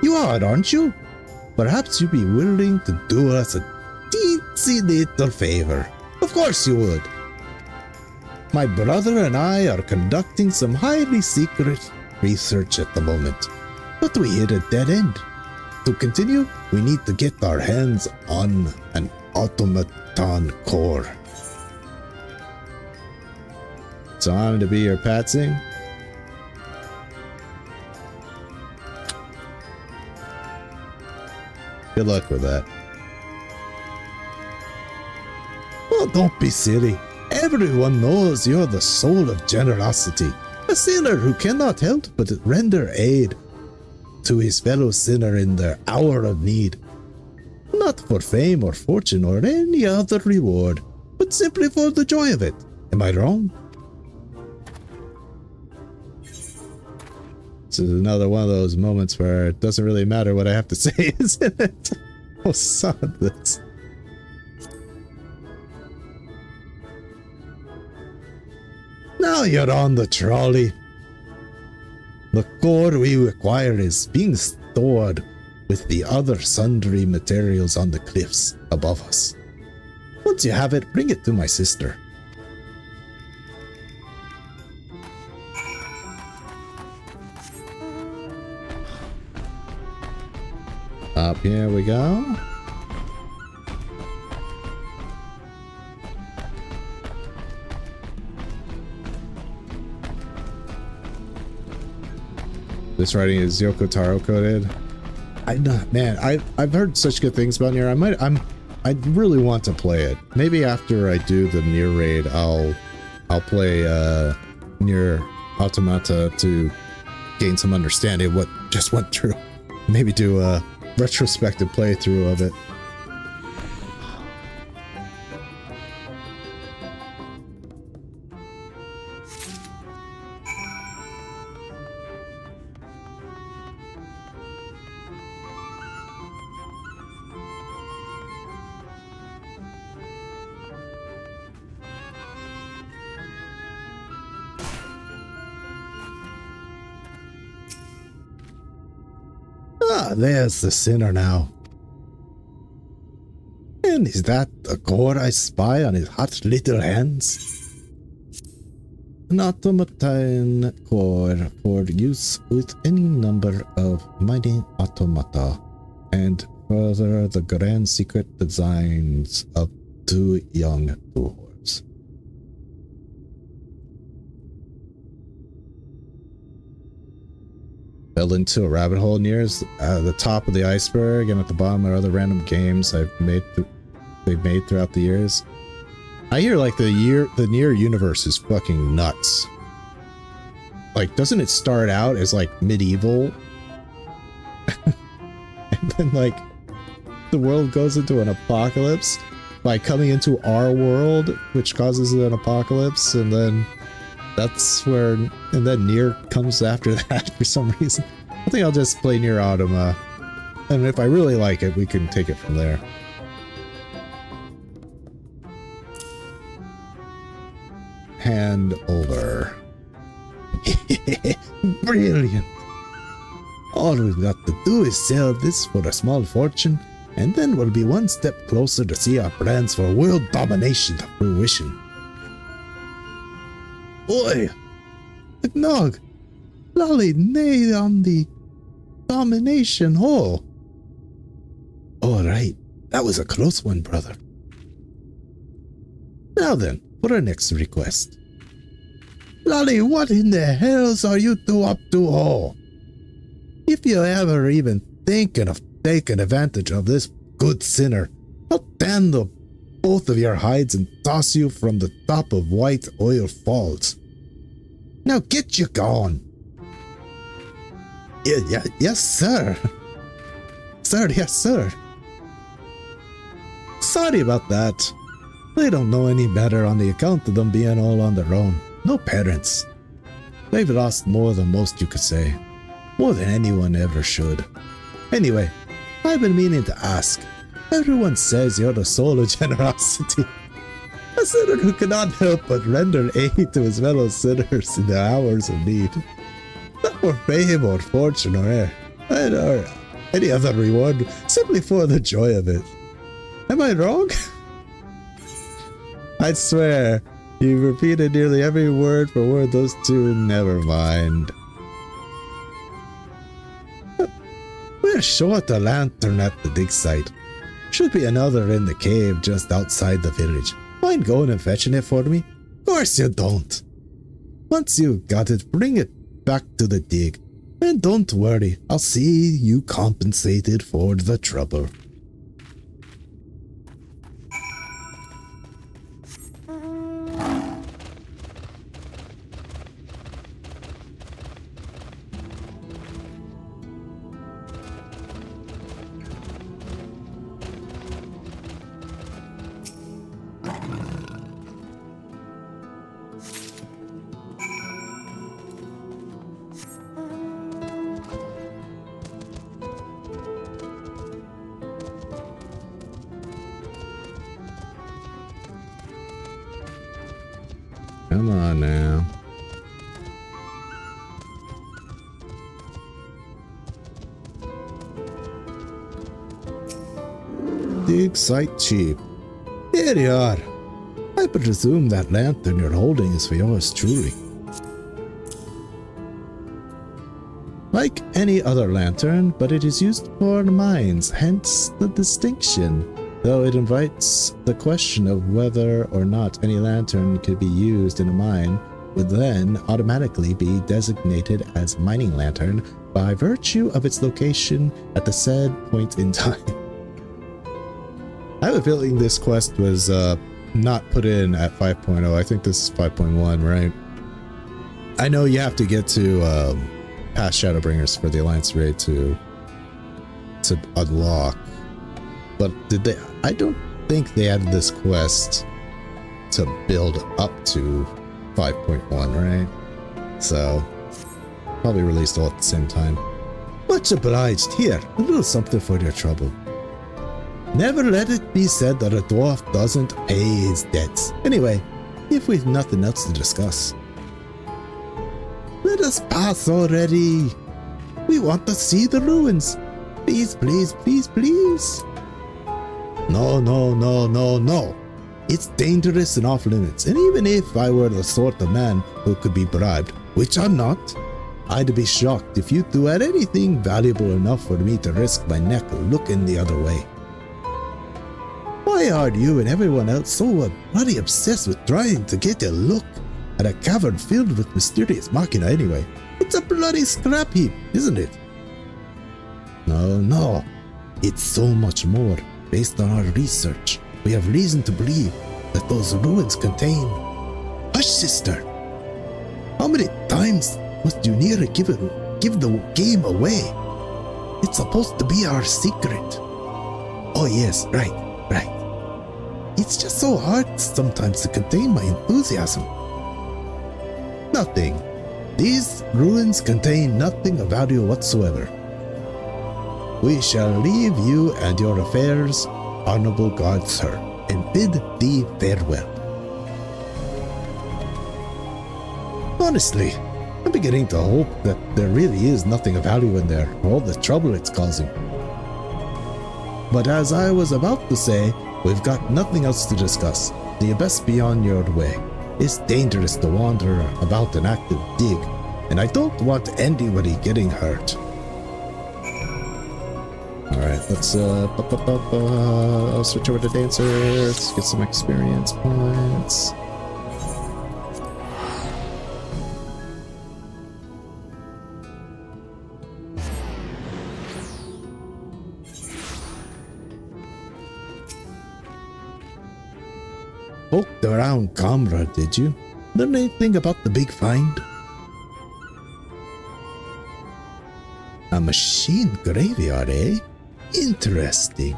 You are, aren't you? Perhaps you'd be willing to do us a teensy little favor. Of course you would. My brother and I are conducting some highly secret research at the moment, but we hit a dead end. To continue, we need to get our hands on an automaton core. Time to be your patsy? Good luck with that. Oh, don't be silly. Everyone knows you're the soul of generosity, a sinner who cannot help but render aid to his fellow sinner in their hour of need. Not for fame or fortune or any other reward, but simply for the joy of it. Am I wrong? This is another one of those moments where it doesn't really matter what I have to say, isn't it? Oh, son, this. Now you're on the trolley. The core we require is being stored with the other sundry materials on the cliffs above us. Once you have it, bring it to my sister. Up here we go. This writing is Yoko Taro coded. I've heard such good things about Nier. I really want to play it. Maybe after I do the Nier raid, I'll play Nier Automata to gain some understanding of what just went through. Maybe do a retrospective playthrough of it. Ah, there's the sinner now. And is that the gore I spy on his hot little hands? An automaton core for use with any number of mighty automata, and further the grand secret designs of 2 young dwarves. Fell into a rabbit hole near the top of the iceberg and at the bottom are other random games they've made throughout the years. I hear like the Nier universe is fucking nuts. Like, doesn't it start out as like medieval? And then like the world goes into an apocalypse by coming into our world, which causes an apocalypse, and then that's where, and then Nier comes after that for some reason. I think I'll just play Nier Automata, and if I really like it, we can take it from there. Hand over. Brilliant. All we've got to do is sell this for a small fortune, and then we'll be one step closer to see our plans for world domination to fruition. Oi! Nog! Lolly nailed on the domination hole. Alright, that was a close one, brother. Now then, for our next request. Lolly, what in the hells are you two up to, oh? If you ever even thinking of taking advantage of this good sinner, I'll tan the both of your hides and toss you from the top of White Oil Falls. Now get you gone. Yes, sir. Yes, sir. Sorry about that. They don't know any better on the account of them being all on their own. No parents. They've lost more than most, you could say. More than anyone ever should. Anyway, I've been meaning to ask. Everyone says you're the soul of generosity. A sinner who cannot help but render aid to his fellow sinners in the hours of need. Not for fame or fortune or any other reward, simply for the joy of it. Am I wrong? I swear, you repeated nearly every word for word those two, never mind. We're short a lantern at the dig site. Should be another in the cave just outside the village. Mind going and fetching it for me? Of course you don't. Once you've got it, bring it back to the dig. And don't worry, I'll see you compensated for the trouble. Come on now. Dig site cheap. Here you are. I presume that lantern you're holding is for yours truly. like any other lantern, but it is used for mines, hence the distinction, though it invites the question of whether or not any lantern could be used in a mine would then automatically be designated as mining lantern by virtue of its location at the said point in time. I have a feeling this quest was not put in at 5.0. I think this is 5.1, right? I know you have to get to past Shadowbringers for the Alliance raid to unlock, but did they? I don't think they added this quest to build up to 5.1, right? So probably released all at the same time. Much obliged. Here, a little something for your trouble. Never let it be said that a dwarf doesn't pay his debts. Anyway, if we've nothing else to discuss, let us pass already. We want to see the ruins. Please, please, please, please. No, no, no, no, no. It's dangerous and off limits, and even if I were the sort of man who could be bribed, which I'm not, I'd be shocked if you two had anything valuable enough for me to risk my neck looking the other way. Why are you and everyone else so bloody obsessed with trying to get a look at a cavern filled with mysterious machina anyway? It's a bloody scrap heap, isn't it? No, no. It's so much more. Based on our research, we have reason to believe that those ruins contain... Hush, sister! How many times must you nearly give the game away? It's supposed to be our secret. Oh yes, right. It's just so hard sometimes to contain my enthusiasm. Nothing. These ruins contain nothing of value whatsoever. We shall leave you and your affairs, honorable God, sir, and bid thee farewell. Honestly, I'm beginning to hope that there really is nothing of value in there, for all the trouble it's causing. But as I was about to say, we've got nothing else to discuss. The abyss beyond your way. It's dangerous to wander about an active dig, and I don't want anybody getting hurt. Alright, let's I'll switch over to dancers, get some experience points. Poked around Comrade, did you? Learn anything about the big find? A machine graveyard, eh? Interesting.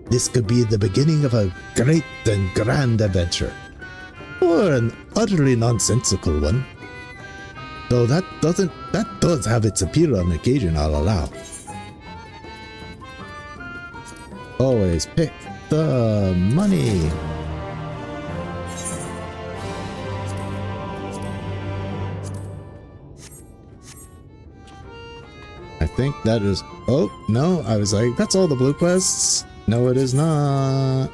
This could be the beginning of a great and grand adventure. Or an utterly nonsensical one. Though that does have its appeal on occasion, I'll allow. Always pick the money. I think that is... Oh, no, I was like, that's all the blue quests. No, it is not.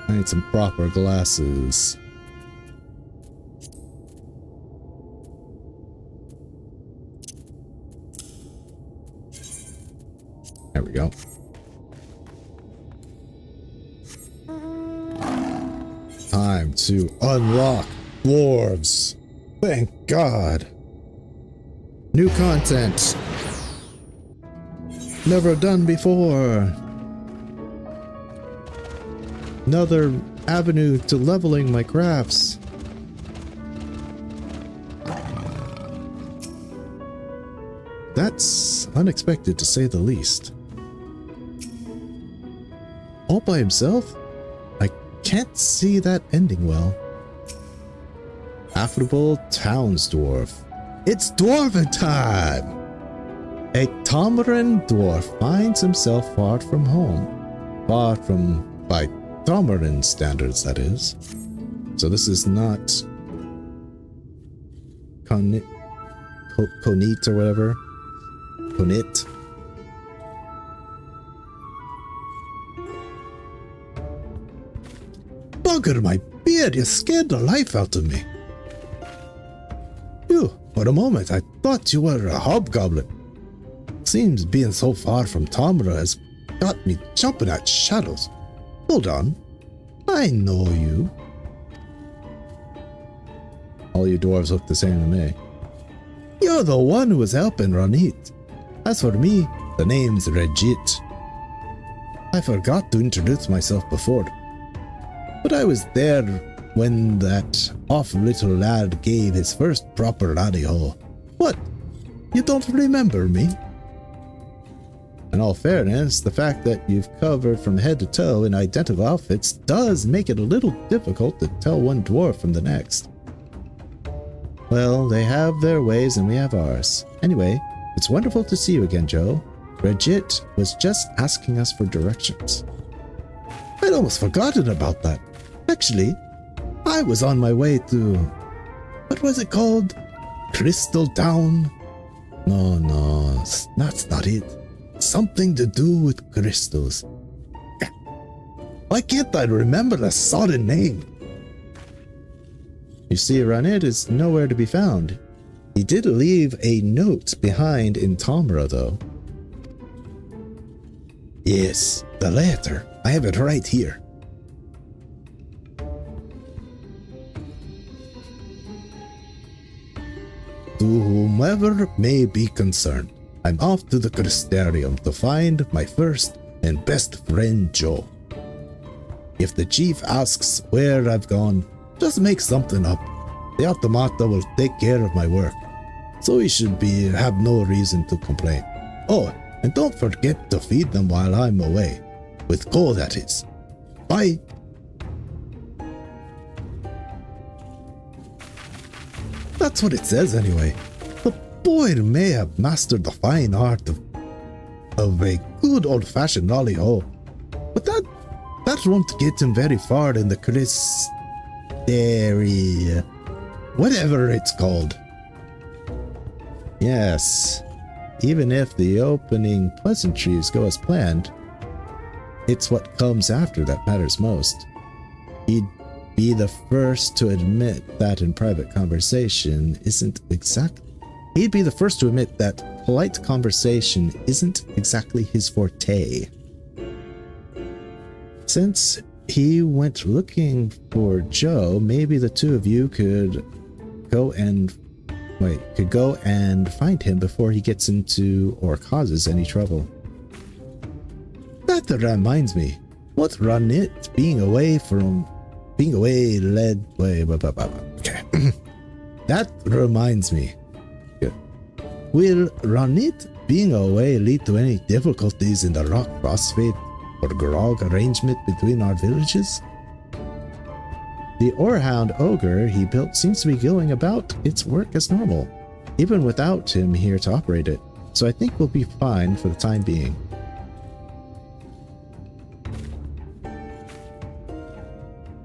I need some proper glasses. There we go. Time to unlock dwarves. Thank God. New content. Never done before. Another avenue to leveling my crafts. That's unexpected to say the least. All by himself? I can't see that ending well. Affable Towns Dwarf. It's dwarven time! A Tomaran dwarf finds himself far from home. Far from, by Tomaran standards, that is. So this is not Conit or whatever. Conit. Bugger my beard, you scared the life out of me. Phew, for a moment I thought you were a hobgoblin. Seems being so far from Tamra has got me jumping at shadows. Hold on, I know you. All you dwarves look the same to me. You're the one who was helping Ranit. As for me, the name's Regit. I forgot to introduce myself before, but I was there when that off little lad gave his first proper laddie ho. What? You don't remember me? In all fairness, the fact that you've covered from head to toe in identical outfits does make it a little difficult to tell one dwarf from the next. Well, they have their ways and we have ours. Anyway, it's wonderful to see you again, Joe. Regit was just asking us for directions. I'd almost forgotten about that. Actually, I was on my way to... what was it called? Crystal Town? No, that's not it. Something to do with crystals. Why can't I remember the sodden name? You see, Ranit is nowhere to be found. He did leave a note behind in Tamra, though. Yes, the letter. I have it right here. To whomever may be concerned, I'm off to the Crystarium to find my first and best friend Joe. If the chief asks where I've gone, just make something up. The automata will take care of my work, so he should have no reason to complain. Oh, and don't forget to feed them while I'm away. With coal, that is. Bye! That's what it says anyway. The boy may have mastered the fine art of a good old-fashioned lolly-ho, but that won't get him very far in the Crystarium. Whatever it's called. Yes, even if the opening pleasantries go as planned, it's what comes after that matters most. He'd be the first to admit that in private conversation isn't exactly... He'd be the first to admit that polite conversation isn't exactly his forte. Since he went looking for Joe, maybe the two of you could go and find him before he gets into or causes any trouble. That reminds me, what Ranit being away led way. Okay. That reminds me. Will Ranit being away lead to any difficulties in the rock crossfade or grog arrangement between our villages? The Orehound ogre he built seems to be going about its work as normal, even without him here to operate it, so I think we'll be fine for the time being.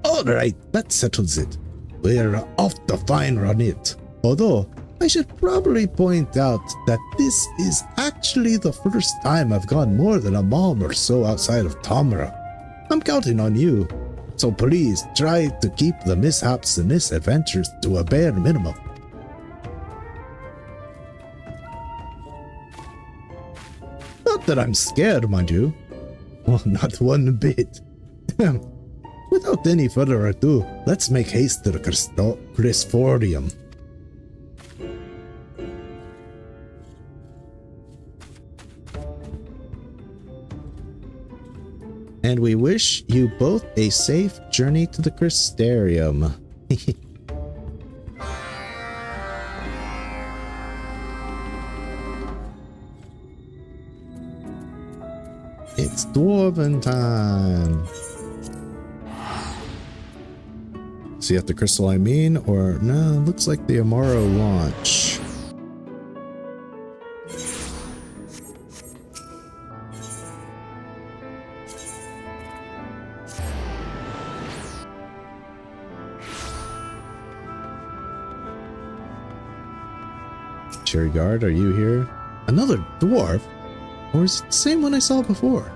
Alright, that settles it. We're off to find Ranit. Although, I should probably point out that this is actually the first time I've gone more than a mile or so outside of Tamra. I'm counting on you, so please try to keep the mishaps and misadventures to a bare minimum. Not that I'm scared, mind you. Well, not one bit. Without any further ado, let's make haste to the Crystarium. And we wish you both a safe journey to the Crystarium. It's Dwarven time. See at the crystal I mean, or no, looks like the Amaro launch. Cherry Guard, are you here? Another dwarf? Or is it the same one I saw before?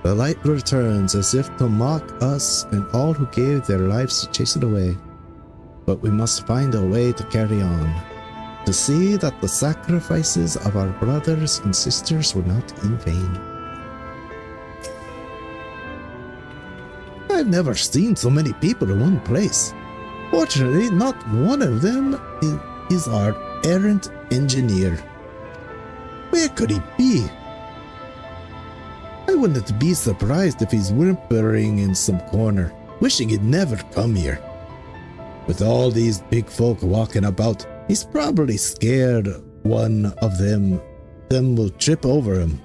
The light returns as if to mock us and all who gave their lives to chase it away. But we must find a way to carry on, to see that the sacrifices of our brothers and sisters were not in vain. I've never seen so many people in one place. Fortunately, not one of them is our errant engineer. Where could he be? I wouldn't be surprised if he's whimpering in some corner, wishing he'd never come here. With all these big folk walking about, he's probably scared one of them will trip over him.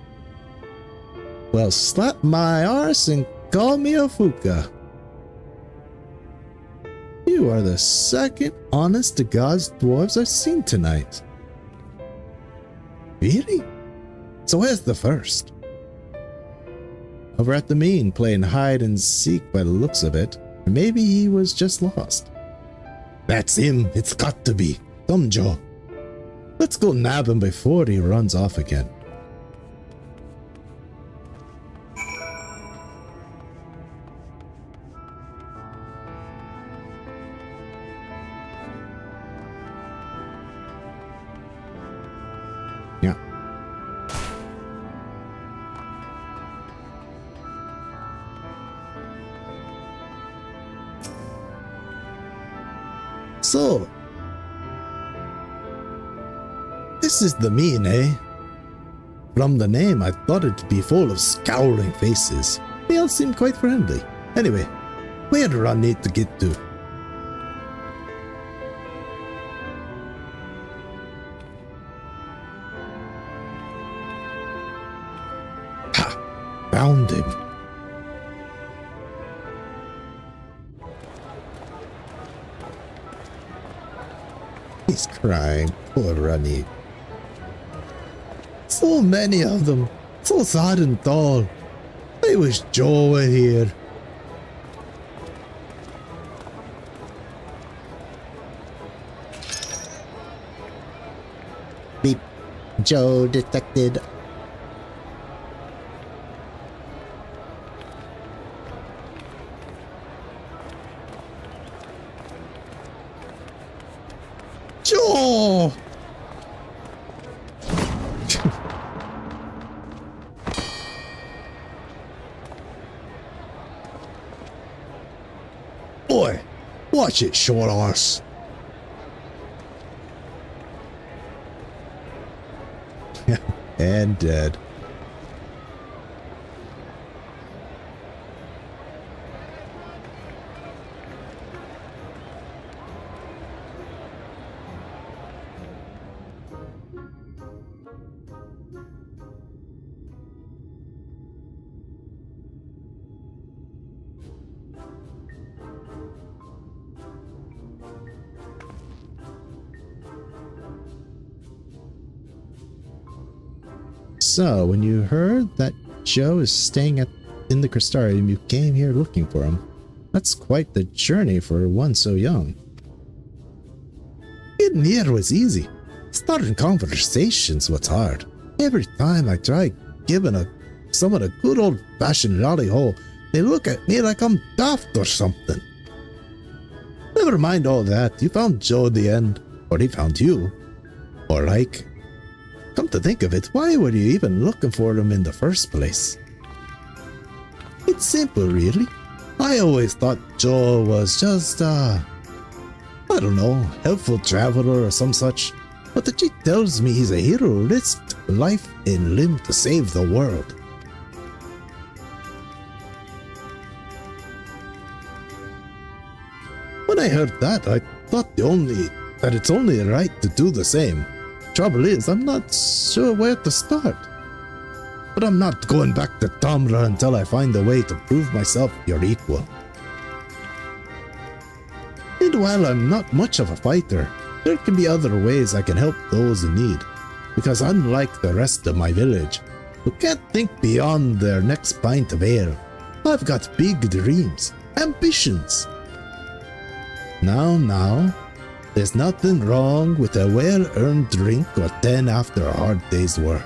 Well, slap my arse and call me a fuka. You are the second honest-to-God's dwarves I've seen tonight. Really? So where's the first? Over at the mean, playing hide and seek by the looks of it. Or maybe he was just lost. That's him. It's got to be. Come, Joe. Let's go nab him before he runs off again. Yeah. So, this is the mean, eh? From the name, I thought it'd be full of scowling faces. They all seem quite friendly. Anyway, where do I need to get to? Ha! Found him. He's crying, poor Runny. So many of them, so sad and tall. I wish Joe were here. Beep. Joe detected. Joe! Boy, watch it, short arse. And dead. So, when you heard that Joe is staying in the Crystarium, you came here looking for him. That's quite the journey for one so young. Getting here was easy. Starting conversations was hard. Every time I try giving someone a good old-fashioned lolly-ho, they look at me like I'm daft or something. Never mind all that. You found Joe at the end. Or he found you. Or like... Come to think of it, why were you even looking for him in the first place? It's simple, really. I always thought Joe was just, I don't know, helpful traveler or some such. But the chick tells me he's a hero who risked life and limb to save the world. When I heard that, I thought that it's only right to do the same. Trouble is, I'm not sure where to start. But I'm not going back to Tamra until I find a way to prove myself your equal. And while I'm not much of a fighter, there can be other ways I can help those in need. Because unlike the rest of my village, who can't think beyond their next pint of ale, I've got big dreams, ambitions. Now, there's nothing wrong with a well-earned drink or 10 after a hard day's work.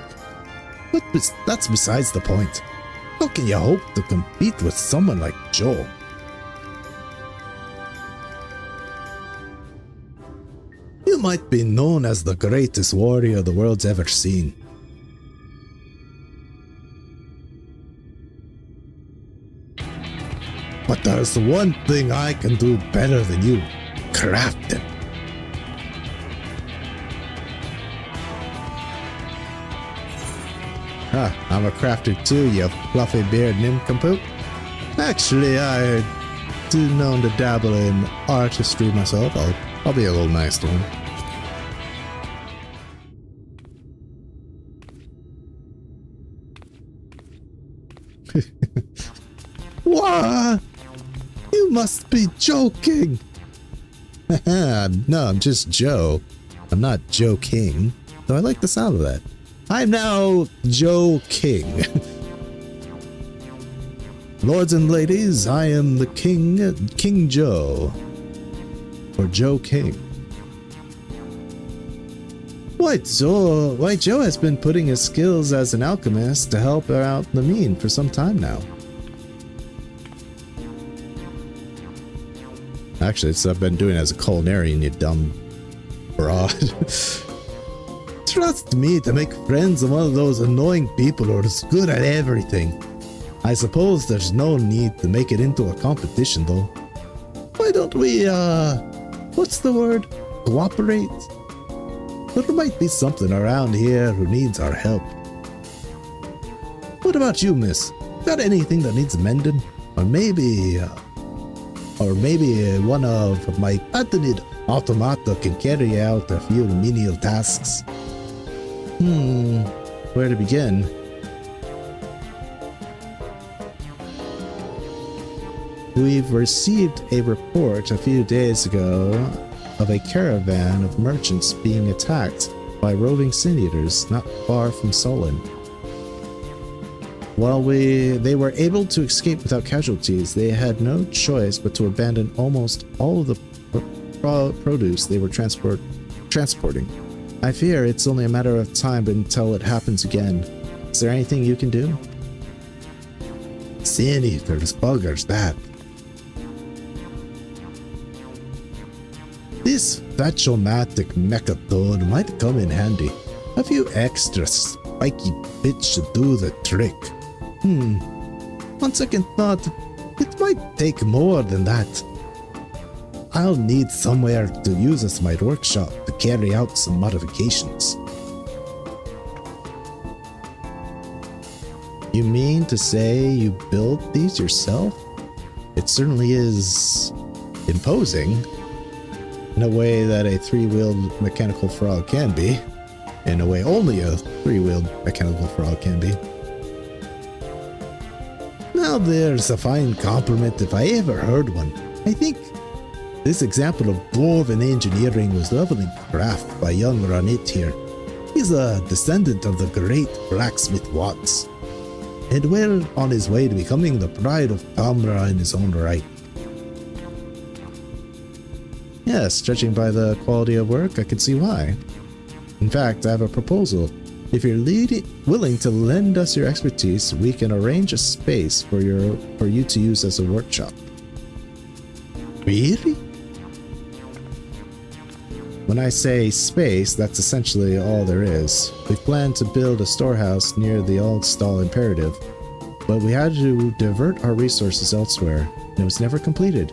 But that's besides the point. How can you hope to compete with someone like Joe? You might be known as the greatest warrior the world's ever seen. But there's one thing I can do better than you. Crafting. I'm a crafter too, you fluffy beard nincompoop. Actually, I do know to dabble in artistry myself. I'll be a little nice to him. What? You must be joking. No, I'm just Joe. I'm not Joe King, though I like the sound of that. I'm now Joe King. Lords and ladies, I am the King, King Joe. Or Joe King. Why Joe has been putting his skills as an alchemist to help out the mean for some time now. Actually, it's I've been doing it as a culinarian, you dumb broad. Trust me to make friends with one of those annoying people who are good at everything. I suppose there's no need to make it into a competition though. Why don't we, what's the word? Cooperate? There might be something around here who needs our help. What about you, miss? Got anything that needs mending? Or maybe one of my patented automata can carry out a few menial tasks. Where to begin? We've received a report a few days ago of a caravan of merchants being attacked by roving sin-eaters not far from Solon. While they were able to escape without casualties, they had no choice but to abandon almost all of the produce they were transporting. I fear it's only a matter of time until it happens again. Is there anything you can do? Sin-eaters, buggers, that. This Fetch-O-Matic Mechatone might come in handy. A few extra spiky bits should do the trick. On second thought, it might take more than that. I'll need somewhere to use as my workshop to carry out some modifications. You mean to say you built these yourself? It certainly is imposing, in a way that a three-wheeled mechanical frog can be, in a way only a three-wheeled mechanical frog can be. Now there's a fine compliment if I ever heard one. I think this example of dwarven engineering was leveling craft by young Ranit here. He's a descendant of the great blacksmith Watts, and well on his way to becoming the pride of Tamra in his own right. Yes, judging by the quality of work, I can see why. In fact, I have a proposal. If you're willing to lend us your expertise, we can arrange a space for you to use as a workshop. Really? When I say space, that's essentially all there is. We planned to build a storehouse near the Oldstall Imperative, but we had to divert our resources elsewhere, and it was never completed.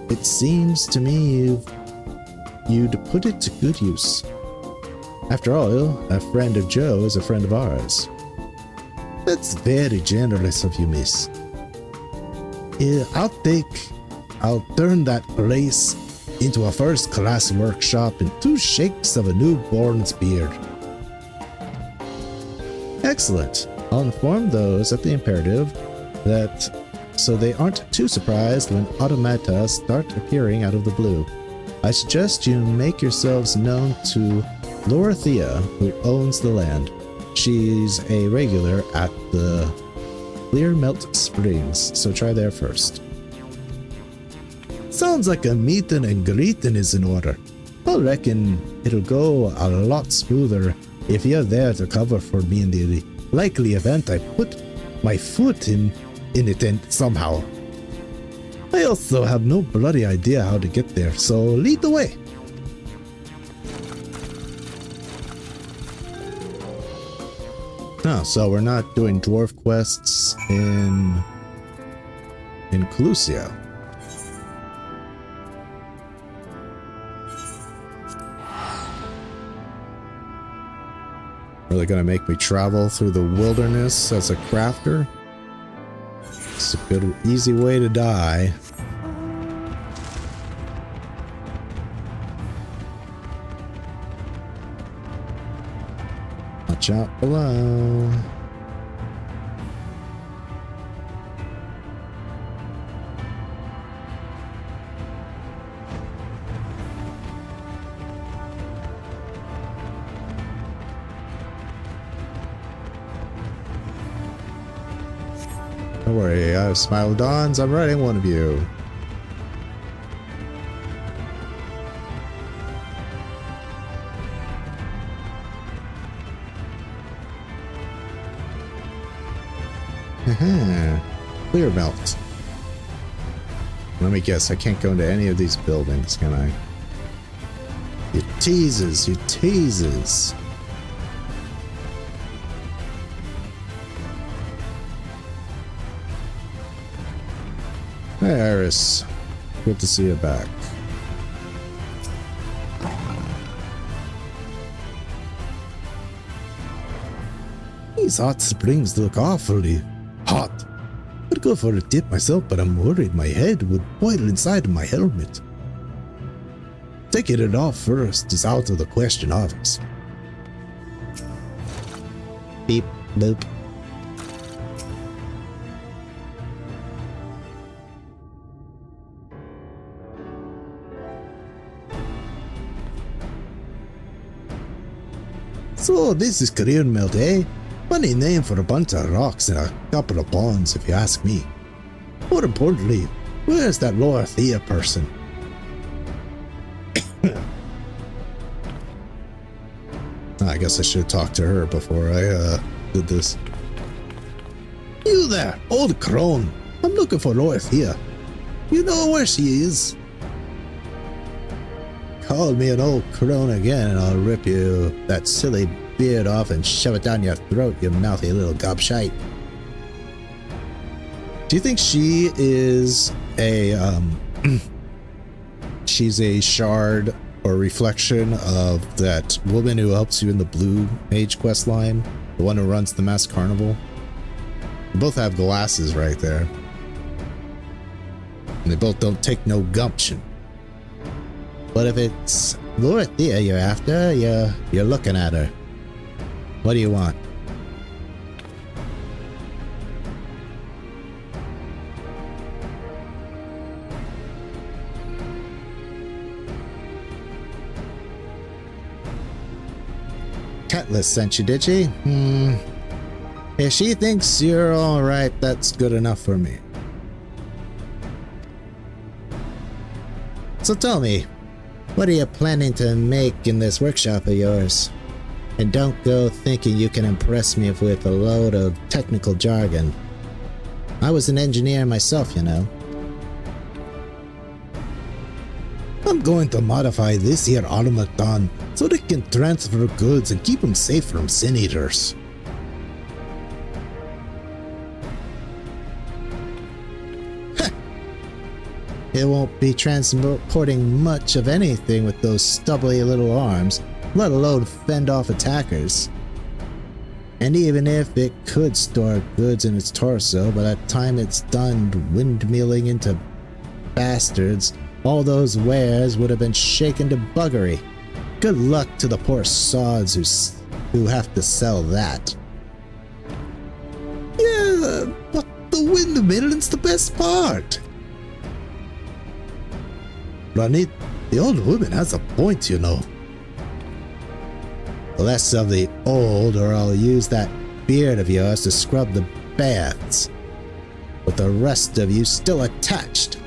It seems to me you'd put it to good use. After all, a friend of Joe is a friend of ours. That's very generous of you, miss. I'll turn that place into a first-class workshop in 2 shakes of a newborn's beard. Excellent. I'll inform those at the Imperative that so they aren't too surprised when automata start appearing out of the blue. I suggest you make yourselves known to Lorothea, who owns the land. She's a regular at the Clear Melt Springs, so try there first. Sounds like a meeting and greeting is in order. I reckon it'll go a lot smoother if you're there to cover for me in the likely event I put my foot in it and somehow. I also have no bloody idea how to get there, so lead the way. Oh, so we're not doing dwarf quests in Colusia. Are they gonna make me travel through the wilderness as a crafter? It's a good, easy way to die. Watch out below. Don't worry, I have Smile Dawns. I'm riding one of you. Clear melt. Let me guess, I can't go into any of these buildings, can I? You teases, you teases. Hey, Iris. Good to see you back. These hot springs look awfully hot. I'd go for a dip myself, but I'm worried my head would boil inside my helmet. Taking it off first is out of the question, obviously. Beep, boop. So this is career melt, eh? Funny name for a bunch of rocks and a couple of ponds, if you ask me. More importantly, where's that Laura Thea person? I guess I should talk to her before I did this. You there, old crone. I'm looking for Laura Thea. You know where she is? Call me an old crone again and I'll rip you that silly beard off and shove it down your throat, you mouthy little gobshite. Do you think she is a she's a shard or reflection of that woman who helps you in the Blue Mage quest line, the one who runs the mass carnival? They both have glasses right there, and they both don't take no gumption. But if it's Laura Thea you're after, you're looking at her. What do you want? Cutlass sent you, did she? If she thinks you're alright, that's good enough for me. So tell me, what are you planning to make in this workshop of yours? And don't go thinking you can impress me with a load of technical jargon. I was an engineer myself, you know. I'm going to modify this here automaton so they can transfer goods and keep them safe from sin eaters. It won't be transporting much of anything with those stubbly little arms, let alone fend off attackers. And even if it could store goods in its torso, by the time it's done windmilling into bastards, all those wares would have been shaken to buggery. Good luck to the poor sods who have to sell that. Yeah, but the windmilling's the best part. Ronit, the old woman has a point, you know. Less of the old, or I'll use that beard of yours to scrub the baths, with the rest of you still attached.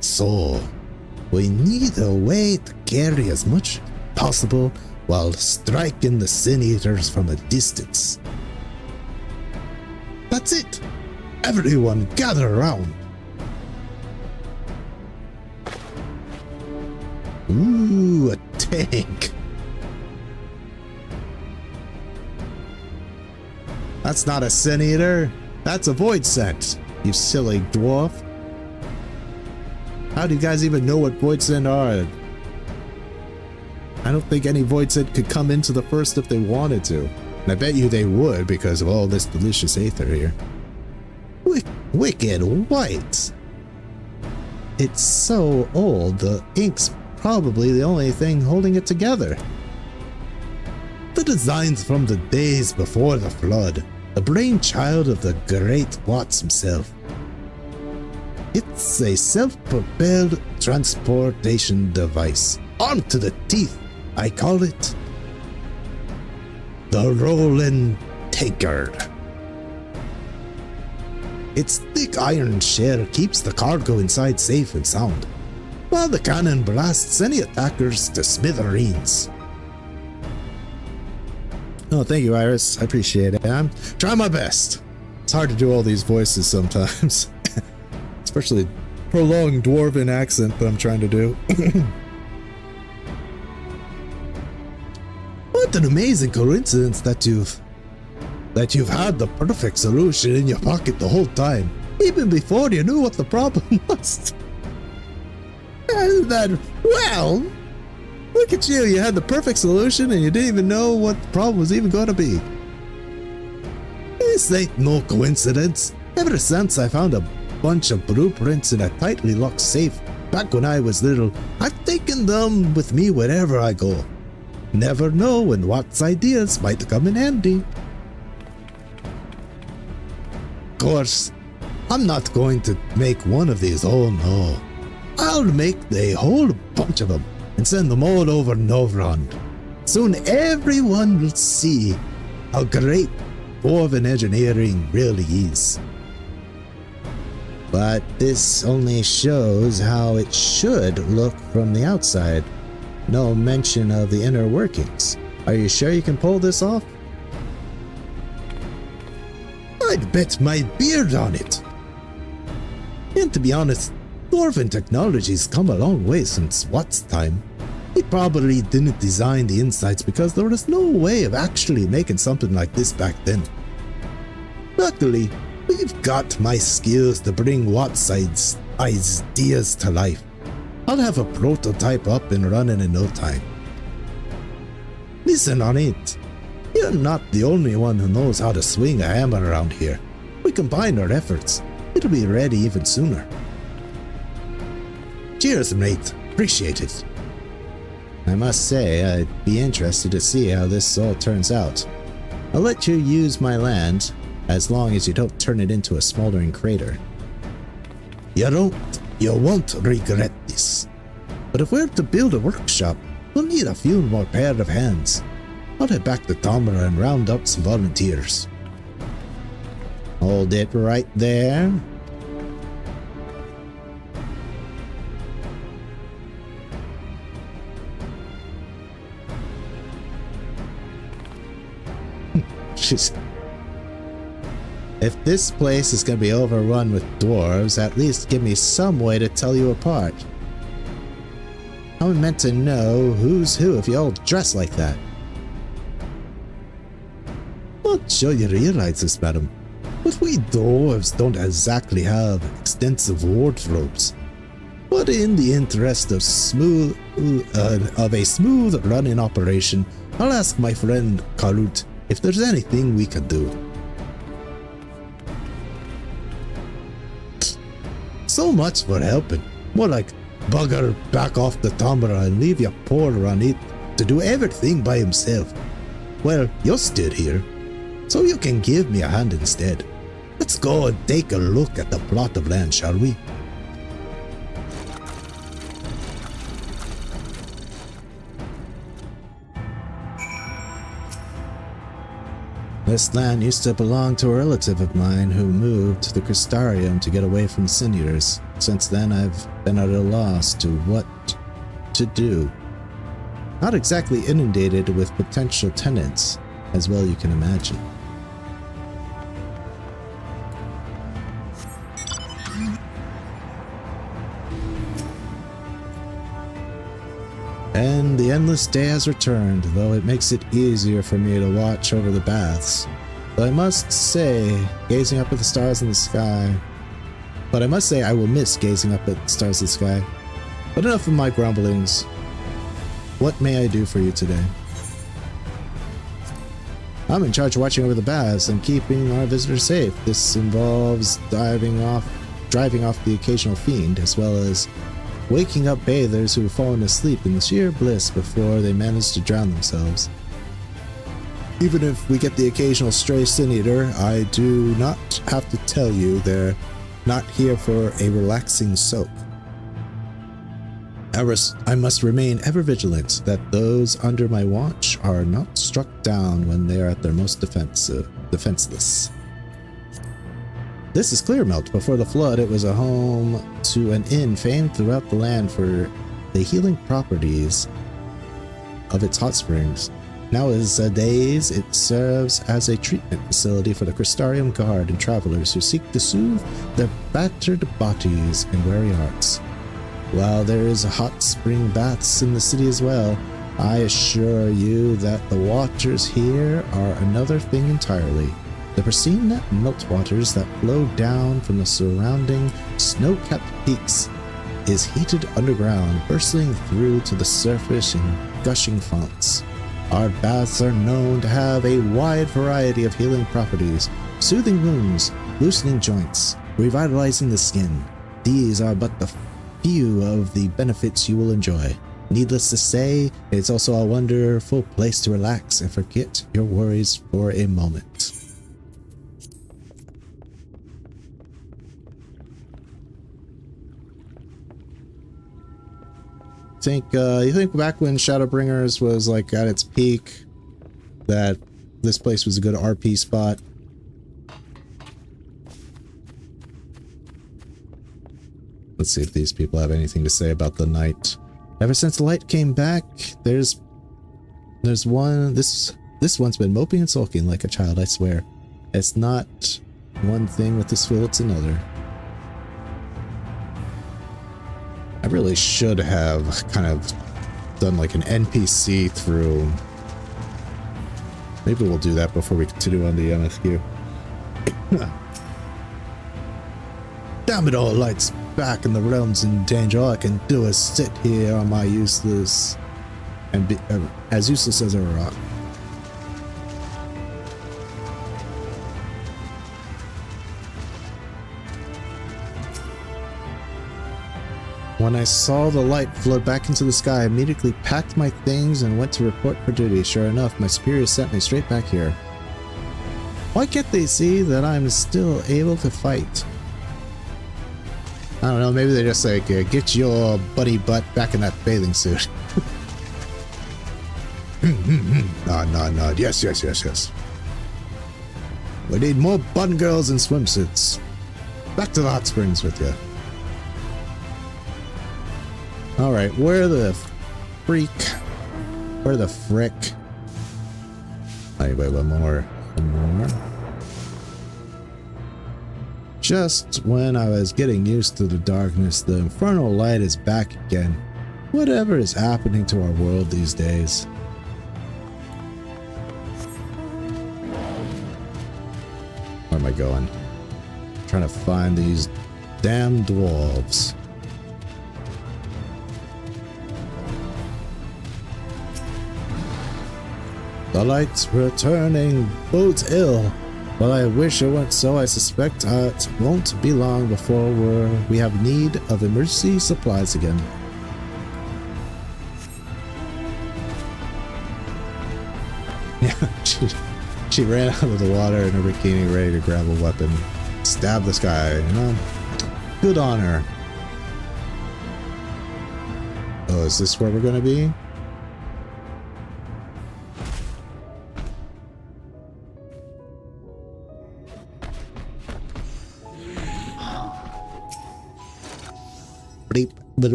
So, we need a way to carry as much possible while striking the Sin Eaters from a distance. That's it! Everyone gather around! Ooh, a tank! That's not a Sin Eater, that's a Void Scent, you silly dwarf. How do you guys even know what Void Scent are? I don't think any Void Scent could come into the first if they wanted to. And I bet you they would because of all this delicious aether here. Wicked white! It's so old, the ink's probably the only thing holding it together. The design's from the days before the flood, the brainchild of the great Watts himself. It's a self-propelled transportation device, armed to the teeth. I call it the Rolling Tankard. Its thick iron shell keeps the cargo inside safe and sound, while the cannon blasts any attackers to smithereens. Oh, thank you, Iris. I appreciate it. I'm trying my best. It's hard to do all these voices sometimes, especially prolonged dwarven accent that I'm trying to do. What an amazing coincidence that you've had the perfect solution in your pocket the whole time, even before you knew what the problem was. And then, well, look at you, you had the perfect solution and you didn't even know what the problem was even going to be. This ain't no coincidence. Ever since I found a bunch of blueprints in a tightly locked safe back when I was little, I've taken them with me wherever I go. Never know when Watt's ideas might come in handy. Of course, I'm not going to make one of these, oh no. I'll make a whole bunch of them and send them all over Novron. Soon everyone will see how great dwarven engineering really is. But this only shows how it should look from the outside. No mention of the inner workings. Are you sure you can pull this off? I'd bet my beard on it. And to be honest, dwarven technology's come a long way since Watt's time. He probably didn't design the insides because there was no way of actually making something like this back then. Luckily, we've got my skills to bring Watt's ideas to life. I'll have a prototype up and running in no time. Listen on it. You're not the only one who knows how to swing a hammer around here. We combine our efforts. It'll be ready even sooner. Cheers, mate. Appreciate it. I must say, I'd be interested to see how this all turns out. I'll let you use my land, as long as you don't turn it into a smoldering crater. You won't regret this. But if we're to build a workshop, we'll need a few more pair of hands. I'll head back to Tomra and round up some volunteers. Hold it right there. Jeez. If this place is going to be overrun with dwarves, at least give me some way to tell you apart. I'm meant to know who's who if you all dress like that. Not sure you realize this, madam, but we dwarves don't exactly have extensive wardrobes. But in the interest of a smooth running operation, I'll ask my friend Karut if there's anything we can do. So much for helping. More like bugger back off the Tomra and leave your poor Ranit to do everything by himself. Well, you're still here, so you can give me a hand instead. Let's go and take a look at the plot of land, shall we? This land used to belong to a relative of mine who moved to the Crystarium to get away from Sin Eaters. Since then, I've been at a loss to what to do. not exactly inundated with potential tenants, as well you can imagine. And the endless day has returned, though it makes it easier for me to watch over the baths. But I must say, gazing up at the stars in the sky. But I must say I will miss gazing up at the stars in the sky. But enough of my grumblings. What may I do for you today? I'm in charge of watching over the baths and keeping our visitors safe. This involves driving off the occasional fiend, as well as waking up bathers who have fallen asleep in sheer bliss before they manage to drown themselves. Even if we get the occasional stray sin eater, I do not have to tell you they're not here for a relaxing soak. I must remain ever vigilant that those under my watch are not struck down when they are at their most defenseless. This is Clearmelt. Before the flood, it was a home to an inn famed throughout the land for the healing properties of its hot springs. Nowadays, it serves as a treatment facility for the Crystarium Guard and travelers who seek to soothe their battered bodies and weary hearts. While there is hot spring baths in the city as well, I assure you that the waters here are another thing entirely. The pristine meltwaters that flow down from the surrounding snow-capped peaks is heated underground, bursting through to the surface in gushing founts. Our baths are known to have a wide variety of healing properties, soothing wounds, loosening joints, revitalizing the skin. These are but the few of the benefits you will enjoy. Needless to say, it's also a wonderful place to relax and forget your worries for a moment. You think back when Shadowbringers was like at its peak, that this place was a good RP spot? Let's see if these people have anything to say about the night. Ever since the light came back, there's one. This one's been moping and sulking like a child, I swear. It's not one thing with this fool, it's another. I really should have kind of done like an NPC through. Maybe we'll do that before we continue on the MSQ. Damn it all, light's back and the realm's in danger. All I can do is sit here on my useless and be as useless as a rock. When I saw the light flood back into the sky, I immediately packed my things and went to report for duty. Sure enough, my superiors sent me straight back here. Why can't they see that I'm still able to fight? I don't know, maybe they just like, get your bunny butt back in that bathing suit. Nod. Yes. We need more bun girls in swimsuits. Back to the hot springs with you. Alright, where the frick? Anyway, one more. Just when I was getting used to the darkness, the infernal light is back again. Whatever is happening to our world these days? Where am I going? I'm trying to find these damn dwarves. The light's returning bodes ill. Well, I wish it weren't so. I suspect it won't be long before we have need of emergency supplies again. Yeah, she ran out of the water in her bikini, ready to grab a weapon, stab this guy. You know, good on her. Oh, is this where we're gonna be?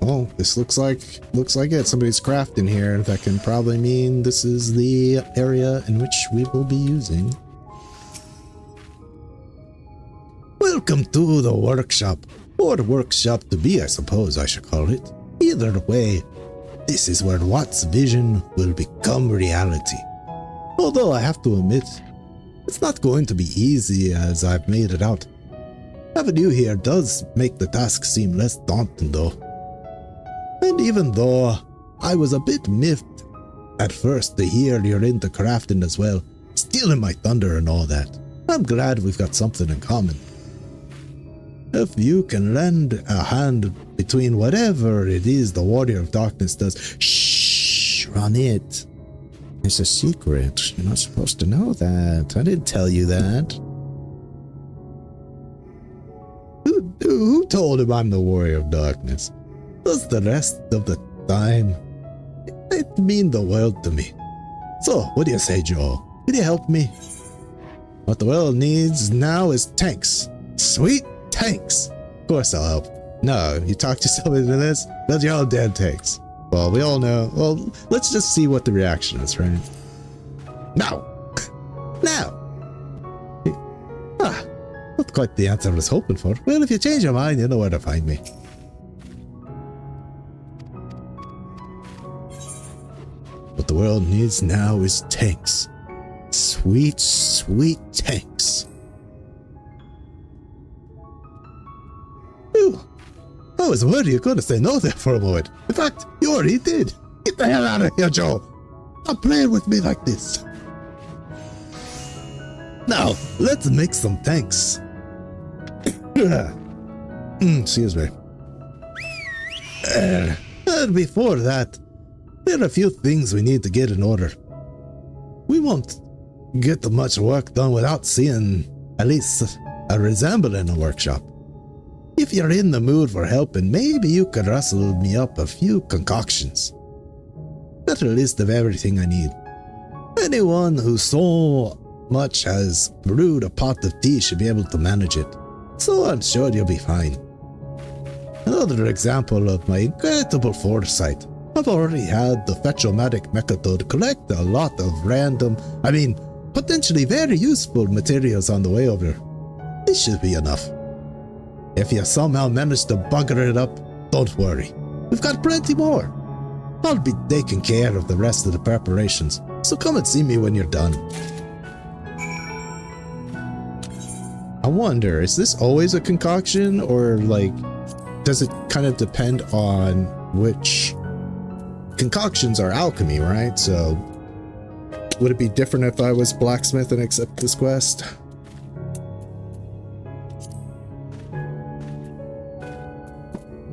Well, this looks like it. Somebody's crafting here. That can probably mean this is the area in which we will be using. Welcome to the workshop, or workshop to be, I suppose I should call it. Either way, this is where Watt's vision will become reality. Although I have to admit, it's not going to be easy as I've made it out. Having you here does make the task seem less daunting though. And even though I was a bit miffed at first to hear you're into crafting as well, stealing my thunder and all that, I'm glad we've got something in common. If you can lend a hand between whatever it is the Warrior of Darkness does, shh, run it. It's a secret. You're not supposed to know that. I didn't tell you that. Who told him I'm the Warrior of Darkness? Does the rest of the time? It mean the world to me. So, what do you say, Joe? Will you help me? What the world needs now is tanks. Sweet tanks. Of course I'll help. No, you talked yourself into this? Build your own damn tanks. Well, we all know. Well, let's just see what the reaction is, right? No! Now! Not quite the answer I was hoping for. Well, if you change your mind, you know where to find me. What the world needs now is tanks. Sweet, sweet tanks. Ooh. I was worried you were going to say no there for a moment. In fact, you already did. Get the hell out of here, Joe. Stop playing with me like this. Now, let's make some tanks. Excuse me. And before that, there are a few things we need to get in order. We won't get much work done without seeing at least a resemblance in a workshop. If you're in the mood for helping, maybe you could rustle me up a few concoctions. Got a list of everything I need. Anyone who so much as brewed a pot of tea should be able to manage it, so I'm sure you'll be fine. Another example of my incredible foresight. I've already had the Fetch-O-Matic Mechatoad collect a lot of potentially very useful materials on the way over. This should be enough. If you somehow manage to bugger it up, don't worry. We've got plenty more. I'll be taking care of the rest of the preparations, so come and see me when you're done. I wonder, is this always a concoction, or does it kind of depend on which concoctions are alchemy, right? So would it be different if I was blacksmith and accept this quest?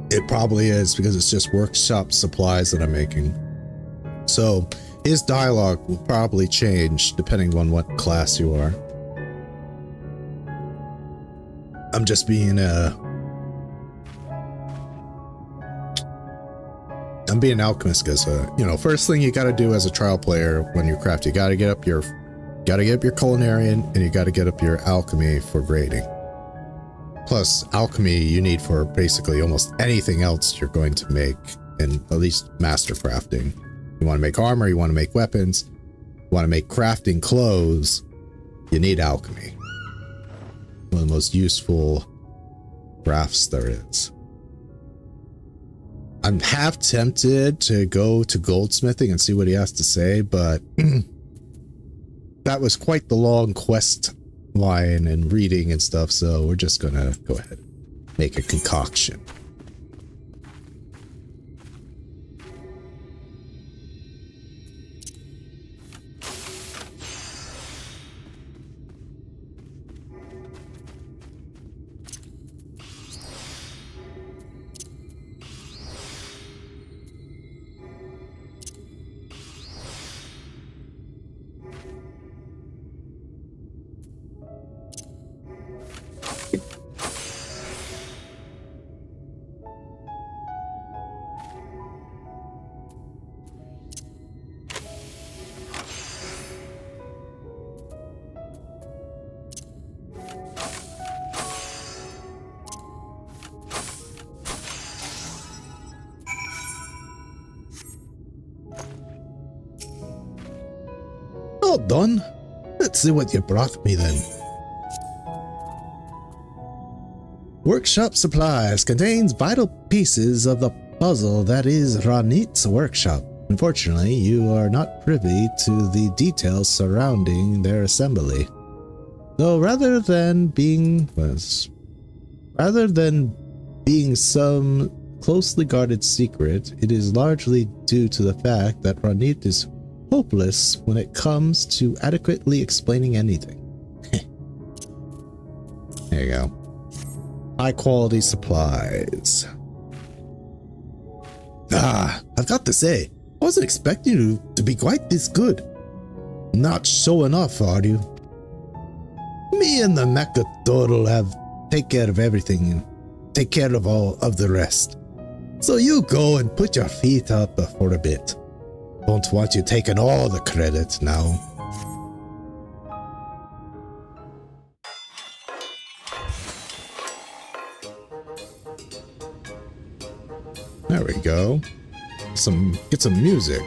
It probably is, because it's just workshop supplies that I'm making. So his dialogue will probably change depending on what class you are. I'm just being I'm being alchemist because first thing you got to do as a trial player when you craft, you got to get up your culinarian and you got to get up your alchemy for grading. Plus, alchemy you need for basically almost anything else you're going to make, in at least master crafting. You want to make armor, you want to make weapons, you want to make crafting clothes, you need alchemy. One of the most useful crafts there is. I'm half tempted to go to goldsmithing and see what he has to say, but that was quite the long quest line and reading and stuff, so we're just gonna go ahead and make a concoction. all done. Let's see what you brought me then. Workshop supplies contains vital pieces of the puzzle that is Ranit's workshop. Unfortunately, you are not privy to the details surrounding their assembly. Though rather than being some closely guarded secret, it is largely due to the fact that Ranit is hopeless when it comes to adequately explaining anything. There you go. High quality supplies. I've got to say, I wasn't expecting you to be quite this good. Not showing off, are you? Me and the Mechador'll take care of everything and take care of all of the rest. So you go and put your feet up for a bit. Don't want you taking all the credit now. There we go. Get some music.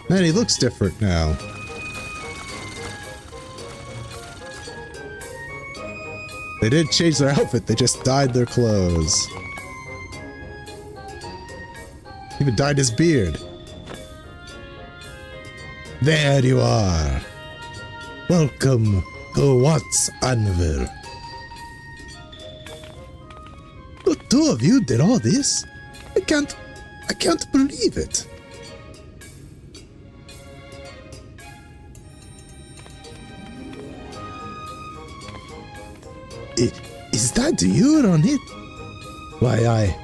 Man, he looks different now. They didn't change their outfit, they just dyed their clothes. Even dyed his beard. There you are. Welcome to What's Anvil. The two of you did all this? I can't believe it. Is that you, Ranit? Why,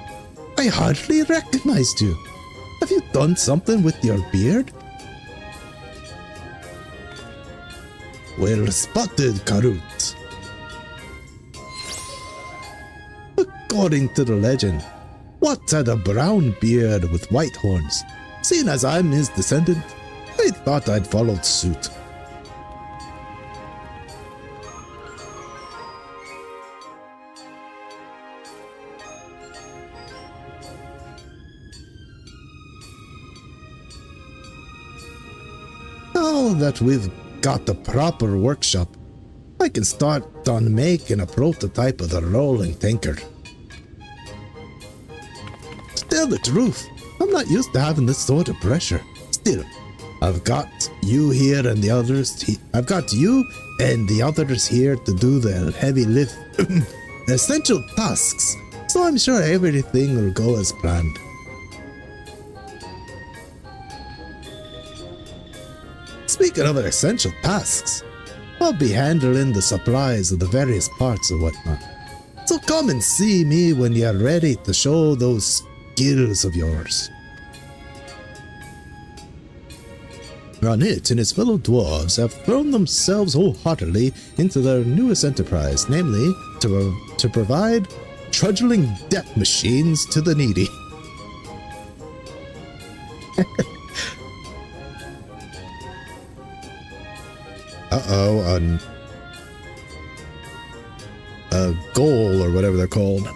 I hardly recognized you. Have you done something with your beard? Well spotted, Karut. According to the legend, Wat had a brown beard with white horns. Seeing as I'm his descendant, I thought I'd followed suit. Now that we've got the proper workshop, I can start on making a prototype of the rolling tanker. To tell the truth, I'm not used to having this sort of pressure. Still, I've got you here and the others. I've got you and the others here to do the heavy lift, essential tasks. So I'm sure everything will go as planned. Speaking of essential tasks, I'll be handling the supplies of the various parts and whatnot. So come and see me when you're ready to show those skills of yours. Ranit and his fellow dwarves have thrown themselves wholeheartedly into their newest enterprise, namely to provide trudging death machines to the needy. A goal or whatever they're called.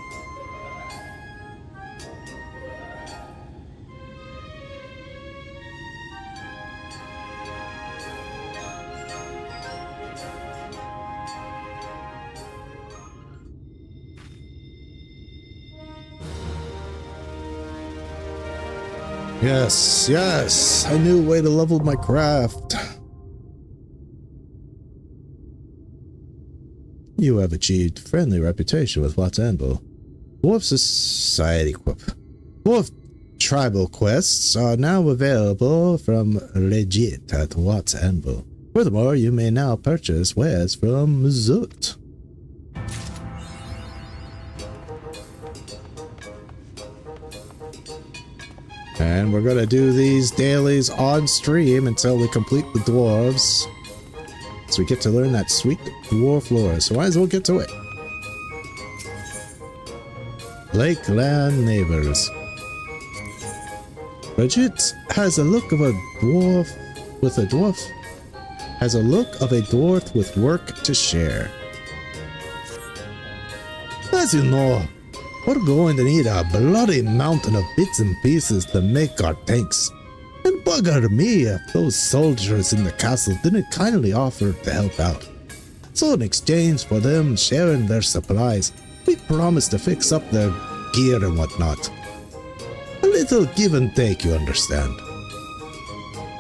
Yes, I knew a way to level my craft. You have achieved friendly reputation with What's Anvil. Dwarf Society Quip. Dwarf tribal quests are now available from Legit at What's Anvil. Furthermore, you may now purchase wares from Zut. And we're gonna do these dailies on stream until we complete the dwarves. So we get to learn that sweet dwarf lore, so might as well get to it. Lakeland Neighbors. Bridget has a look of a dwarf with work to share. As you know, we're going to need a bloody mountain of bits and pieces to make our tanks. And bugger me if those soldiers in the castle didn't kindly offer to help out. So in exchange for them sharing their supplies, we promised to fix up their gear and whatnot. A little give and take, you understand.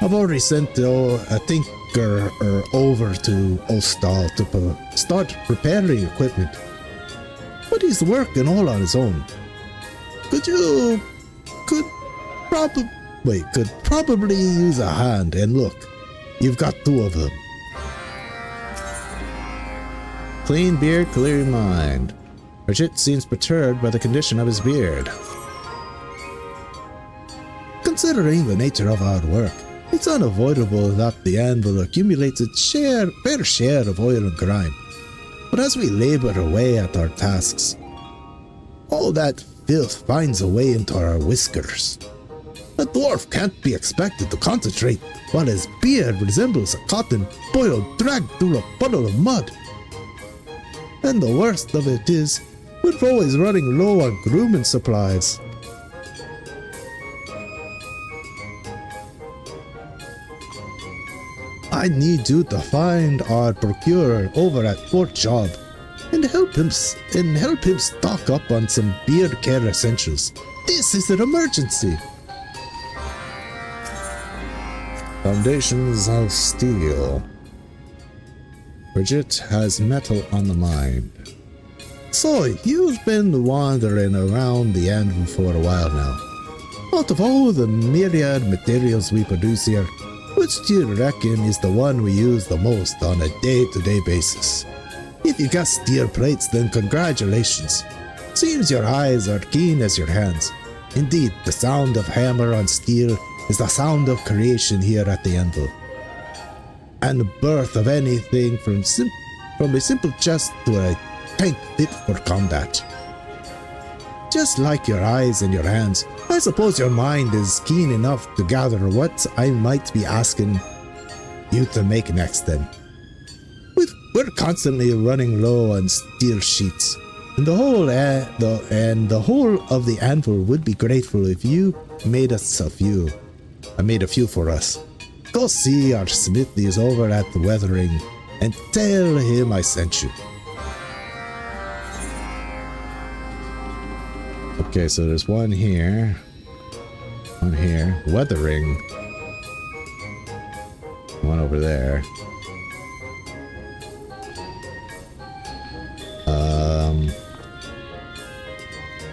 I've already sent a tinker over to Ostal to start preparing equipment. But he's working all on his own. Could probably use a hand, and look, you've got 2 of them. Clean beard, clear mind. Bridget seems perturbed by the condition of his beard. Considering the nature of our work, it's unavoidable that the anvil accumulates its fair share of oil and grime. But as we labor away at our tasks, all that filth finds a way into our whiskers. A dwarf can't be expected to concentrate while his beard resembles a cotton boil dragged through a puddle of mud. And the worst of it is, we're always running low on grooming supplies. I need you to find our procurer over at Fort Job and help him stock up on some beard care essentials. This is an emergency. Foundations of steel. Bridget has metal on the mind. So, you've been wandering around the anvil for a while now. Out of all the myriad materials we produce here, which do you reckon is the one we use the most on a day-to-day basis? If you got steel plates, then congratulations. Seems your eyes are keen as your hands. Indeed, the sound of hammer on steel is the sound of creation here at the anvil. And the birth of anything from a simple chest to a tank fit for combat. Just like your eyes and your hands, I suppose your mind is keen enough to gather what I might be asking you to make next then. We're constantly running low on steel sheets, and the whole of the anvil would be grateful if you made us a few. I made a few for us. Go see our smithies over at the Weathering and tell him I sent you. Okay, so there's one here. One here. Weathering. One over there.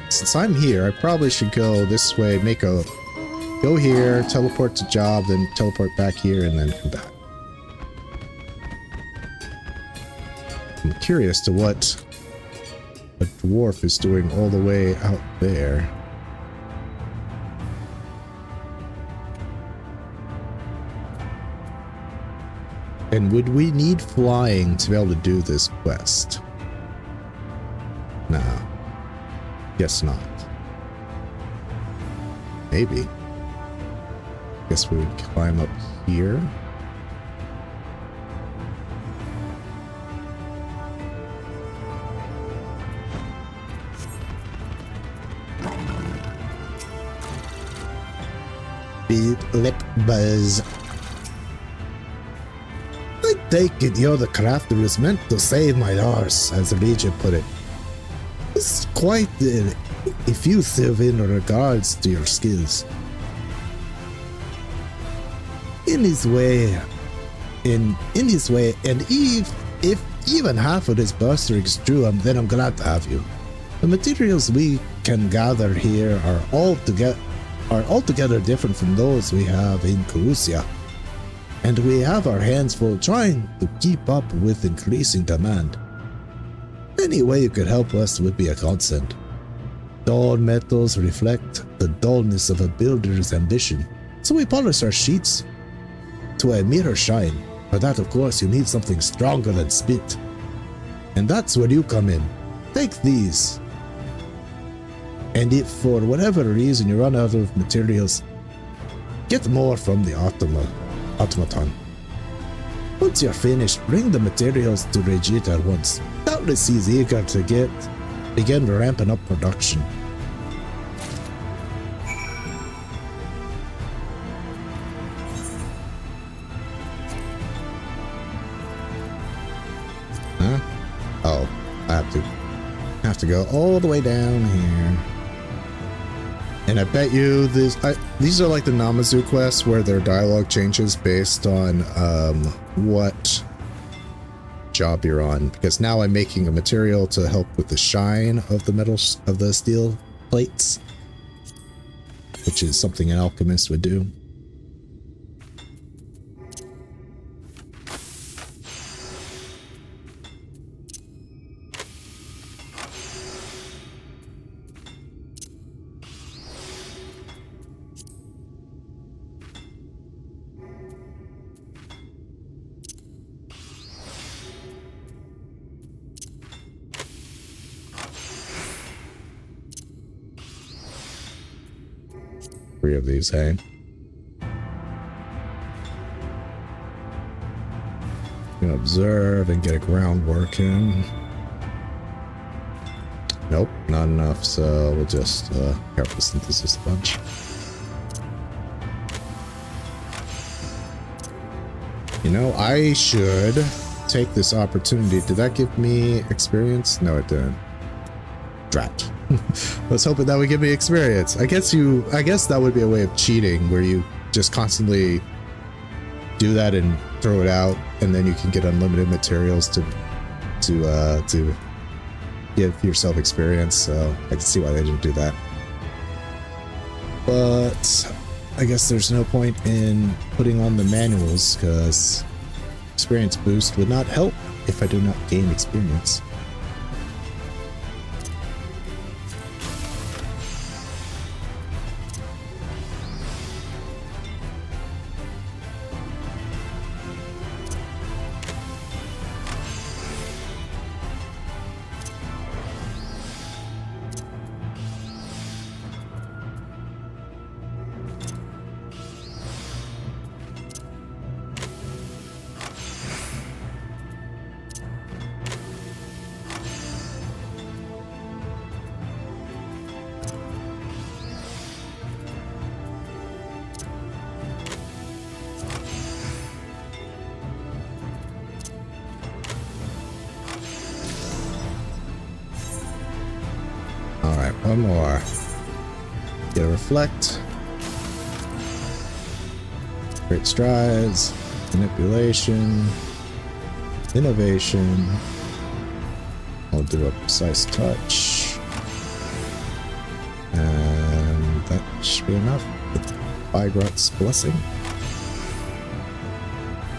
Since I'm here, I probably should go this way, go here, teleport to job, then teleport back here, and then come back. I'm curious to what a dwarf is doing all the way out there. And would we need flying to be able to do this quest? No. Guess not. Maybe. Guess we would climb up here. Beat lip buzz. I take it you're the crafter who's meant to save my arse, as the Legion put it. It's quite effusive in regards to your skills. In his way, and if even half of this bursting is true, then I'm glad to have you. The materials we can gather here are altogether different from those we have in Carusia, and we have our hands full trying to keep up with increasing demand. Any way you could help us would be a godsend. Dull metals reflect the dullness of a builder's ambition, so we polish our sheets to a mirror shine. For that, of course, you need something stronger than spit. And that's where you come in. Take these. And if for whatever reason you run out of materials, get more from the automaton. Once you're finished, bring the materials to Regit at once. Doubtless he's eager to get begin ramping up production. Huh? Oh, I have to go all the way down here. And I bet you these are like the Namazu quests where their dialogue changes based on what job you're on. Because now I'm making a material to help with the shine of the metals of the steel plates, which is something an alchemist would do. Three of these, hey? Gonna observe and get a groundwork in. Nope, not enough, so we'll just careful synthesis a bunch. You know, I should take this opportunity. Did that give me experience? No, it didn't. Drat. I was hoping that would give me experience. I guess that would be a way of cheating, where you just constantly do that and throw it out, and then you can get unlimited materials to give yourself experience. So I can see why they didn't do that. But I guess there's no point in putting on the manuals, because experience boost would not help if I do not gain experience. One more. Get a reflect. Great strides. Manipulation. Innovation. I'll do a precise touch. And that should be enough. Vigrot's blessing.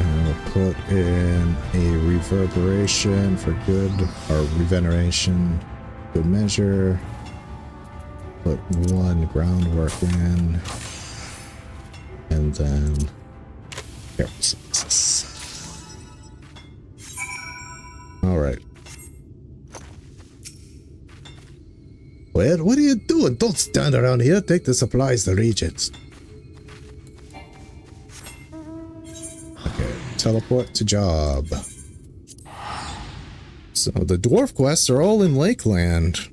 And we'll put in a reverberation for good, or reveneration. Good measure. Put one groundwork in, and then careful synthesis. All right. Well, what are you doing? Don't stand around here. Take the supplies to Regents. Okay, teleport to job. So the dwarf quests are all in Lakeland.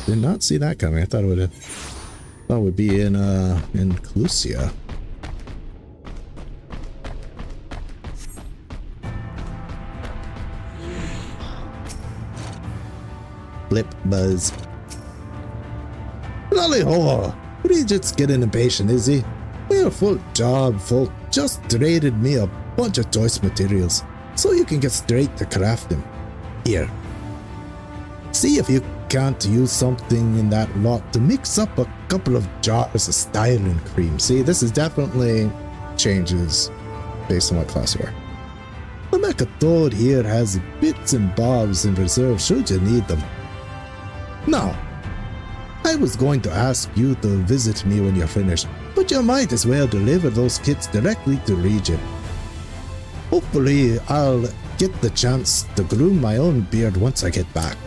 Did not see that coming. I thought it would be in Clusia. Flip buzz. Lolly ho! Regent's getting impatient, is he? We're full job, full. Just traded me a bunch of choice materials, so you can get straight to craft them. Here. See if you can't use something in that lot to mix up a couple of jars of styling cream. See, this is definitely changes based on what class you are. The Immaculate here has bits and bobs in reserve should you need them. Now, I was going to ask you to visit me when you're finished, but you might as well deliver those kits directly to Regent. Hopefully, I'll get the chance to groom my own beard once I get back.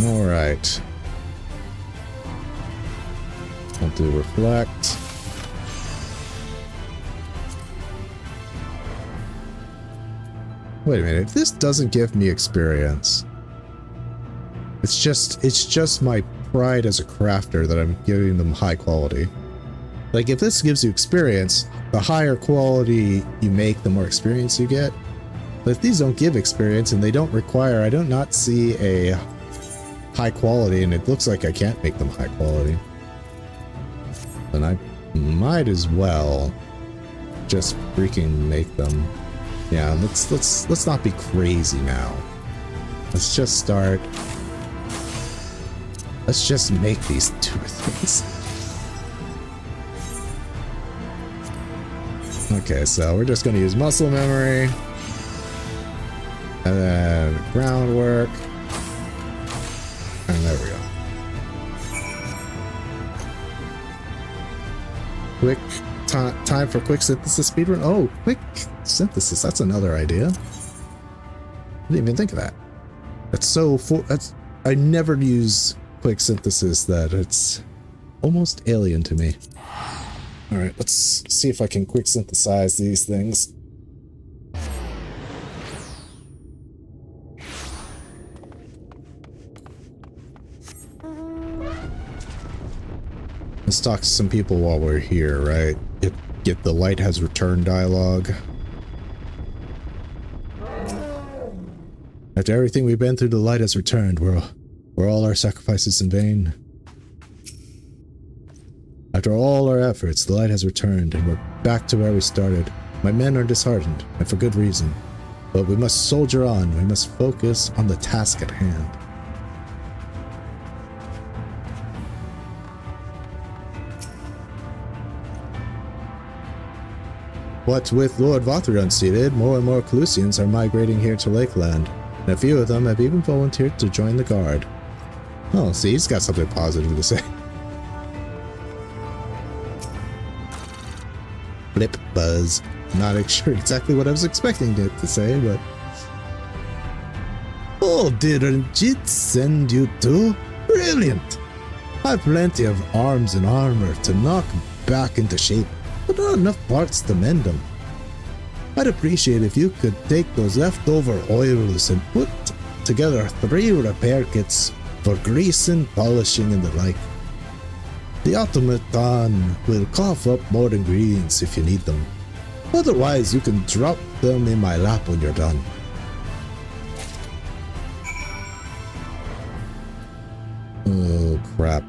Alright. Don't do reflect. Wait a minute, if this doesn't give me experience, it's just my pride as a crafter that I'm giving them high quality. Like, if this gives you experience, the higher quality you make, the more experience you get. But if these don't give experience and they don't require, I do not see a high quality, and it looks like I can't make them high quality, then I might as well just freaking make them. Yeah, let's not be crazy now. Let's just start. Let's just make these two things. Okay, so we're just going to use muscle memory. And then groundwork. And there we go. Quick time for quick synthesis speedrun. Oh, quick synthesis. That's another idea. I didn't even think of that. I never use quick synthesis. That it's almost alien to me. All right, let's see if I can quick synthesize these things. Let's talk to some people while we're here, right? Get the light has returned dialogue. After everything we've been through, the light has returned. Were all our sacrifices in vain? After all our efforts, the light has returned, and we're back to where we started. My men are disheartened, and for good reason. But we must soldier on. We must focus on the task at hand. What with Lord Vauthry unseated, more and more Calusians are migrating here to Lakeland, and a few of them have even volunteered to join the guard. Oh, see, he's got something positive to say. Blip buzz. Not sure exactly what I was expecting it to say, but... Oh, didn't it send you too? Brilliant! I've plenty of arms and armor to knock back into shape, but not enough parts to mend them. I'd appreciate if you could take those leftover oils and put together 3 repair kits for greasing, polishing, and the like. The automaton will cough up more ingredients if you need them. Otherwise, you can drop them in my lap when you're done. Oh, crap.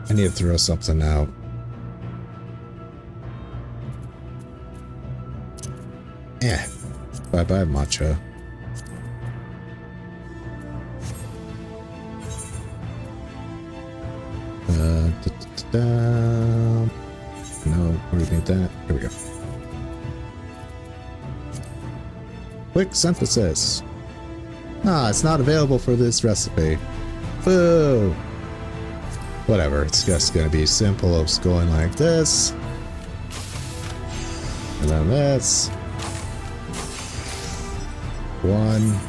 I need to throw something out. Bye-bye, matcha. No, where do we need that? Here we go. Quick synthesis. Ah, it's not available for this recipe. Boo! Whatever, it's just gonna be simple. It's going like this. And then this. 1.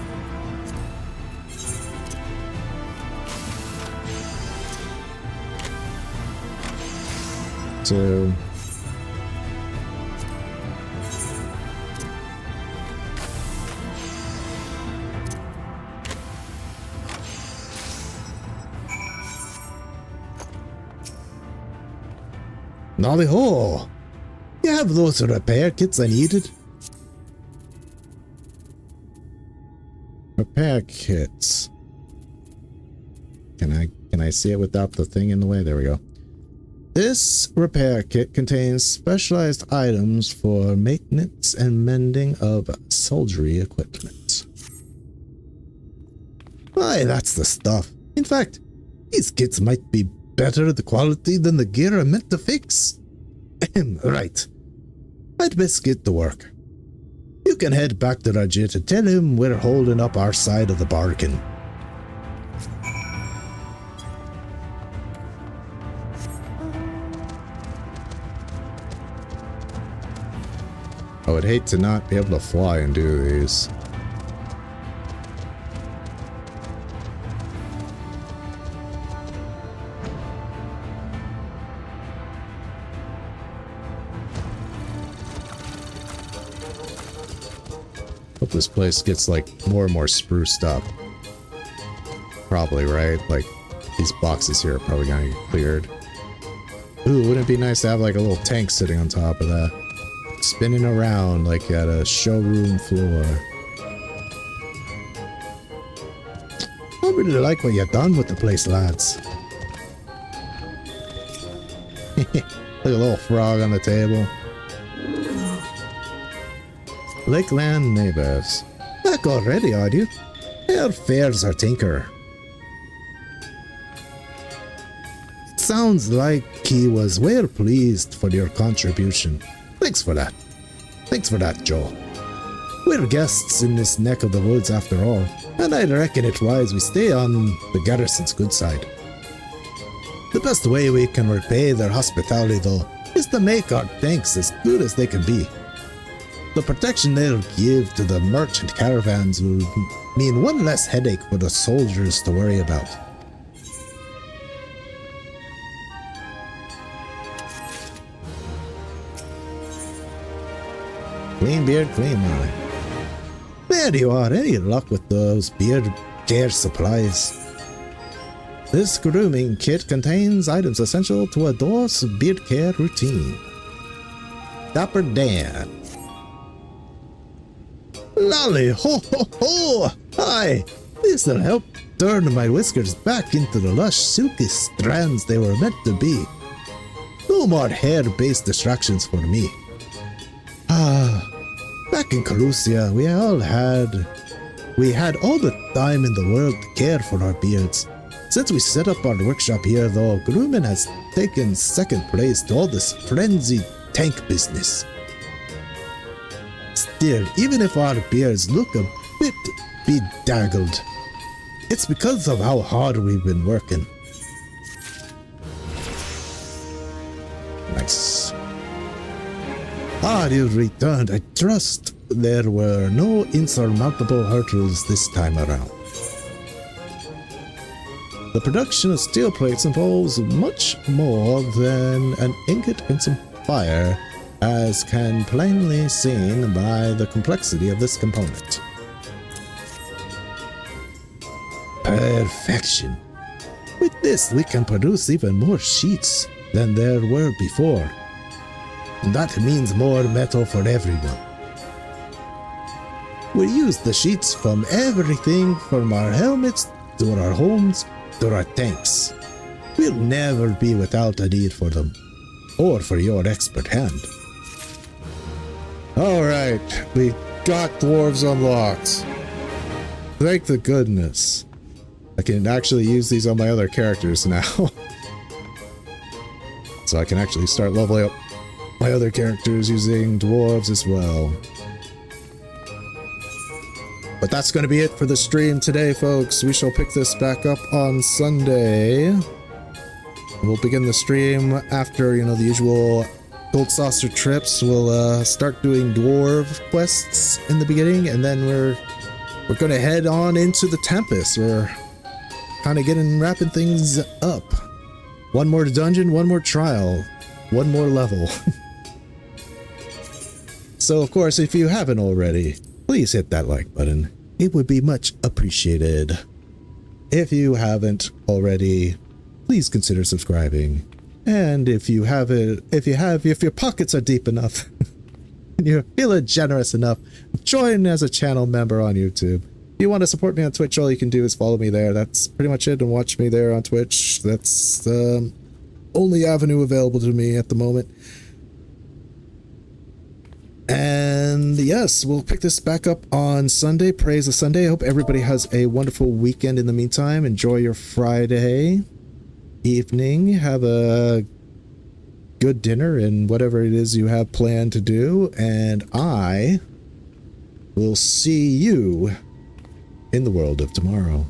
2. Nolly ho! You have those repair kits I needed? Repair kits. Can I see it without the thing in the way? There we go. This repair kit contains specialized items for maintenance and mending of soldiery equipment. Why, that's the stuff. In fact, these kits might be better the quality than the gear I'm meant to fix. Right. I'd best get to work. You can head back to Rajit and tell him we're holding up our side of the bargain. I would hate to not be able to fly and do these. Hope this place gets like more and more spruced up. Probably, right? Like these boxes here are probably gonna get cleared. Ooh, wouldn't it be nice to have like a little tank sitting on top of that? Spinning around like at a showroom floor. I really like what you've done with the place, lads. Look, a little frog on the table. Lakeland neighbors. Back already, are you? How fares our tinker? Sounds like he was well pleased for your contribution. Thanks for that. Thanks for that, Joe. We're guests in this neck of the woods after all, and I reckon it wise we stay on the garrison's good side. The best way we can repay their hospitality, though, is to make our thanks as good as they can be. The protection they'll give to the merchant caravans will mean one less headache for the soldiers to worry about. Clean beard, clean mind. There you are. Any luck with those beard care supplies? This grooming kit contains items essential to a dwarf's beard care routine. Dapper Dan. Lolly, ho ho ho! Hi! This'll help turn my whiskers back into the lush, silky strands they were meant to be. No more hair-based distractions for me. Back in Calusia, we had all the time in the world to care for our beards. Since we set up our workshop here, though, grooming has taken second place to all this frenzied tank business. Still, even if our beards look a bit bedraggled, it's because of how hard we've been working. Nice. You've returned. I trust there were no insurmountable hurdles this time around. The production of steel plates involves much more than an ingot and some fire, as can plainly seen by the complexity of this component. Perfection. With this, we can produce even more sheets than there were before. That means more metal for everyone. We use the sheets from everything from our helmets to our homes to our tanks. We'll never be without a need for them, or for your expert hand. Alright, we got dwarves unlocked. Thank the goodness. I can actually use these on my other characters now. So I can actually start leveling up my other characters using dwarves as well. But that's going to be it for the stream today, folks. We shall pick this back up on Sunday. We'll begin the stream after, the usual Gold Saucer trips. We'll start doing dwarf quests in the beginning, and then we're going to head on into the Tempest. We're kind of wrapping things up. One more dungeon, one more trial, one more level. So, of course, if you haven't already, please hit that like button. It would be much appreciated. If you haven't already, please consider subscribing. And if your pockets are deep enough, and you're feeling generous enough, join as a channel member on YouTube. If you want to support me on Twitch, all you can do is follow me there. That's pretty much it, and watch me there on Twitch. That's the only avenue available to me at the moment. And yes, we'll pick this back up on Sunday. Praise the Sunday. I hope everybody has a wonderful weekend in the meantime. Enjoy your Friday evening. Have a good dinner and whatever it is you have planned to do. And I will see you in the world of tomorrow.